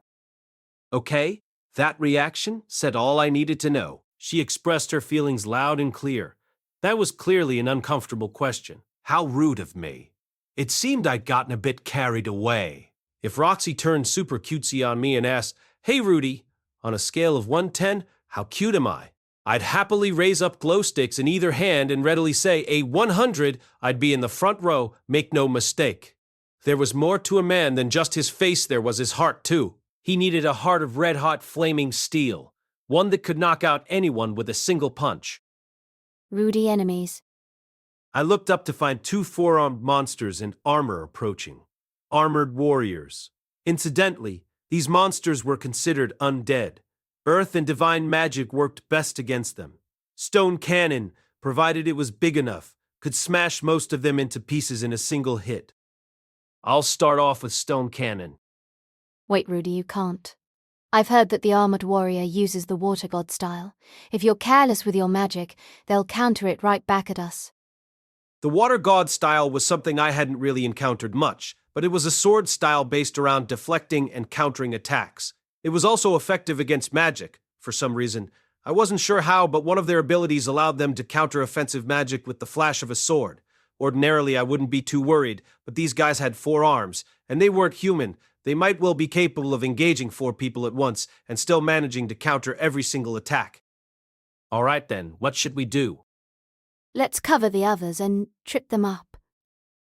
S1: Okay, that reaction said all I needed to know. She expressed her feelings loud and clear. That was clearly an uncomfortable question. How rude of me. It seemed I'd gotten a bit carried away. If Roxy turned super cutesy on me and asked, "Hey, Rudy, on a scale of 1 to 10, how cute am I?" I'd happily raise up glow sticks in either hand and readily say, a 100, I'd be in the front row, make no mistake. There was more to a man than just his face, there was his heart too. He needed a heart of red-hot flaming steel, one that could knock out anyone with a single punch.
S6: Rudy enemies.
S1: I looked up to find 2 4-armed monsters in armor approaching. Armored warriors. Incidentally, these monsters were considered undead. Earth and divine magic worked best against them. Stone cannon, provided it was big enough, could smash most of them into pieces in a single hit. I'll start off with stone cannon.
S6: Wait, Rudy, you can't. I've heard that the armored warrior uses the water god style. If you're careless with your magic, they'll counter it right back at us.
S1: The water god style was something I hadn't really encountered much, but it was a sword style based around deflecting and countering attacks. It was also effective against magic, for some reason. I wasn't sure how, but one of their abilities allowed them to counter offensive magic with the flash of a sword. Ordinarily, I wouldn't be too worried, but these guys had 4 arms, and they weren't human. They might well be capable of engaging 4 people at once and still managing to counter every single attack. All right then, what should we do?
S6: Let's cover the others and trip them up.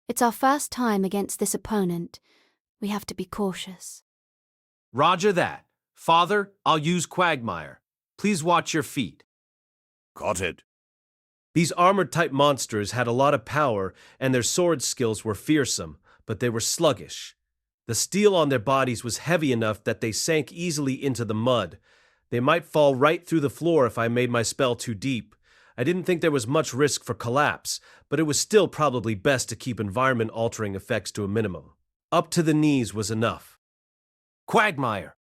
S6: It's our first time against this opponent. We have to be cautious.
S1: Roger that. Father, I'll use Quagmire. Please watch your feet.
S8: Got it.
S1: These armored-type monsters had a lot of power, and their sword skills were fearsome, but they were sluggish. The steel on their bodies was heavy enough that they sank easily into the mud. They might fall right through the floor if I made my spell too deep. I didn't think there was much risk for collapse, but it was still probably best to keep environment-altering effects to a minimum. Up to the knees was enough. Quagmire!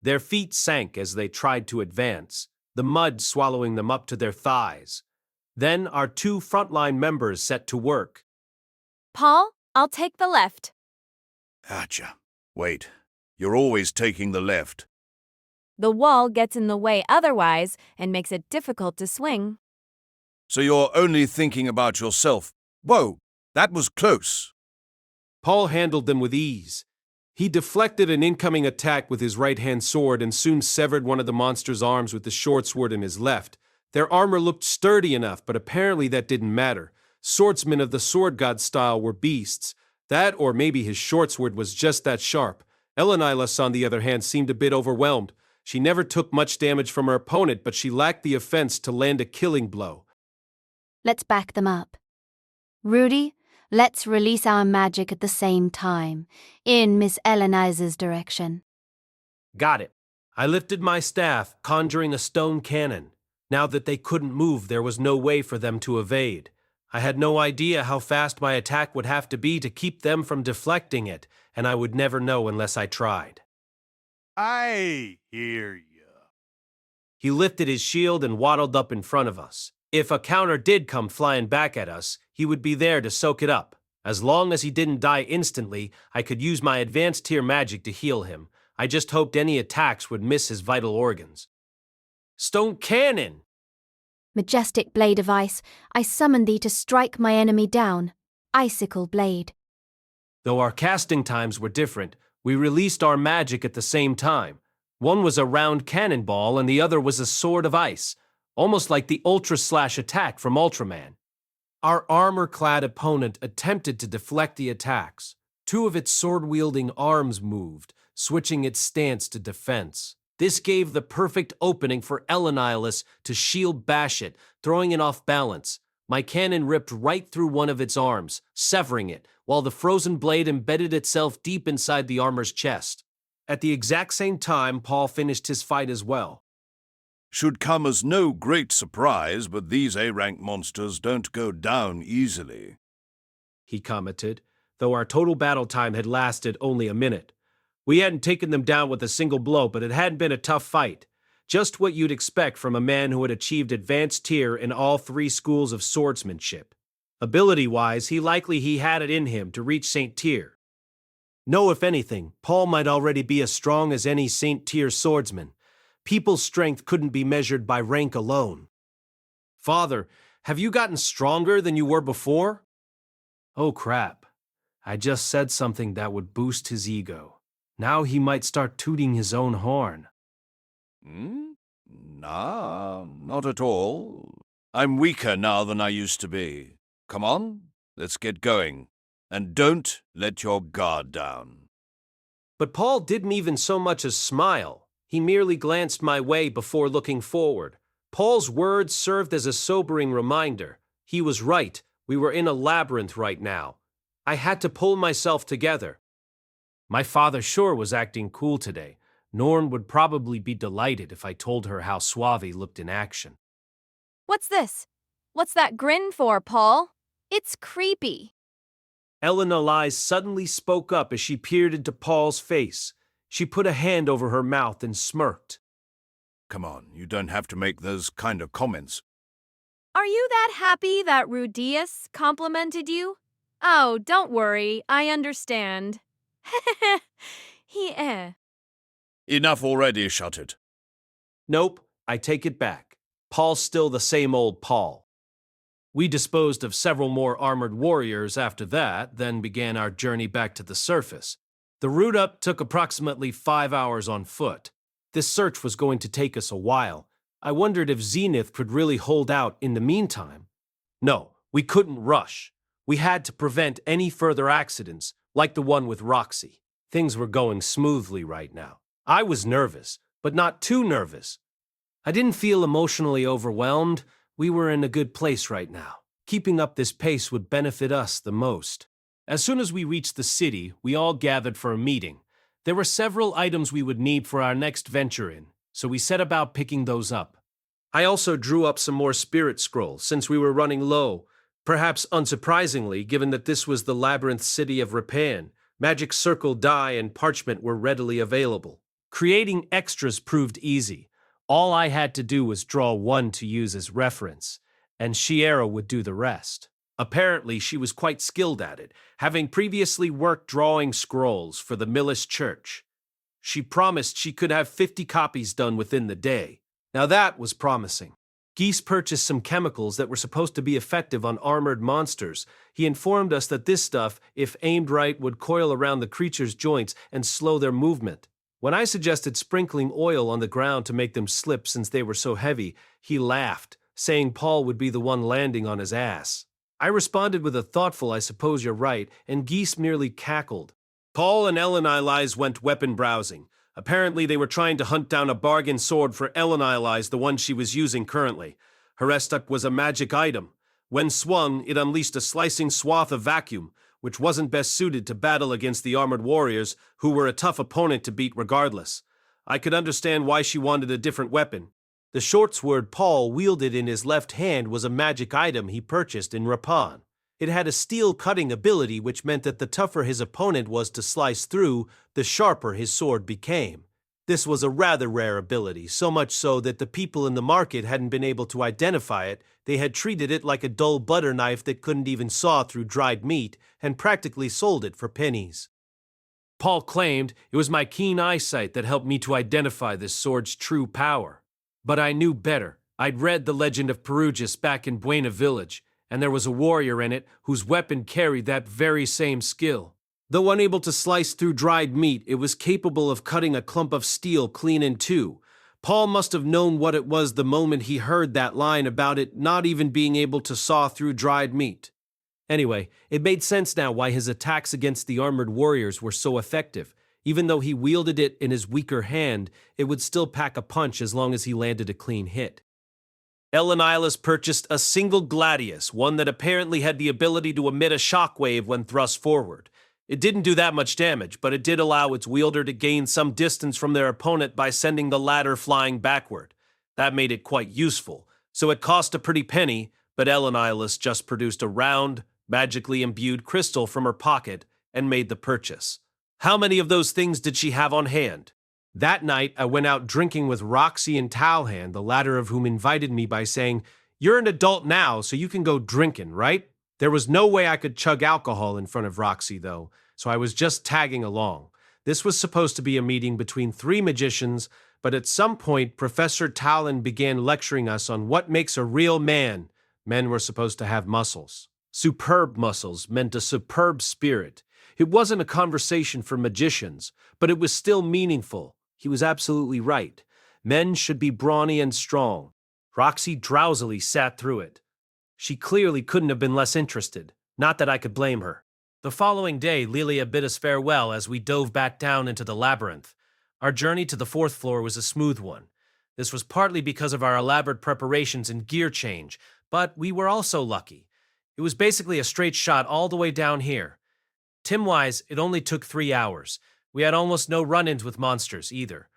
S1: Their feet sank as they tried to advance, the mud swallowing them up to their thighs. Then our 2 frontline members set to work.
S4: Paul, I'll take the left.
S8: Gotcha. Wait, you're always taking the left.
S4: The wall gets in the way otherwise and makes it difficult to swing.
S8: So you're only thinking about yourself. Whoa, that was close.
S1: Paul handled them with ease. He deflected an incoming attack with his right-hand sword and soon severed one of the monster's arms with the short sword in his left. Their armor looked sturdy enough, but apparently that didn't matter. Swordsmen of the sword god style were beasts. That, or maybe his short sword was just that sharp. Elenilus, on the other hand, seemed a bit overwhelmed. She never took much damage from her opponent, but she lacked the offense to land a killing blow.
S6: Let's back them up. Rudy, let's release our magic at the same time, in Miss Eleniza's direction.
S1: Got it. I lifted my staff, conjuring a stone cannon. Now that they couldn't move, there was no way for them to evade. I had no idea how fast my attack would have to be to keep them from deflecting it, and I would never know unless I tried.
S10: I hear ya.
S1: He lifted his shield and waddled up in front of us. If a counter did come flying back at us, he would be there to soak it up. As long as he didn't die instantly, I could use my advanced tier magic to heal him. I just hoped any attacks would miss his vital organs. Stone cannon!
S6: Majestic blade of ice, I summon thee to strike my enemy down. Icicle blade.
S1: Though our casting times were different, we released our magic at the same time. One was a round cannonball and the other was a sword of ice, almost like the Ultra Slash attack from Ultraman. Our armor-clad opponent attempted to deflect the attacks. 2 of its sword-wielding arms moved, switching its stance to defense. This gave the perfect opening for Elenilus to shield bash it, throwing it off balance. My cannon ripped right through one of its arms, severing it, while the frozen blade embedded itself deep inside the armor's chest. At the exact same time, Paul finished his fight as well.
S8: Should come as no great surprise, but these A-rank monsters don't go down easily,
S1: he commented, though our total battle time had lasted only a minute. We hadn't taken them down with a single blow, but it hadn't been a tough fight. Just what you'd expect from a man who had achieved advanced tier in all 3 schools of swordsmanship. Ability-wise, he had it in him to reach Saint Tier. No, if anything, Paul might already be as strong as any Saint Tier swordsman. People's strength couldn't be measured by rank alone. Father, have you gotten stronger than you were before? Oh crap. I just said something that would boost his ego. Now he might start tooting his own horn.
S7: Nah, not at all. I'm weaker now than I used to be. Come on, let's get going. And don't let your guard down.
S1: But Paul didn't even so much as smile. He merely glanced my way before looking forward. Paul's words served as a sobering reminder. He was right. We were in a labyrinth right now. I had to pull myself together. My father sure was acting cool today. Norn would probably be delighted if I told her how suave he looked in action.
S4: What's this? What's that grin for, Paul? It's creepy.
S1: Elena Lies suddenly spoke up as she peered into Paul's face. She put a hand over her mouth and smirked.
S7: Come on, you don't have to make those kind of comments.
S4: Are you that happy that Rudeus complimented you? Oh, don't worry, I understand.
S7: Enough already, shut it.
S1: Nope, I take it back. Paul's still the same old Paul. We disposed of several more armored warriors after that, then began our journey back to the surface. The route up took approximately 5 hours on foot. This search was going to take us a while. I wondered if Zenith could really hold out in the meantime. No, we couldn't rush. We had to prevent any further accidents, like the one with Roxy. Things were going smoothly right now. I was nervous, but not too nervous. I didn't feel emotionally overwhelmed. We were in a good place right now. Keeping up this pace would benefit us the most. As soon as we reached the city, we all gathered for a meeting. There were several items we would need for our next venture in, so we set about picking those up. I also drew up some more spirit scrolls, since we were running low. Perhaps unsurprisingly, given that this was the Labyrinth city of Ripan, magic circle dye and parchment were readily available. Creating extras proved easy. All I had to do was draw one to use as reference, and Shiera would do the rest. Apparently, she was quite skilled at it, having previously worked drawing scrolls for the Millis Church. She promised she could have 50 copies done within the day. Now that was promising. Geese purchased some chemicals that were supposed to be effective on armored monsters. He informed us that this stuff, if aimed right, would coil around the creature's joints and slow their movement. When I suggested sprinkling oil on the ground to make them slip since they were so heavy, he laughed, saying Paul would be the one landing on his ass. I responded with a thoughtful "I suppose you're right," and Geese merely cackled. Paul and Elenilize went weapon browsing. Apparently they were trying to hunt down a bargain sword for Elenilize, the one she was using currently. Her restup was a magic item. When swung, it unleashed a slicing swath of vacuum, which wasn't best suited to battle against the armored warriors, who were a tough opponent to beat regardless. I could understand why she wanted a different weapon. The short sword Paul wielded in his left hand was a magic item he purchased in Ripan. It had a steel cutting ability, which meant that the tougher his opponent was to slice through, the sharper his sword became. This was a rather rare ability, so much so that the people in the market hadn't been able to identify it. They had treated it like a dull butter knife that couldn't even saw through dried meat, and practically sold it for pennies. Paul claimed it was my keen eyesight that helped me to identify this sword's true power. But I knew better. I'd read The Legend of Perugius back in Buena Village, and there was a warrior in it whose weapon carried that very same skill. Though unable to slice through dried meat, it was capable of cutting a clump of steel clean in two. Paul must have known what it was the moment he heard that line about it not even being able to saw through dried meat. Anyway, it made sense now why his attacks against the armored warriors were so effective. Even though he wielded it in his weaker hand, it would still pack a punch as long as he landed a clean hit. Elenilus purchased a single gladius, one that apparently had the ability to emit a shockwave when thrust forward. It didn't do that much damage, but it did allow its wielder to gain some distance from their opponent by sending the latter flying backward. That made it quite useful, so it cost a pretty penny, but Elenilus just produced a round, magically imbued crystal from her pocket and made the purchase. How many of those things did she have on hand? That night, I went out drinking with Roxy and Talhan, the latter of whom invited me by saying, "You're an adult now, so you can go drinking, right?" There was no way I could chug alcohol in front of Roxy, though, so I was just tagging along. This was supposed to be a meeting between 3 magicians, but at some point, Professor Talon began lecturing us on what makes a real man. Men were supposed to have muscles. Superb muscles meant a superb spirit. It wasn't a conversation for magicians, but it was still meaningful. He was absolutely right. Men should be brawny and strong. Roxy drowsily sat through it. She clearly couldn't have been less interested. Not that I could blame her. The following day, Lilia bid us farewell as we dove back down into the labyrinth. Our journey to the 4th floor was a smooth one. This was partly because of our elaborate preparations and gear change, but we were also lucky. It was basically a straight shot all the way down here. Tim-wise, it only took 3 hours. We had almost no run-ins with monsters, either.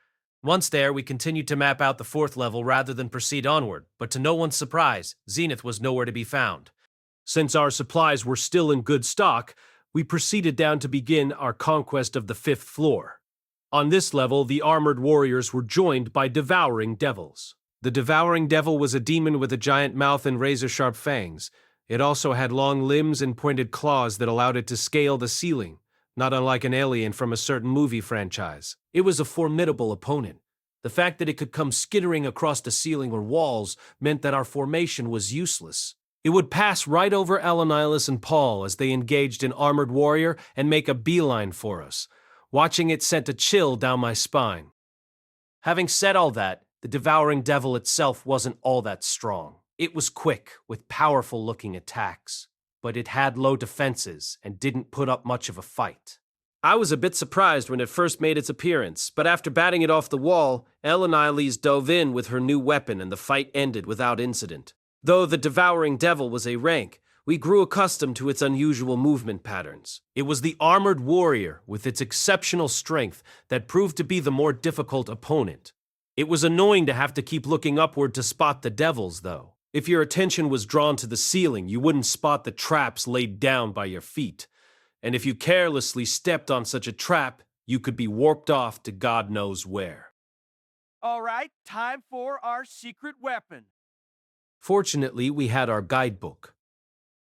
S1: Once there, we continued to map out the 4th level rather than proceed onward, but to no one's surprise, Zenith was nowhere to be found. Since our supplies were still in good stock, we proceeded down to begin our conquest of the 5th floor. On this level, the armored warriors were joined by devouring devils. The devouring devil was a demon with a giant mouth and razor-sharp fangs. It also had long limbs and pointed claws that allowed it to scale the ceiling, not unlike an alien from a certain movie franchise. It was a formidable opponent. The fact that it could come skittering across the ceiling or walls meant that our formation was useless. It would pass right over Alanilus and Paul as they engaged an armored warrior and make a beeline for us. Watching it sent a chill down my spine. Having said all that, the devouring devil itself wasn't all that strong. It was quick, with powerful-looking attacks, but it had low defenses and didn't put up much of a fight. I was a bit surprised when it first made its appearance, but after batting it off the wall, Alanilus dove in with her new weapon and the fight ended without incident. Though the devouring devil was a rank, we grew accustomed to its unusual movement patterns. It was the armored warrior, with its exceptional strength, that proved to be the more difficult opponent. It was annoying to have to keep looking upward to spot the devils, though. If your attention was drawn to the ceiling, you wouldn't spot the traps laid down by your feet. And if you carelessly stepped on such a trap, you could be warped off to God knows where.
S3: All right, time for our secret weapon.
S1: Fortunately, we had our guidebook.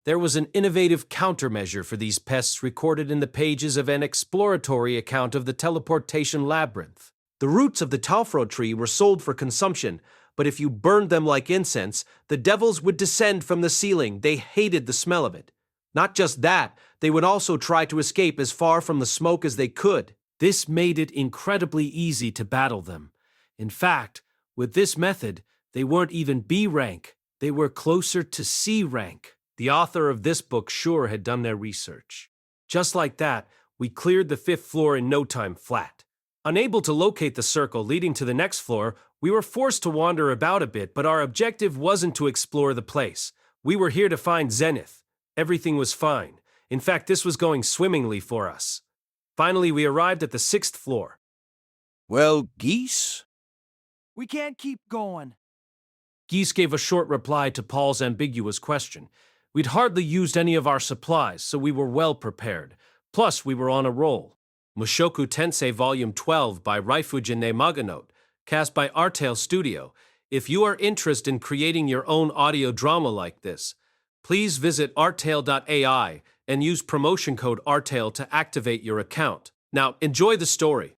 S1: There was an innovative countermeasure for these pests recorded in the pages of an exploratory account of the teleportation labyrinth. The roots of the Talfro tree were sold for consumption, but if you burned them like incense, the devils would descend from the ceiling. They hated the smell of it. Not just that, they would also try to escape as far from the smoke as they could. This made it incredibly easy to battle them. In fact, with this method, they weren't even B rank. They were closer to C rank. The author of this book sure had done their research. Just like that, we cleared the 5th floor in no time flat. Unable to locate the circle leading to the next floor, we were forced to wander about a bit, but our objective wasn't to explore the place. We were here to find Zenith. Everything was fine. In fact, this was going swimmingly for us. Finally, we arrived at the 6th floor.
S7: Well, Geese?
S3: We can't keep going.
S1: Geese gave a short reply to Paul's ambiguous question. We'd hardly used any of our supplies, so we were well prepared. Plus, we were on a roll. Mushoku Tensei Vol12 by Rifujin Maganote, cast by Artale Studio. If you are interested in creating your own audio drama like this, please visit artale.ai and use promotion code ARTALE to activate your account. Now, enjoy the story.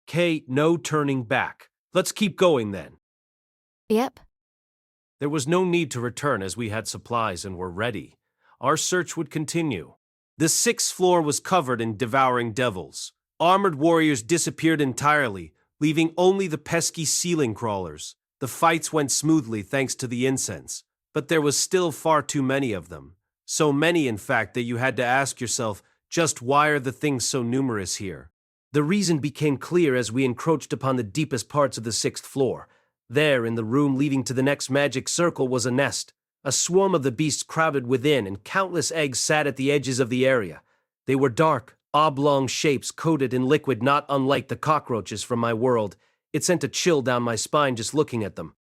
S1: K, no turning back. Let's keep going then.
S6: Yep.
S1: There was no need to return as we had supplies and were ready. Our search would continue. The 6th floor was covered in devouring devils. Armored warriors disappeared entirely, leaving only the pesky ceiling crawlers. The fights went smoothly thanks to the incense, but there was still far too many of them. So many, in fact, that you had to ask yourself, just why are the things so numerous here? The reason became clear as we encroached upon the deepest parts of the 6th floor. There, in the room leading to the next magic circle, was a nest. A swarm of the beasts crowded within, and countless eggs sat at the edges of the area. They were dark, oblong shapes coated in liquid not unlike the cockroaches from my world. It sent a chill down my spine just looking at them.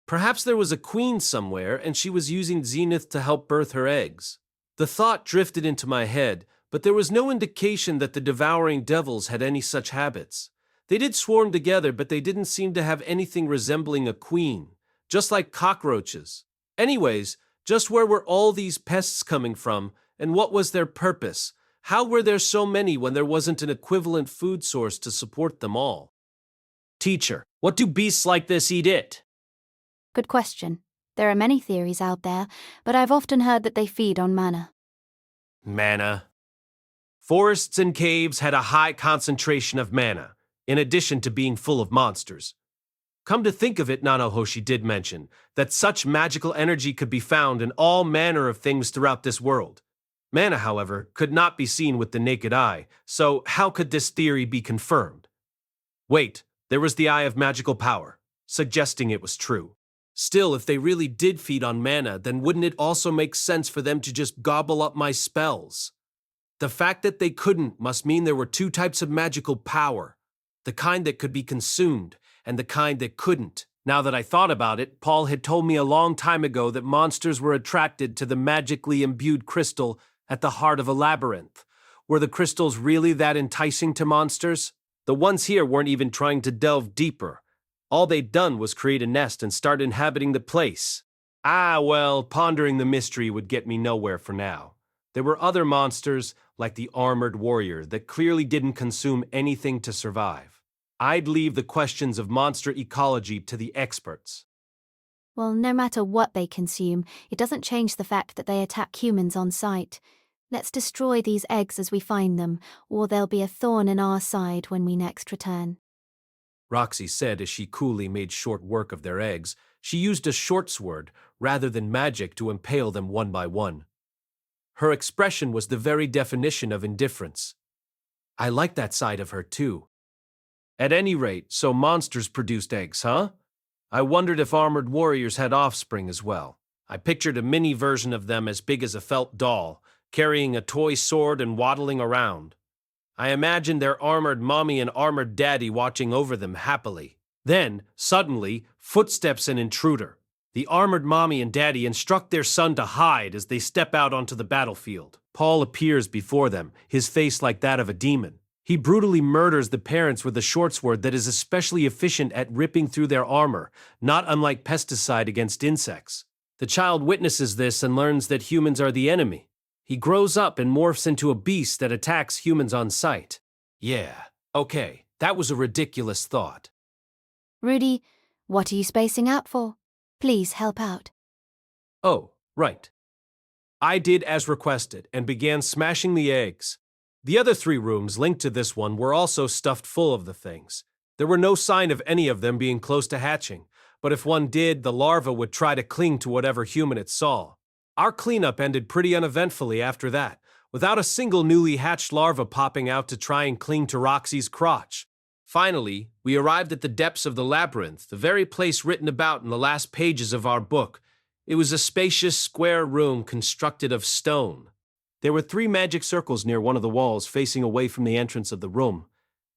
S1: Perhaps there was a queen somewhere, and she was using Zenith to help birth her eggs. The thought drifted into my head, but there was no indication that the devouring devils had any such habits. They did swarm together, but they didn't seem to have anything resembling a queen, just like cockroaches. Anyways, just where were all these pests coming from, and what was their purpose? How were there so many when there wasn't an equivalent food source to support them all? Teacher, what do beasts like this eat it?
S6: Good question. There are many theories out there, but I've often heard that they feed on mana.
S1: Mana. Forests and caves had a high concentration of mana, in addition to being full of monsters. Come to think of it, Nanohoshi did mention that such magical energy could be found in all manner of things throughout this world. Mana, however, could not be seen with the naked eye, so how could this theory be confirmed? Wait, there was the Eye of Magical Power, suggesting it was true. Still, if they really did feed on mana, then wouldn't it also make sense for them to just gobble up my spells? The fact that they couldn't must mean there were two types of magical power, the kind that could be consumed and the kind that couldn't. Now that I thought about it, Paul had told me a long time ago that monsters were attracted to the magically imbued crystal at the heart of a labyrinth. Were the crystals really that enticing to monsters? The ones here weren't even trying to delve deeper. All they'd done was create a nest and start inhabiting the place. Well, pondering the mystery would get me nowhere for now. There were other monsters, like the armored warrior, that clearly didn't consume anything to survive. I'd leave the questions of monster ecology to the experts.
S6: Well, no matter what they consume, it doesn't change the fact that they attack humans on sight. Let's destroy these eggs as we find them, or they'll be a thorn in our side when we next return.
S1: Roxy said as she coolly made short work of their eggs. She used a short sword rather than magic to impale them one by one. Her expression was the very definition of indifference. I liked that side of her, too. At any rate, so monsters produced eggs, huh? I wondered if armored warriors had offspring as well. I pictured a mini version of them as big as a felt doll, carrying a toy sword and waddling around. I imagined their armored mommy and armored daddy watching over them happily. Then, suddenly, footsteps and intruder. The armored mommy and daddy instruct their son to hide as they step out onto the battlefield. Paul appears before them, his face like that of a demon. He brutally murders the parents with a short sword that is especially efficient at ripping through their armor, not unlike pesticide against insects. The child witnesses this and learns that humans are the enemy. He grows up and morphs into a beast that attacks humans on sight. Yeah, okay, that was a ridiculous thought.
S6: Rudy, what are you spacing out for? Please help out.
S1: Oh, right. I did as requested and began smashing the eggs. The other 3 rooms linked to this one were also stuffed full of the things. There were no sign of any of them being close to hatching, but if one did, the larva would try to cling to whatever human it saw. Our cleanup ended pretty uneventfully after that, without a single newly hatched larva popping out to try and cling to Roxy's crotch. Finally, we arrived at the depths of the labyrinth, the very place written about in the last pages of our book. It was a spacious, square room constructed of stone. There were 3 magic circles near one of the walls facing away from the entrance of the room.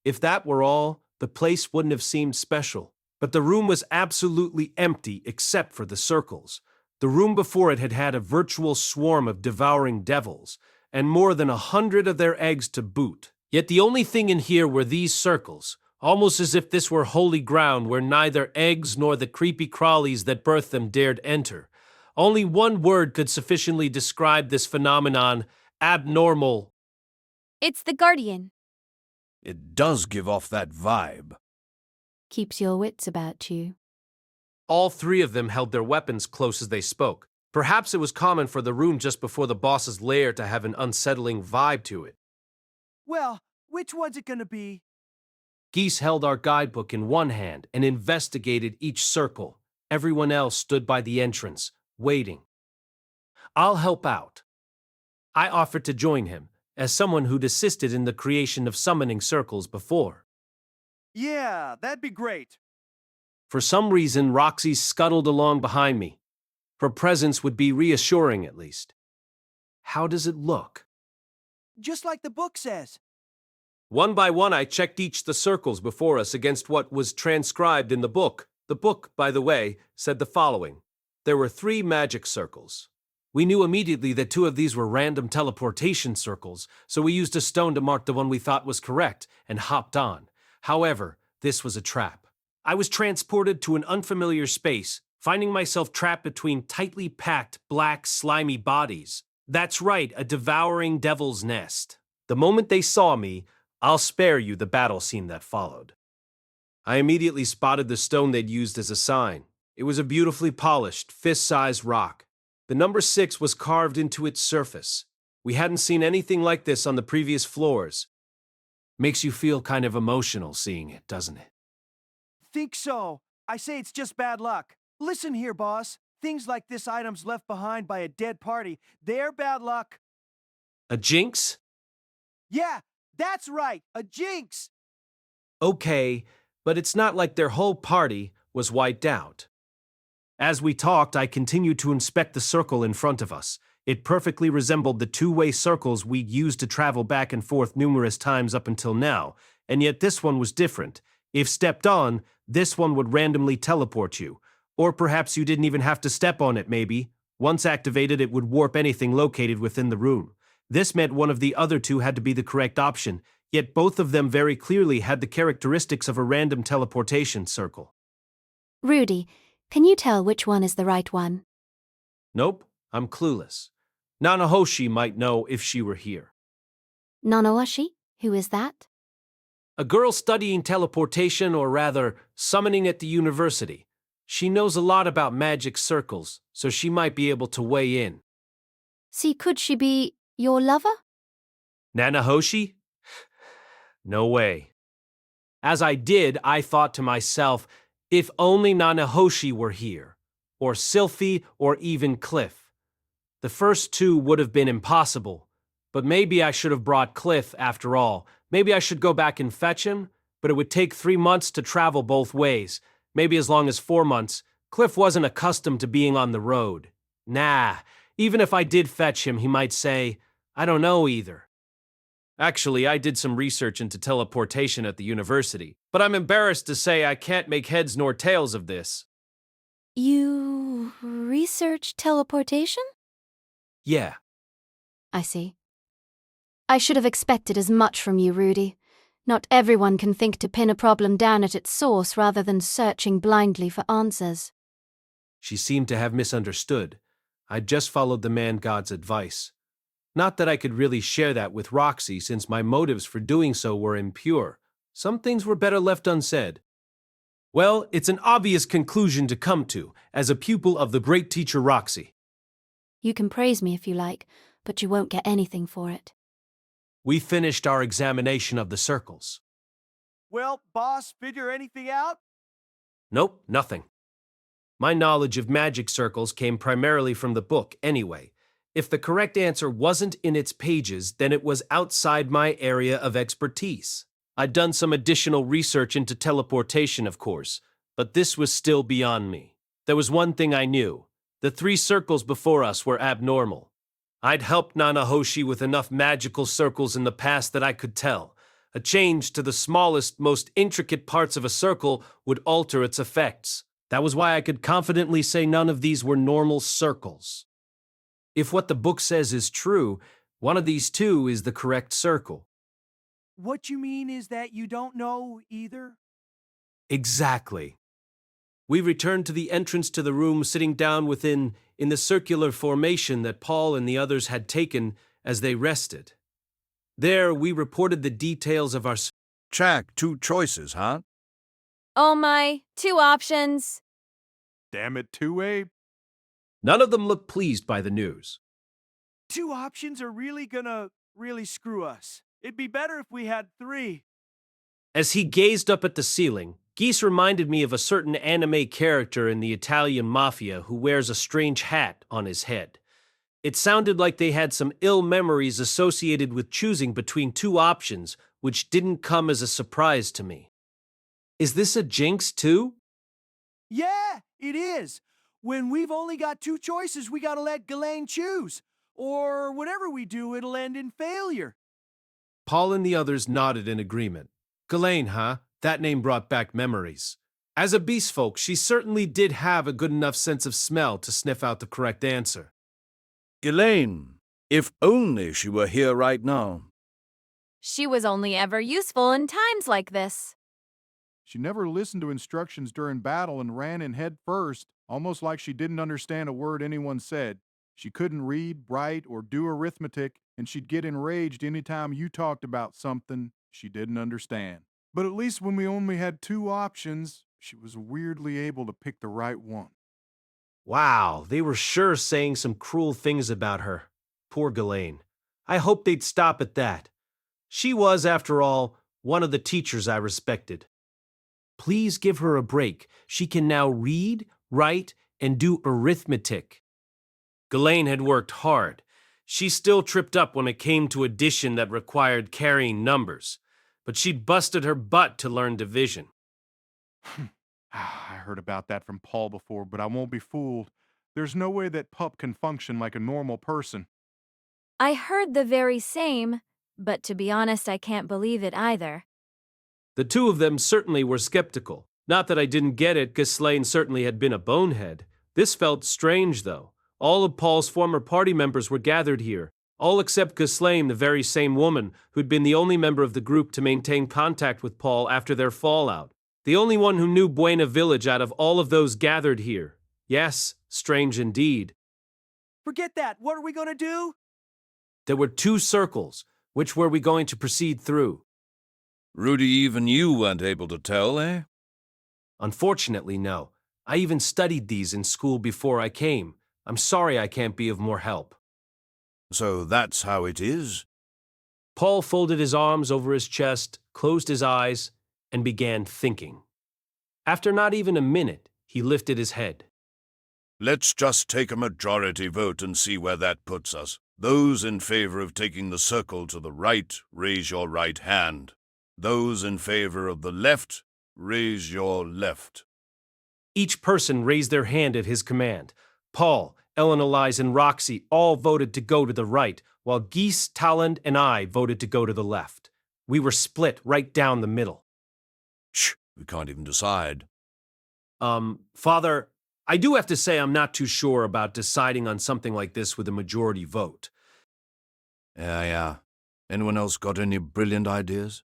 S1: If that were all, the place wouldn't have seemed special. But the room was absolutely empty except for the circles. The room before it had had a virtual swarm of devouring devils, and more than 100 of their eggs to boot. Yet the only thing in here were these circles, almost as if this were holy ground where neither eggs nor the creepy crawlies that birthed them dared enter. Only one word could sufficiently describe this phenomenon: abnormal.
S4: It's the Guardian.
S8: It does give off that vibe.
S6: Keeps your wits about you.
S1: All 3 of them held their weapons close as they spoke. Perhaps it was common for the room just before the boss's lair to have an unsettling vibe to it.
S3: Well, which one's it gonna be?
S1: Geese held our guidebook in one hand and investigated each circle. Everyone else stood by the entrance, waiting. I'll help out. I offered to join him, as someone who'd assisted in the creation of summoning circles before.
S3: Yeah, that'd be great.
S1: For some reason, Roxy scuttled along behind me. Her presence would be reassuring, at least. How does it look?
S3: Just like the book says.
S1: One by one, I checked each the circles before us against what was transcribed in the book. The book, by the way, said the following. There were 3 magic circles. We knew immediately that 2 of these were random teleportation circles, so we used a stone to mark the one we thought was correct and hopped on. However, this was a trap. I was transported to an unfamiliar space, finding myself trapped between tightly packed, black, slimy bodies. That's right, a devouring devil's nest. The moment they saw me, I'll spare you the battle scene that followed. I immediately spotted the stone they'd used as a sign. It was a beautifully polished, fist-sized rock. The number 6 was carved into its surface. We hadn't seen anything like this on the previous floors. Makes you feel kind of emotional seeing it, doesn't it?
S3: Think so. I say it's just bad luck. Listen here, boss. Things like this items left behind by a dead party, they're bad luck.
S1: A jinx?
S3: Yeah, that's right, a jinx.
S1: Okay, but it's not like their whole party was wiped out. As we talked, I continued to inspect the circle in front of us. It perfectly resembled the two-way circles we'd used to travel back and forth numerous times up until now, and yet this one was different. If stepped on, this one would randomly teleport you. Or perhaps you didn't even have to step on it, maybe. Once activated, it would warp anything located within the room. This meant one of the other two had to be the correct option, yet both of them very clearly had the characteristics of a random teleportation circle.
S6: Rudy, can you tell which one is the right one?
S1: Nope, I'm clueless. Nanahoshi might know if she were here.
S6: Nanawashi? Who is that?
S1: A girl studying teleportation, or rather, summoning at the university. She knows a lot about magic circles, so she might be able to weigh in.
S6: See, could she be your lover?
S1: Nanahoshi? No way. As I did, I thought to myself, if only Nanahoshi were here, or Sylphie, or even Cliff. The first two would have been impossible, but maybe I should have brought Cliff after all. Maybe I should go back and fetch him, but it would take 3 months to travel both ways, maybe as long as 4 months. Cliff wasn't accustomed to being on the road. Nah, even if I did fetch him, he might say, I don't know either. Actually, I did some research into teleportation at the university, but I'm embarrassed to say I can't make heads nor tails of this.
S6: You research teleportation?
S1: Yeah.
S6: I see. I should have expected as much from you, Rudy. Not everyone can think to pin a problem down at its source rather than searching blindly for answers.
S1: She seemed to have misunderstood. I'd just followed the man-god's advice. Not that I could really share that with Roxy, since my motives for doing so were impure. Some things were better left unsaid. Well, it's an obvious conclusion to come to, as a pupil of the great teacher Roxy.
S6: You can praise me if you like, but you won't get anything for it.
S1: We finished our examination of the circles.
S3: Well, boss, figure anything out?
S1: Nope, nothing. My knowledge of magic circles came primarily from the book anyway. If the correct answer wasn't in its pages, then it was outside my area of expertise. I'd done some additional research into teleportation, of course, but this was still beyond me. There was one thing I knew. The 3 circles before us were abnormal. I'd helped Nanahoshi with enough magical circles in the past that I could tell. A change to the smallest, most intricate parts of a circle would alter its effects. That was why I could confidently say none of these were normal circles. If what the book says is true, one of these two is the correct circle.
S3: What you mean is that you don't know either?
S1: Exactly. We returned to the entrance to the room, sitting down in the circular formation that Paul and the others had taken as they rested. There, we reported the details of our...
S7: Jack, 2 choices, huh?
S4: Oh my, 2 options.
S10: Damn it, 2A.
S1: None of them looked pleased by the news.
S3: 2 options are really gonna screw us. It'd be better if we had 3.
S1: As he gazed up at the ceiling, Geese reminded me of a certain anime character in the Italian mafia who wears a strange hat on his head. It sounded like they had some ill memories associated with choosing between 2 options, which didn't come as a surprise to me. Is this a jinx too?
S3: Yeah, it is. When we've only got 2 choices, we gotta let Ghislaine choose. Or whatever we do, it'll end in failure.
S1: Paul and the others nodded in agreement. Ghislaine, huh? That name brought back memories. As a beast folk, she certainly did have a good enough sense of smell to sniff out the correct answer.
S7: Elaine, if only she were here right now.
S4: She was only ever useful in times like this.
S10: She never listened to instructions during battle and ran in head first, almost like she didn't understand a word anyone said. She couldn't read, write, or do arithmetic, and she'd get enraged anytime you talked about something she didn't understand. But at least when we only had 2 options, she was weirdly able to pick the right one.
S1: Wow, they were sure saying some cruel things about her. Poor Ghislaine. I hoped they'd stop at that. She was, after all, one of the teachers I respected. Please give her a break. She can now read, write, and do arithmetic. Ghislaine had worked hard. She still tripped up when it came to addition that required carrying numbers, but she'd busted her butt to learn division.
S10: I heard about that from Paul before, but I won't be fooled. There's no way that pup can function like a normal person.
S4: I heard the very same, but to be honest, I can't believe it either.
S1: The two of them certainly were skeptical. Not that I didn't get it, Ghislaine certainly had been a bonehead. This felt strange, though. All of Paul's former party members were gathered here, all except Ghislaine, the very same woman who'd been the only member of the group to maintain contact with Paul after their fallout. The only one who knew Buena Village out of all of those gathered here. Yes, strange indeed.
S3: Forget that. What are we going to do?
S1: There were 2 circles. Which were we going to proceed through?
S7: Rudy, even you weren't able to tell, eh?
S1: Unfortunately, no. I even studied these in school before I came. I'm sorry I can't be of more help.
S7: So that's how it is?
S1: Paul folded his arms over his chest, closed his eyes, and began thinking. After not even a minute, he lifted his head.
S7: Let's just take a majority vote and see where that puts us. Those in favor of taking the circle to the right, raise your right hand. Those in favor of the left, raise your left.
S1: Each person raised their hand at his command. Paul, Ellen Elize, and Roxy all voted to go to the right, while Geese, Talland, and I voted to go to the left. We were split right down the middle.
S7: Shh, we can't even decide.
S1: Father, I do have to say I'm not too sure about deciding on something like this with a majority vote.
S7: Yeah. Anyone else got any brilliant ideas?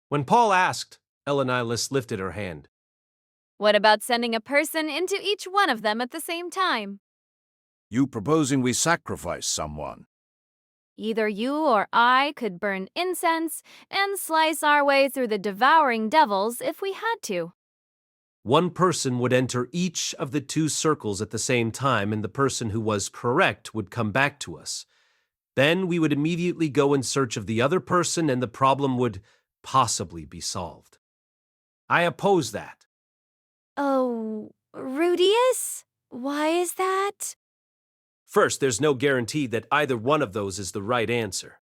S1: When Paul asked, Ellen Elize lifted her hand.
S4: What about sending a person into each one of them at the same time?
S7: You proposing we sacrifice someone?
S4: Either you or I could burn incense and slice our way through the devouring devils if we had to.
S1: One person would enter each of the 2 circles at the same time, and the person who was correct would come back to us. Then we would immediately go in search of the other person, and the problem would possibly be solved. I oppose that.
S4: Oh, Rudeus? Why is that?
S1: First, there's no guarantee that either one of those is the right answer.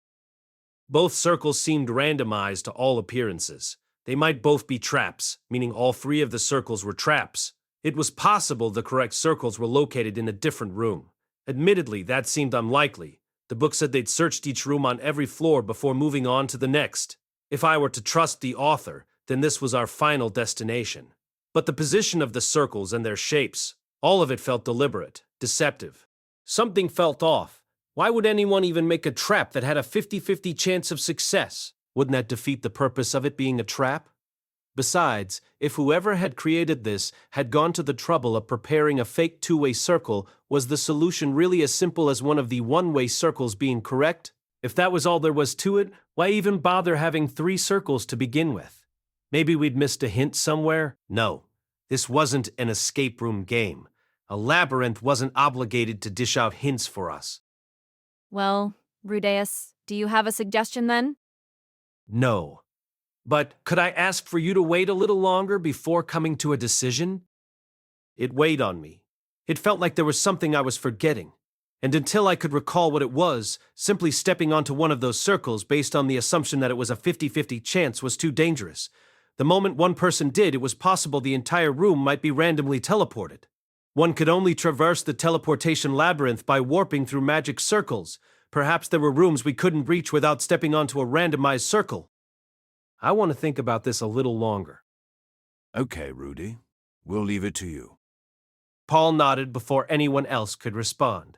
S1: Both circles seemed randomized to all appearances. They might both be traps, meaning all 3 of the circles were traps. It was possible the correct circles were located in a different room. Admittedly, that seemed unlikely. The book said they'd searched each room on every floor before moving on to the next. If I were to trust the author, then this was our final destination. But the position of the circles and their shapes, all of it felt deliberate, deceptive. Something felt off. Why would anyone even make a trap that had a 50-50 chance of success? Wouldn't that defeat the purpose of it being a trap? Besides, if whoever had created this had gone to the trouble of preparing a fake 2-way circle, was the solution really as simple as one of the 1-way circles being correct? If that was all there was to it, why even bother having 3 circles to begin with? Maybe we'd missed a hint somewhere? No, this wasn't an escape room game. A labyrinth wasn't obligated to dish out hints for us.
S4: Well, Rudeus, do you have a suggestion then?
S1: No. But could I ask for you to wait a little longer before coming to a decision? It weighed on me. It felt like there was something I was forgetting. And until I could recall what it was, simply stepping onto one of those circles based on the assumption that it was a 50-50 chance was too dangerous. The moment one person did, it was possible the entire room might be randomly teleported. One could only traverse the teleportation labyrinth by warping through magic circles. Perhaps there were rooms we couldn't reach without stepping onto a randomized circle. I want to think about this a little longer.
S7: Okay, Rudy. We'll leave it to you.
S1: Paul nodded before anyone else could respond.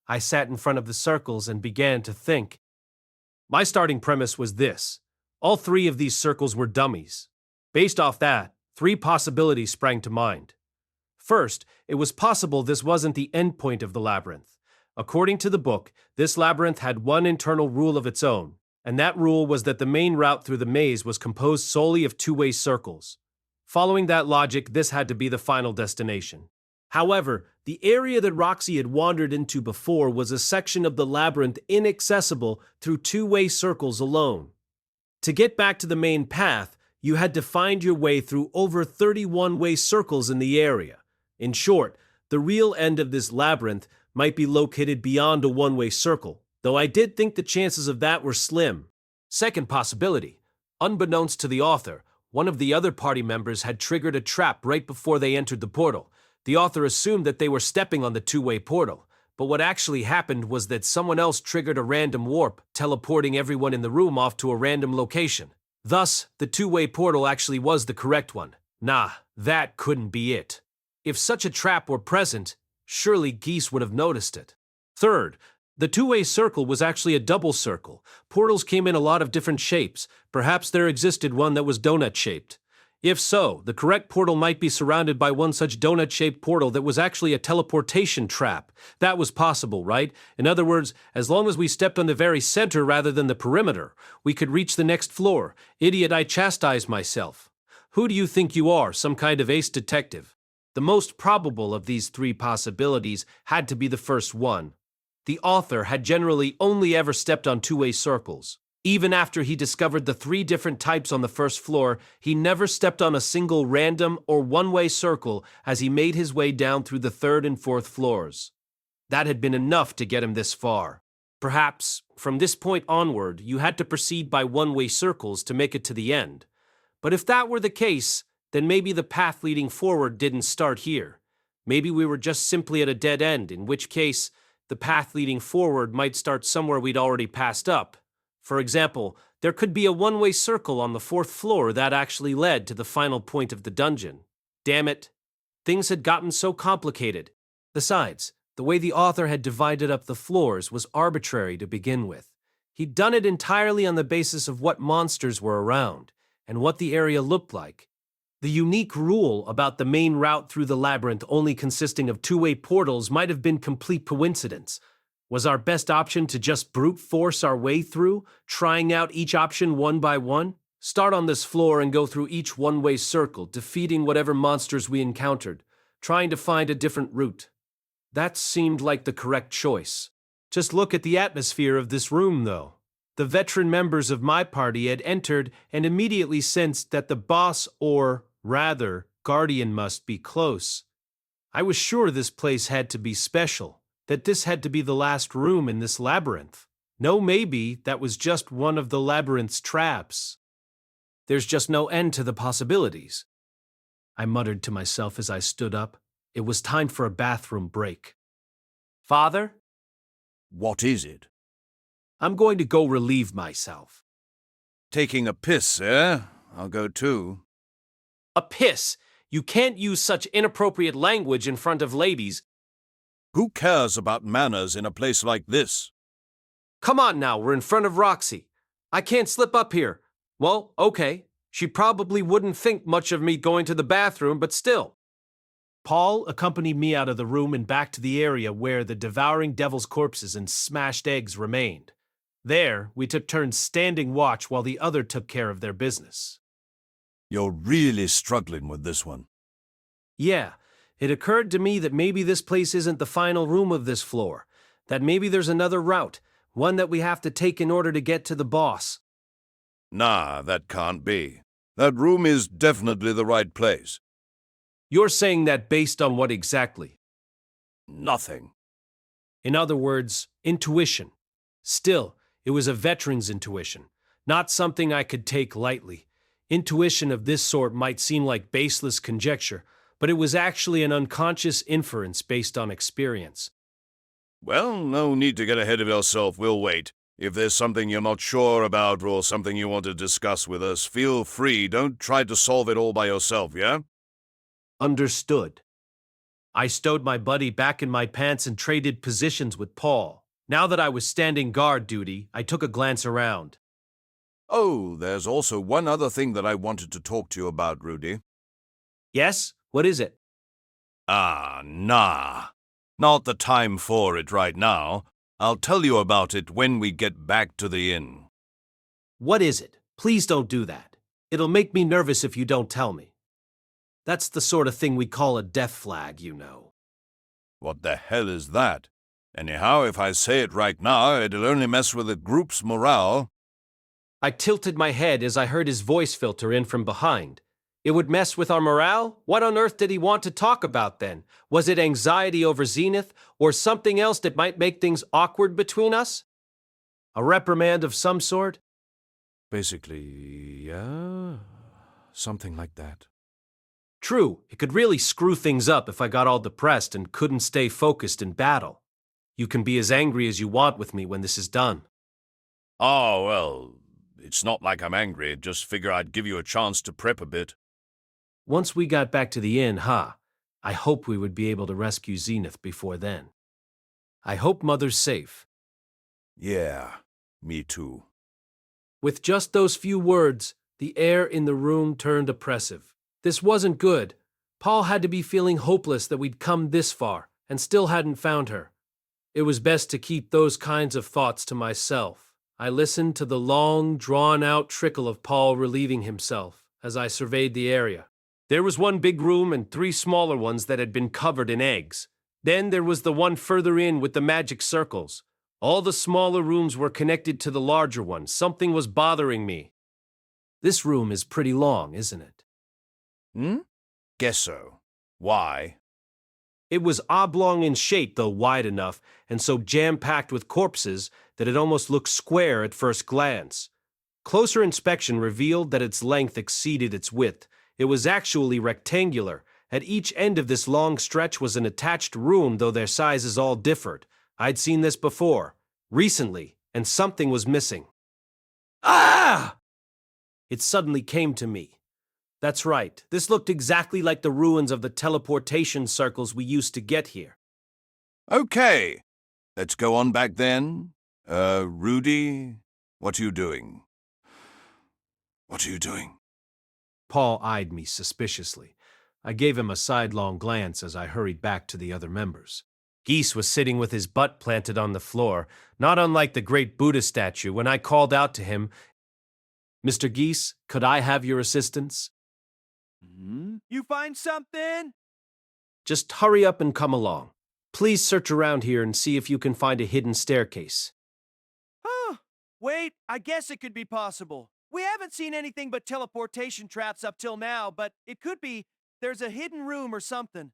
S1: I sat in front of the circles and began to think. My starting premise was this. All 3 of these circles were dummies. Based off that, 3 possibilities sprang to mind. First, it was possible this wasn't the end point of the labyrinth. According to the book, this labyrinth had one internal rule of its own, and that rule was that the main route through the maze was composed solely of 2-way circles. Following that logic, this had to be the final destination. However, the area that Roxy had wandered into before was a section of the labyrinth inaccessible through two-way circles alone. To get back to the main path, you had to find your way through over 31-way circles in the area. In short, the real end of this labyrinth might be located beyond a one-way circle, though I did think the chances of that were slim. Second possibility. Unbeknownst to the author, one of the other party members had triggered a trap right before they entered the portal. The author assumed that they were stepping on the two-way portal, but what actually happened was that someone else triggered a random warp, teleporting everyone in the room off to a random location. Thus, the two-way portal actually was the correct one. Nah, that couldn't be it. If such a trap were present, surely Geese would have noticed it. Third, the two-way circle was actually a double circle. Portals came in a lot of different shapes. Perhaps there existed one that was donut-shaped. If so, the correct portal might be surrounded by one such donut-shaped portal that was actually a teleportation trap. That was possible, right? In other words, as long as we stepped on the very center rather than the perimeter, we could reach the next floor. Idiot, I chastised myself. Who do you think you are, some kind of ace detective? The most probable of these three possibilities had to be the first one. The author had generally only ever stepped on two-way circles. Even after he discovered the three different types on the first floor, he never stepped on a single random or one-way circle as he made his way down through the third and fourth floors. That had been enough to get him this far. Perhaps, from this point onward, you had to proceed by one-way circles to make it to the end. But if that were the case, then maybe the path leading forward didn't start here. Maybe we were just simply at a dead end, in which case, the path leading forward might start somewhere we'd already passed up. For example, there could be a one-way circle on the fourth floor that actually led to the final point of the dungeon. Damn it. Things had gotten so complicated. Besides, the way the author had divided up the floors was arbitrary to begin with. He'd done it entirely on the basis of what monsters were around, and what the area looked like. The unique rule about the main route through the labyrinth only consisting of two-way portals might have been complete coincidence. Was our best option to just brute force our way through, trying out each option one by one? Start on this floor and go through each one-way circle, defeating whatever monsters we encountered, trying to find a different route. That seemed like the correct choice. Just look at the atmosphere of this room, though. The veteran members of my party had entered and immediately sensed that the boss, or rather, guardian, must be close. I was sure this place had to be special. That this had to be the last room in this labyrinth. No, maybe that was just one of the labyrinth's traps. There's just no end to the possibilities. I muttered to myself as I stood up. It was time for a bathroom break. Father?
S8: What is it?
S1: I'm going to go relieve myself.
S8: Taking a piss, eh? I'll go too.
S1: A piss? You can't use such inappropriate language in front of ladies.
S8: Who cares about manners in a place like this?
S1: Come on now, we're in front of Roxy. I can't slip up here. Well, okay. She probably wouldn't think much of me going to the bathroom, but still. Paul accompanied me out of the room and back to the area where the devouring devil's corpses and smashed eggs remained. There, we took turns standing watch while the other took care of their business.
S8: You're really struggling with this one.
S1: Yeah. It occurred to me that maybe this place isn't the final room of this floor, that maybe there's another route, one that we have to take in order to get to the boss.
S8: Nah, that can't be. That room is definitely the right place.
S1: You're saying that based on what exactly?
S8: Nothing.
S1: In other words, intuition. Still, it was a veteran's intuition, not something I could take lightly. Intuition of this sort might seem like baseless conjecture, but it was actually an unconscious inference based on experience.
S8: Well, no need to get ahead of yourself. We'll wait. If there's something you're not sure about or something you want to discuss with us, feel free. Don't try to solve it all by yourself, yeah?
S1: Understood. I stowed my buddy back in my pants and traded positions with Paul. Now that I was standing guard duty, I took a glance around.
S8: Oh, there's also one other thing that I wanted to talk to you about, Rudy.
S1: Yes? What is it?
S8: Nah. Not the time for it right now. I'll tell you about it when we get back to the inn.
S1: What is it? Please don't do that. It'll make me nervous if you don't tell me. That's the sort of thing we call a death flag, you know.
S8: What the hell is that? Anyhow, if I say it right now, it'll only mess with the group's morale.
S1: I tilted my head as I heard his voice filter in from behind. It would mess with our morale? What on earth did he want to talk about then? Was it anxiety over Zenith, or something else that might make things awkward between us? A reprimand of some sort?
S8: Basically, yeah, something like that.
S1: True, it could really screw things up if I got all depressed and couldn't stay focused in battle. You can be as angry as you want with me when this is done.
S8: Oh, well, it's not like I'm angry. Just figure I'd give you a chance to prep a bit.
S1: Once we got back to the inn, I hope we would be able to rescue Zenith before then. I hope Mother's safe.
S8: Yeah, me too.
S1: With just those few words, the air in the room turned oppressive. This wasn't good. Paul had to be feeling hopeless that we'd come this far and still hadn't found her. It was best to keep those kinds of thoughts to myself. I listened to the long, drawn-out trickle of Paul relieving himself as I surveyed the area. There was one big room and 3 smaller ones that had been covered in eggs. Then there was the one further in with the magic circles. All the smaller rooms were connected to the larger one. Something was bothering me. This room is pretty long, isn't it?
S8: Guess so. Why?
S1: It was oblong in shape, though wide enough, and so jam-packed with corpses that it almost looked square at first glance. Closer inspection revealed that its length exceeded its width. It was actually rectangular. At each end of this long stretch was an attached room, though their sizes all differed. I'd seen this before, recently, and something was missing. Ah! It suddenly came to me. That's right, this looked exactly like the ruins of the teleportation circles we used to get here.
S8: Okay, let's go on back then. Rudy, what are you doing? What are you doing?
S1: Paul eyed me suspiciously. I gave him a sidelong glance as I hurried back to the other members. Geese was sitting with his butt planted on the floor, not unlike the great Buddha statue, when I called out to him, "Mr. Geese, could I have your assistance?"
S3: You find something?
S1: Just hurry up and come along. Please search around here and see if you can find a hidden staircase.
S3: Wait, I guess it could be possible. We haven't seen anything but teleportation traps up till now, but it could be there's a hidden room or something.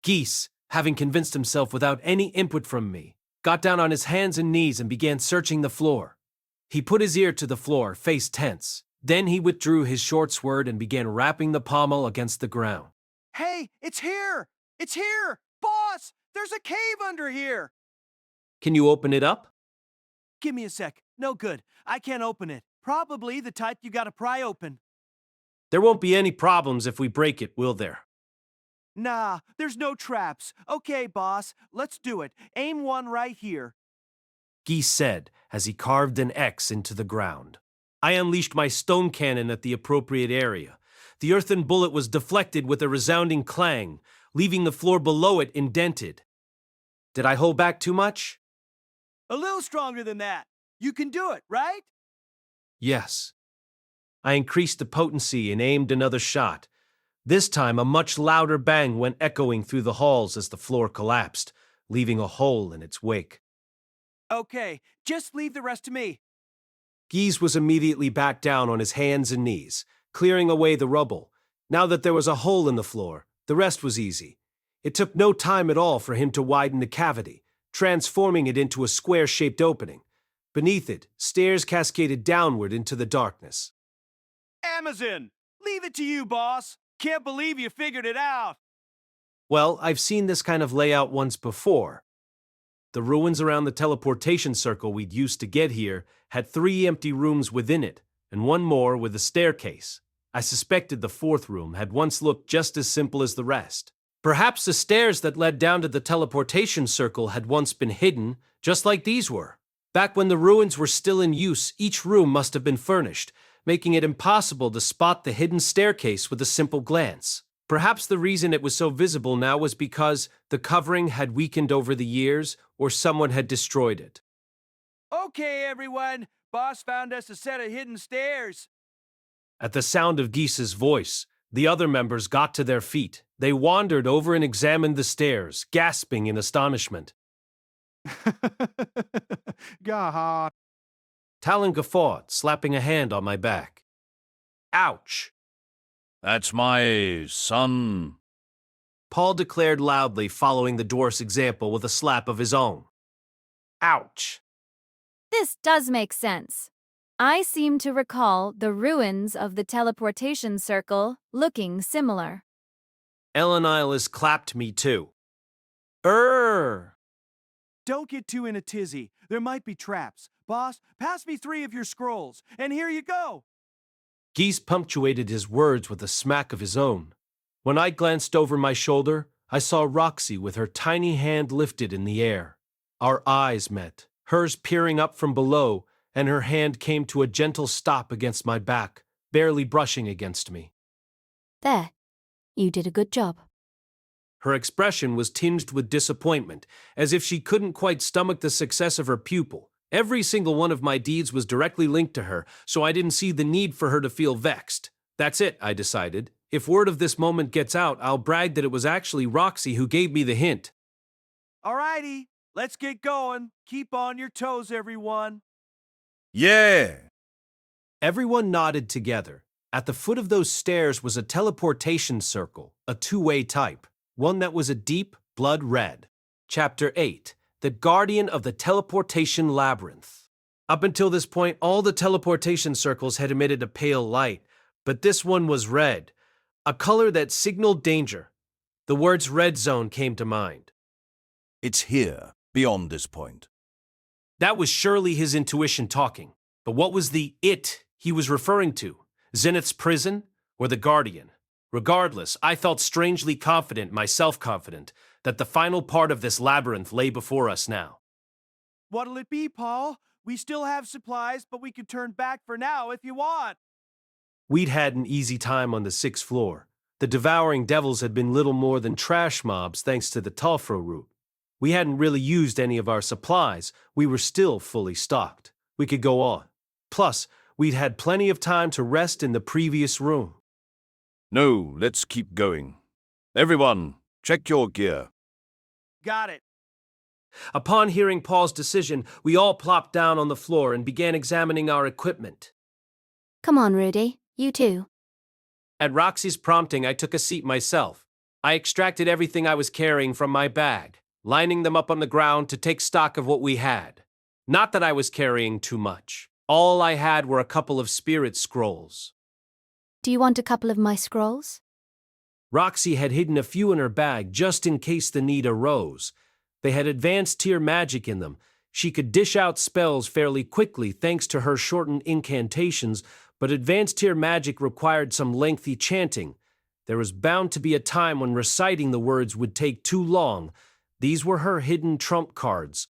S1: Geese, having convinced himself without any input from me, got down on his hands and knees and began searching the floor. He put his ear to the floor, face tense. Then he withdrew his short sword and began rapping the pommel against the ground.
S3: Hey, it's here! It's here! Boss, there's a cave under here!
S1: Can you open it up?
S3: Give me a sec. No good. I can't open it. Probably the type you gotta pry open.
S1: There won't be any problems if we break it, will there?
S3: Nah, there's no traps. Okay, boss, let's do it. Aim one right here.
S1: Geese said as he carved an X into the ground. I unleashed my stone cannon at the appropriate area. The earthen bullet was deflected with a resounding clang, leaving the floor below it indented. Did I hold back too much?
S3: A little stronger than that. You can do it, right?
S1: Yes. I increased the potency and aimed another shot. This time, a much louder bang went echoing through the halls as the floor collapsed, leaving a hole in its wake.
S3: Okay, just leave the rest to me.
S1: Geese was immediately back down on his hands and knees, clearing away the rubble. Now that there was a hole in the floor, the rest was easy. It took no time at all for him to widen the cavity, transforming it into a square-shaped opening. Beneath it, stairs cascaded downward into the darkness.
S3: Amazon! Leave it to you, boss! Can't believe you figured it out!
S1: Well, I've seen this kind of layout once before. The ruins around the teleportation circle we'd used to get here had 3 empty rooms within it, and one more with a staircase. I suspected the 4th room had once looked just as simple as the rest. Perhaps the stairs that led down to the teleportation circle had once been hidden, just like these were. Back when the ruins were still in use, each room must have been furnished, making it impossible to spot the hidden staircase with a simple glance. Perhaps the reason it was so visible now was because the covering had weakened over the years, or someone had destroyed it.
S3: Okay, everyone. Boss found us a set of hidden stairs.
S1: At the sound of Geese's voice, The other members got to their feet. They wandered over and examined the stairs, gasping in astonishment.
S10: God.
S1: Talon guffawed, slapping a hand on my back. Ouch!
S8: That's my son.
S1: Paul declared loudly, following the dwarf's example with a slap of his own. Ouch!
S4: This does make sense. I seem to recall the ruins of the teleportation circle looking similar.
S1: Elenilis clapped me too.
S3: Don't get too in a tizzy. There might be traps. Boss, pass me 3 of your scrolls, and here you go!
S1: Geese punctuated his words with a smack of his own. When I glanced over my shoulder, I saw Roxy with her tiny hand lifted in the air. Our eyes met, hers peering up from below, and her hand came to a gentle stop against my back, barely brushing against me.
S6: There. You did a good job.
S1: Her expression was tinged with disappointment, as if she couldn't quite stomach the success of her pupil. Every single one of my deeds was directly linked to her, so I didn't see the need for her to feel vexed. That's it, I decided. If word of this moment gets out, I'll brag that it was actually Roxy who gave me the hint.
S3: Alrighty, let's get going. Keep on your toes, everyone.
S8: Yeah.
S1: Everyone nodded together. At the foot of those stairs was a teleportation circle, a 2-way type, one that was a deep blood red. Chapter 8, The Guardian of the Teleportation Labyrinth. Up until this point, all the teleportation circles had emitted a pale light, but this one was red, a color that signaled danger. The words red zone came to mind.
S8: It's here, beyond this point.
S1: That was surely his intuition talking. But what was the it he was referring to? Zenith's prison or the Guardian? Regardless, I felt strangely confident, myself confident, that the final part of this labyrinth lay before us now.
S3: What'll it be, Paul? We still have supplies, but we could turn back for now if you want.
S1: We'd had an easy time on the 6th floor. The devouring devils had been little more than trash mobs thanks to the Talfro route. We hadn't really used any of our supplies. We were still fully stocked. We could go on. Plus, we'd had plenty of time to rest in the previous room.
S8: No, let's keep going. Everyone, check your gear.
S3: Got it.
S1: Upon hearing Paul's decision, we all plopped down on the floor and began examining our equipment.
S6: Come on, Rudy. You too.
S1: At Roxy's prompting, I took a seat myself. I extracted everything I was carrying from my bag, lining them up on the ground to take stock of what we had. Not that I was carrying too much. All I had were a couple of spirit scrolls.
S6: Do you want a couple of my scrolls?
S1: Roxy had hidden a few in her bag just in case the need arose. They had advanced tier magic in them. She could dish out spells fairly quickly thanks to her shortened incantations, but advanced tier magic required some lengthy chanting. There was bound to be a time when reciting the words would take too long. These were her hidden trump cards.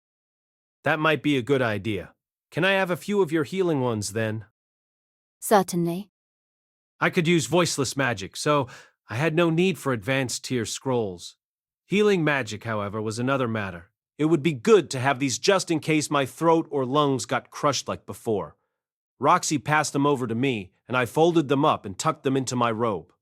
S1: That might be a good idea. Can I have a few of your healing ones, then?
S6: Certainly.
S1: I could use voiceless magic, so I had no need for advanced tier scrolls. Healing magic, however, was another matter. It would be good to have these just in case my throat or lungs got crushed like before. Roxy passed them over to me, and I folded them up and tucked them into my robe.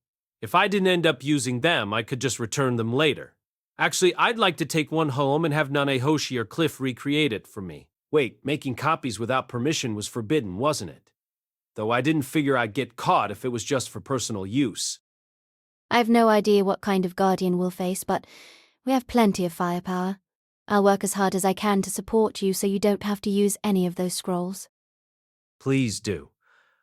S1: If I didn't end up using them, I could just return them later. Actually, I'd like to take one home and have Nane Hoshi or Cliff recreate it for me. Wait, making copies without permission was forbidden, wasn't it? Though I didn't figure I'd get caught if it was just for personal use.
S6: I've no idea what kind of guardian we'll face, but we have plenty of firepower. I'll work as hard as I can to support you so you don't have to use any of those scrolls.
S1: Please do.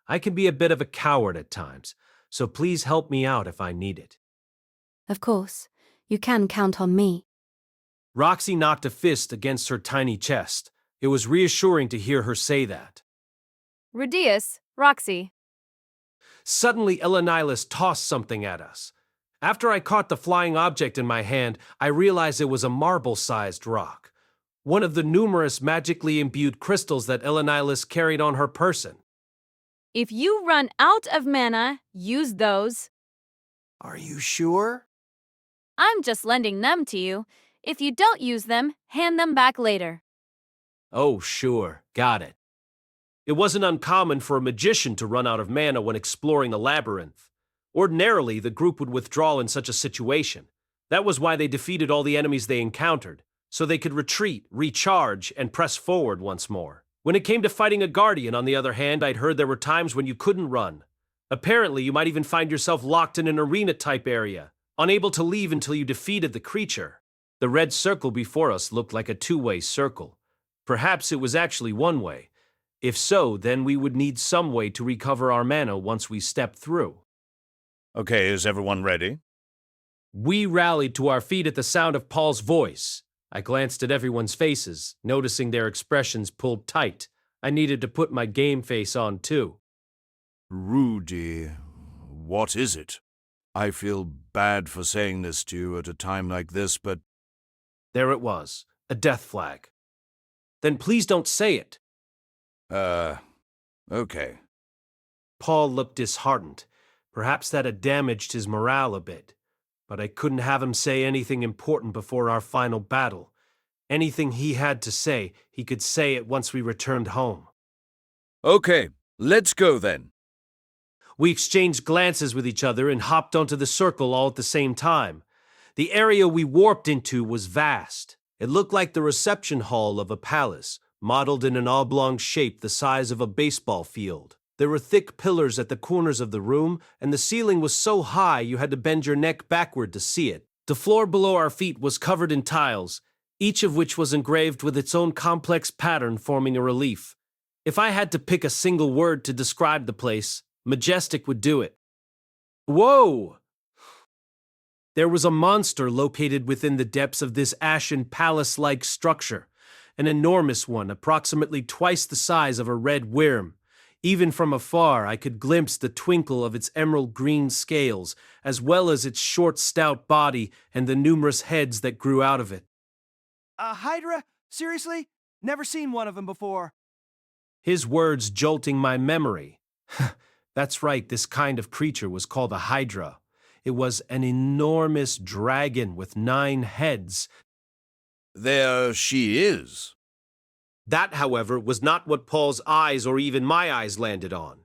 S1: I can be a bit of a coward at times, so please help me out if I need it.
S6: Of course. You can count on me.
S1: Roxy knocked a fist against her tiny chest. It was reassuring to hear her say that.
S4: Rudeus, Roxy.
S1: Suddenly, Elenilis tossed something at us. After I caught the flying object in my hand, I realized it was a marble-sized rock, one of the numerous magically imbued crystals that Elenilis carried on her person.
S4: If you run out of mana, use those.
S3: Are you sure?
S4: I'm just lending them to you. If you don't use them, hand them back later.
S1: Oh, sure. Got it. It wasn't uncommon for a magician to run out of mana when exploring the labyrinth. Ordinarily, the group would withdraw in such a situation. That was why they defeated all the enemies they encountered, so they could retreat, recharge, and press forward once more. When it came to fighting a guardian, on the other hand, I'd heard there were times when you couldn't run. Apparently, you might even find yourself locked in an arena-type area, unable to leave until you defeated the creature. The red circle before us looked like a two-way circle. Perhaps it was actually one way. If so, then we would need some way to recover our mana once we stepped through.
S8: Okay, is everyone ready?
S1: We rallied to our feet at the sound of Paul's voice. I glanced at everyone's faces, noticing their expressions pulled tight. I needed to put my game face on, too.
S8: Rudy, what is it? I feel bad for saying this to you at a time like this, but...
S1: There it was, a death flag. Then please don't say it.
S8: Okay.
S1: Paul looked disheartened. Perhaps that had damaged his morale a bit. But I couldn't have him say anything important before our final battle. Anything he had to say, he could say it once we returned home.
S8: Okay, let's go then.
S1: We exchanged glances with each other and hopped onto the circle all at the same time. The area we warped into was vast. It looked like the reception hall of a palace, modeled in an oblong shape the size of a baseball field. There were thick pillars at the corners of the room, and the ceiling was so high you had to bend your neck backward to see it. The floor below our feet was covered in tiles, each of which was engraved with its own complex pattern forming a relief. If I had to pick a single word to describe the place, majestic would do it. Whoa! There was a monster located within the depths of this ashen palace-like structure, an enormous one, approximately twice the size of a red worm. Even from afar, I could glimpse the twinkle of its emerald green scales, as well as its short, stout body and the numerous heads that grew out of it.
S3: A Hydra? Seriously? Never seen one of them before.
S1: His words jolting my memory. That's right, this kind of creature was called a Hydra. It was an enormous dragon with 9 heads.
S8: There she is.
S1: That, however, was not what Paul's eyes or even my eyes landed on.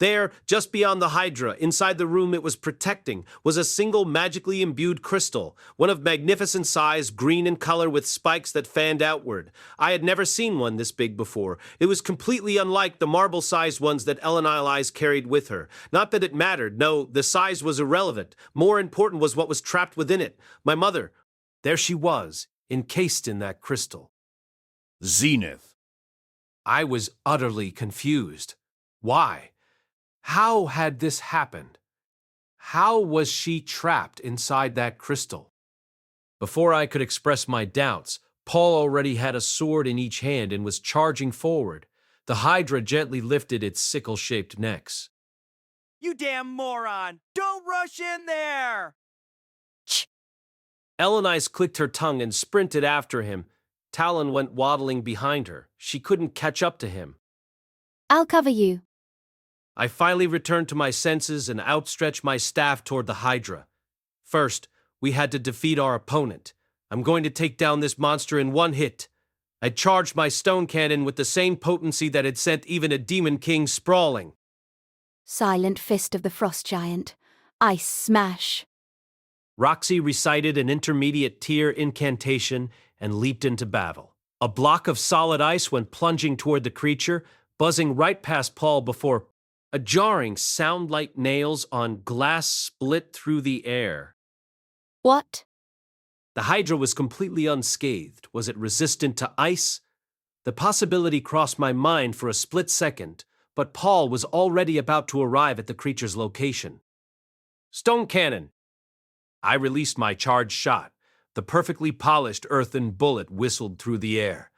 S1: There, just beyond the Hydra, inside the room it was protecting, was a single magically imbued crystal, one of magnificent size, green in color with spikes that fanned outward. I had never seen one this big before. It was completely unlike the marble-sized ones that Elenile carried with her. Not that it mattered. No, the size was irrelevant. More important was what was trapped within it. My mother. There she was, encased in that crystal.
S8: Zenith.
S1: I was utterly confused. Why? How had this happened? How was she trapped inside that crystal? Before I could express my doubts, Paul already had a sword in each hand and was charging forward. The Hydra gently lifted its sickle-shaped necks.
S3: You damn moron! Don't rush in there!
S1: Elenise clicked her tongue and sprinted after him. Talon went waddling behind her. She couldn't catch up to him.
S6: I'll cover you.
S1: I finally returned to my senses and outstretched my staff toward the Hydra. First, we had to defeat our opponent. I'm going to take down this monster in one hit. I charged my stone cannon with the same potency that had sent even a demon king sprawling.
S6: Silent fist of the frost giant. Ice smash.
S1: Roxy recited an intermediate tier incantation and leaped into battle. A block of solid ice went plunging toward the creature, buzzing right past Paul before a jarring sound like nails on glass split through the air.
S6: What?
S1: The Hydra was completely unscathed. Was it resistant to ice? The possibility crossed my mind for a split second, but Paul was already about to arrive at the creature's location. Stone cannon! I released my charged shot. The perfectly polished earthen bullet whistled through the air.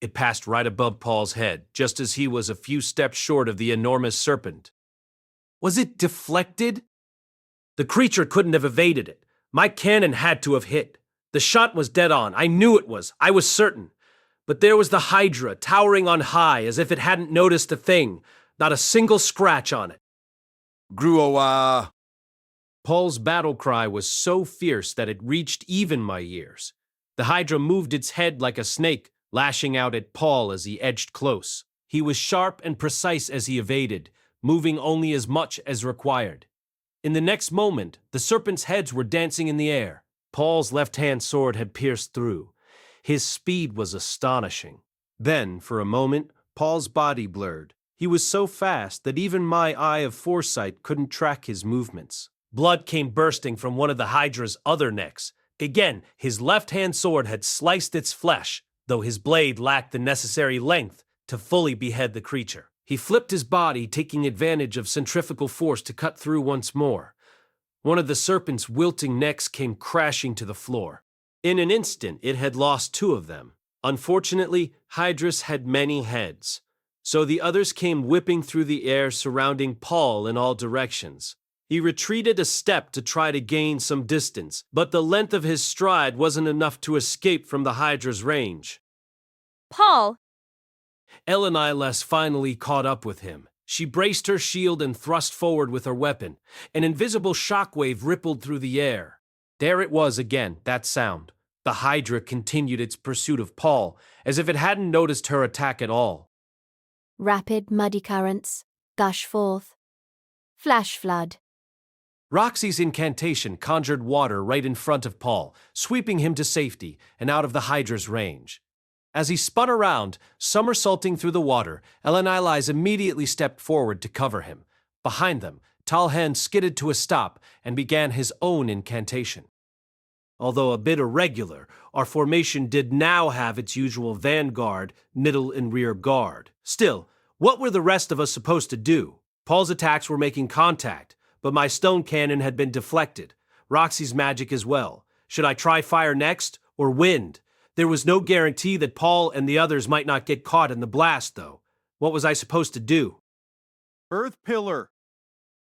S1: It passed right above Paul's head, just as he was a few steps short of the enormous serpent. Was it deflected? The creature couldn't have evaded it. My cannon had to have hit. The shot was dead on. I knew it was. I was certain. But there was the Hydra, towering on high, as if it hadn't noticed a thing. Not a single scratch on it.
S8: Gruoa.
S1: Paul's battle cry was so fierce that it reached even my ears. The Hydra moved its head like a snake, lashing out at Paul as he edged close. He was sharp and precise as he evaded, moving only as much as required. In the next moment, the serpents' heads were dancing in the air. Paul's left-hand sword had pierced through. His speed was astonishing. Then, for a moment, Paul's body blurred. He was so fast that even my eye of foresight couldn't track his movements. Blood came bursting from one of the Hydra's other necks. Again, his left-hand sword had sliced its flesh, though his blade lacked the necessary length to fully behead the creature. He flipped his body, taking advantage of centrifugal force to cut through once more. One of the serpent's wilting necks came crashing to the floor. In an instant, it had lost two of them. Unfortunately, Hydrus had many heads, so the others came whipping through the air, surrounding Paul in all directions. He retreated a step to try to gain some distance, but the length of his stride wasn't enough to escape from the Hydra's range.
S4: Paul!
S1: Elenilas finally caught up with him. She braced her shield and thrust forward with her weapon. An invisible shockwave rippled through the air. There it was again, that sound. The Hydra continued its pursuit of Paul, as if it hadn't noticed her attack at all.
S6: Rapid, muddy currents gush forth. Flash flood.
S1: Roxy's incantation conjured water right in front of Paul, sweeping him to safety and out of the Hydra's range. As he spun around, somersaulting through the water, Elenilas immediately stepped forward to cover him. Behind them, Talhan skidded to a stop and began his own incantation. Although a bit irregular, our formation did now have its usual vanguard, middle, and rear guard. Still, what were the rest of us supposed to do? Paul's attacks were making contact, but my stone cannon had been deflected. Roxy's magic as well. Should I try fire next, or wind? There was no guarantee that Paul and the others might not get caught in the blast, though. What was I supposed to do?
S10: Earth Pillar!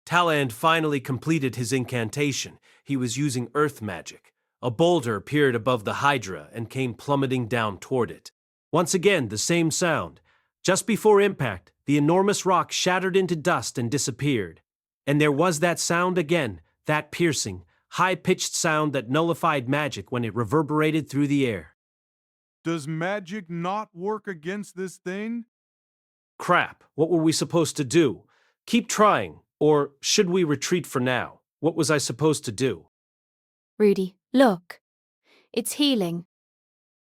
S1: Talhan finally completed his incantation. He was using earth magic. A boulder appeared above the Hydra and came plummeting down toward it. Once again, the same sound. Just before impact, the enormous rock shattered into dust and disappeared. And there was that sound again, that piercing, high-pitched sound that nullified magic when it reverberated through the air.
S10: Does magic not work against this thing?
S1: Crap, what were we supposed to do? Keep trying, or should we retreat for now? What was I supposed to do?
S6: Rudy, look. It's healing.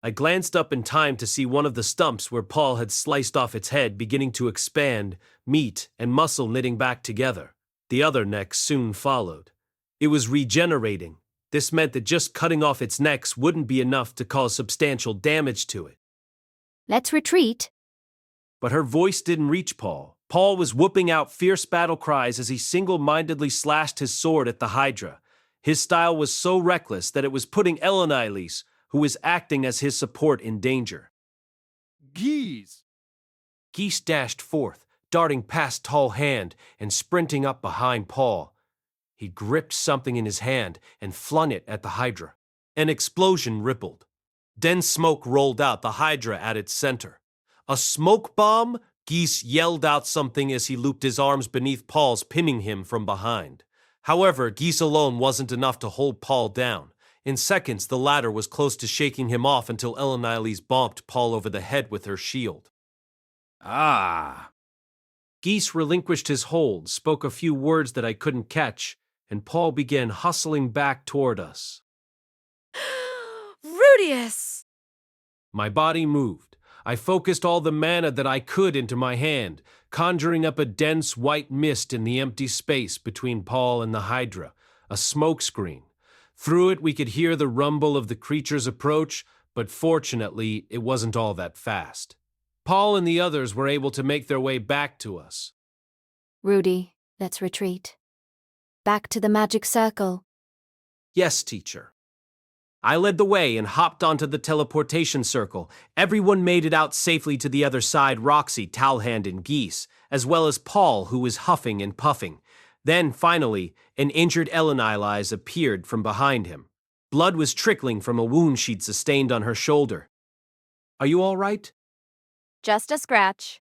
S1: I glanced up in time to see one of the stumps where Paul had sliced off its head beginning to expand, meat and muscle knitting back together. The other neck soon followed. It was regenerating. This meant that just cutting off its necks wouldn't be enough to cause substantial damage to it.
S6: Let's retreat.
S1: But her voice didn't reach Paul. Paul was whooping out fierce battle cries as he single-mindedly slashed his sword at the Hydra. His style was so reckless that it was putting Elenilas, who was acting as his support, in danger.
S10: Geese!
S1: Geese dashed forth, darting past Talhan and sprinting up behind Paul. He gripped something in his hand and flung it at the Hydra. An explosion rippled. Dense smoke rolled out, the Hydra at its center. A smoke bomb? Geese yelled out something as he looped his arms beneath Paul's, pinning him from behind. However, Geese alone wasn't enough to hold Paul down. In seconds, the latter was close to shaking him off until Elenilas bonked Paul over the head with her shield.
S8: Ah!
S1: Geese relinquished his hold, spoke a few words that I couldn't catch, and Paul began hustling back toward us.
S4: Rudeus!
S1: My body moved. I focused all the mana that I could into my hand, conjuring up a dense white mist in the empty space between Paul and the Hydra, a smokescreen. Through it we could hear the rumble of the creature's approach, but fortunately it wasn't all that fast. Paul and the others were able to make their way back to us.
S6: Rudy, let's retreat. Back to the magic circle.
S1: Yes, teacher. I led the way and hopped onto the teleportation circle. Everyone made it out safely to the other side, Roxy, Talhan, and Geese, as well as Paul, who was huffing and puffing. Then, finally, an injured Elenilas appeared from behind him. Blood was trickling from a wound she'd sustained on her shoulder. Are you all right?
S4: Just a scratch.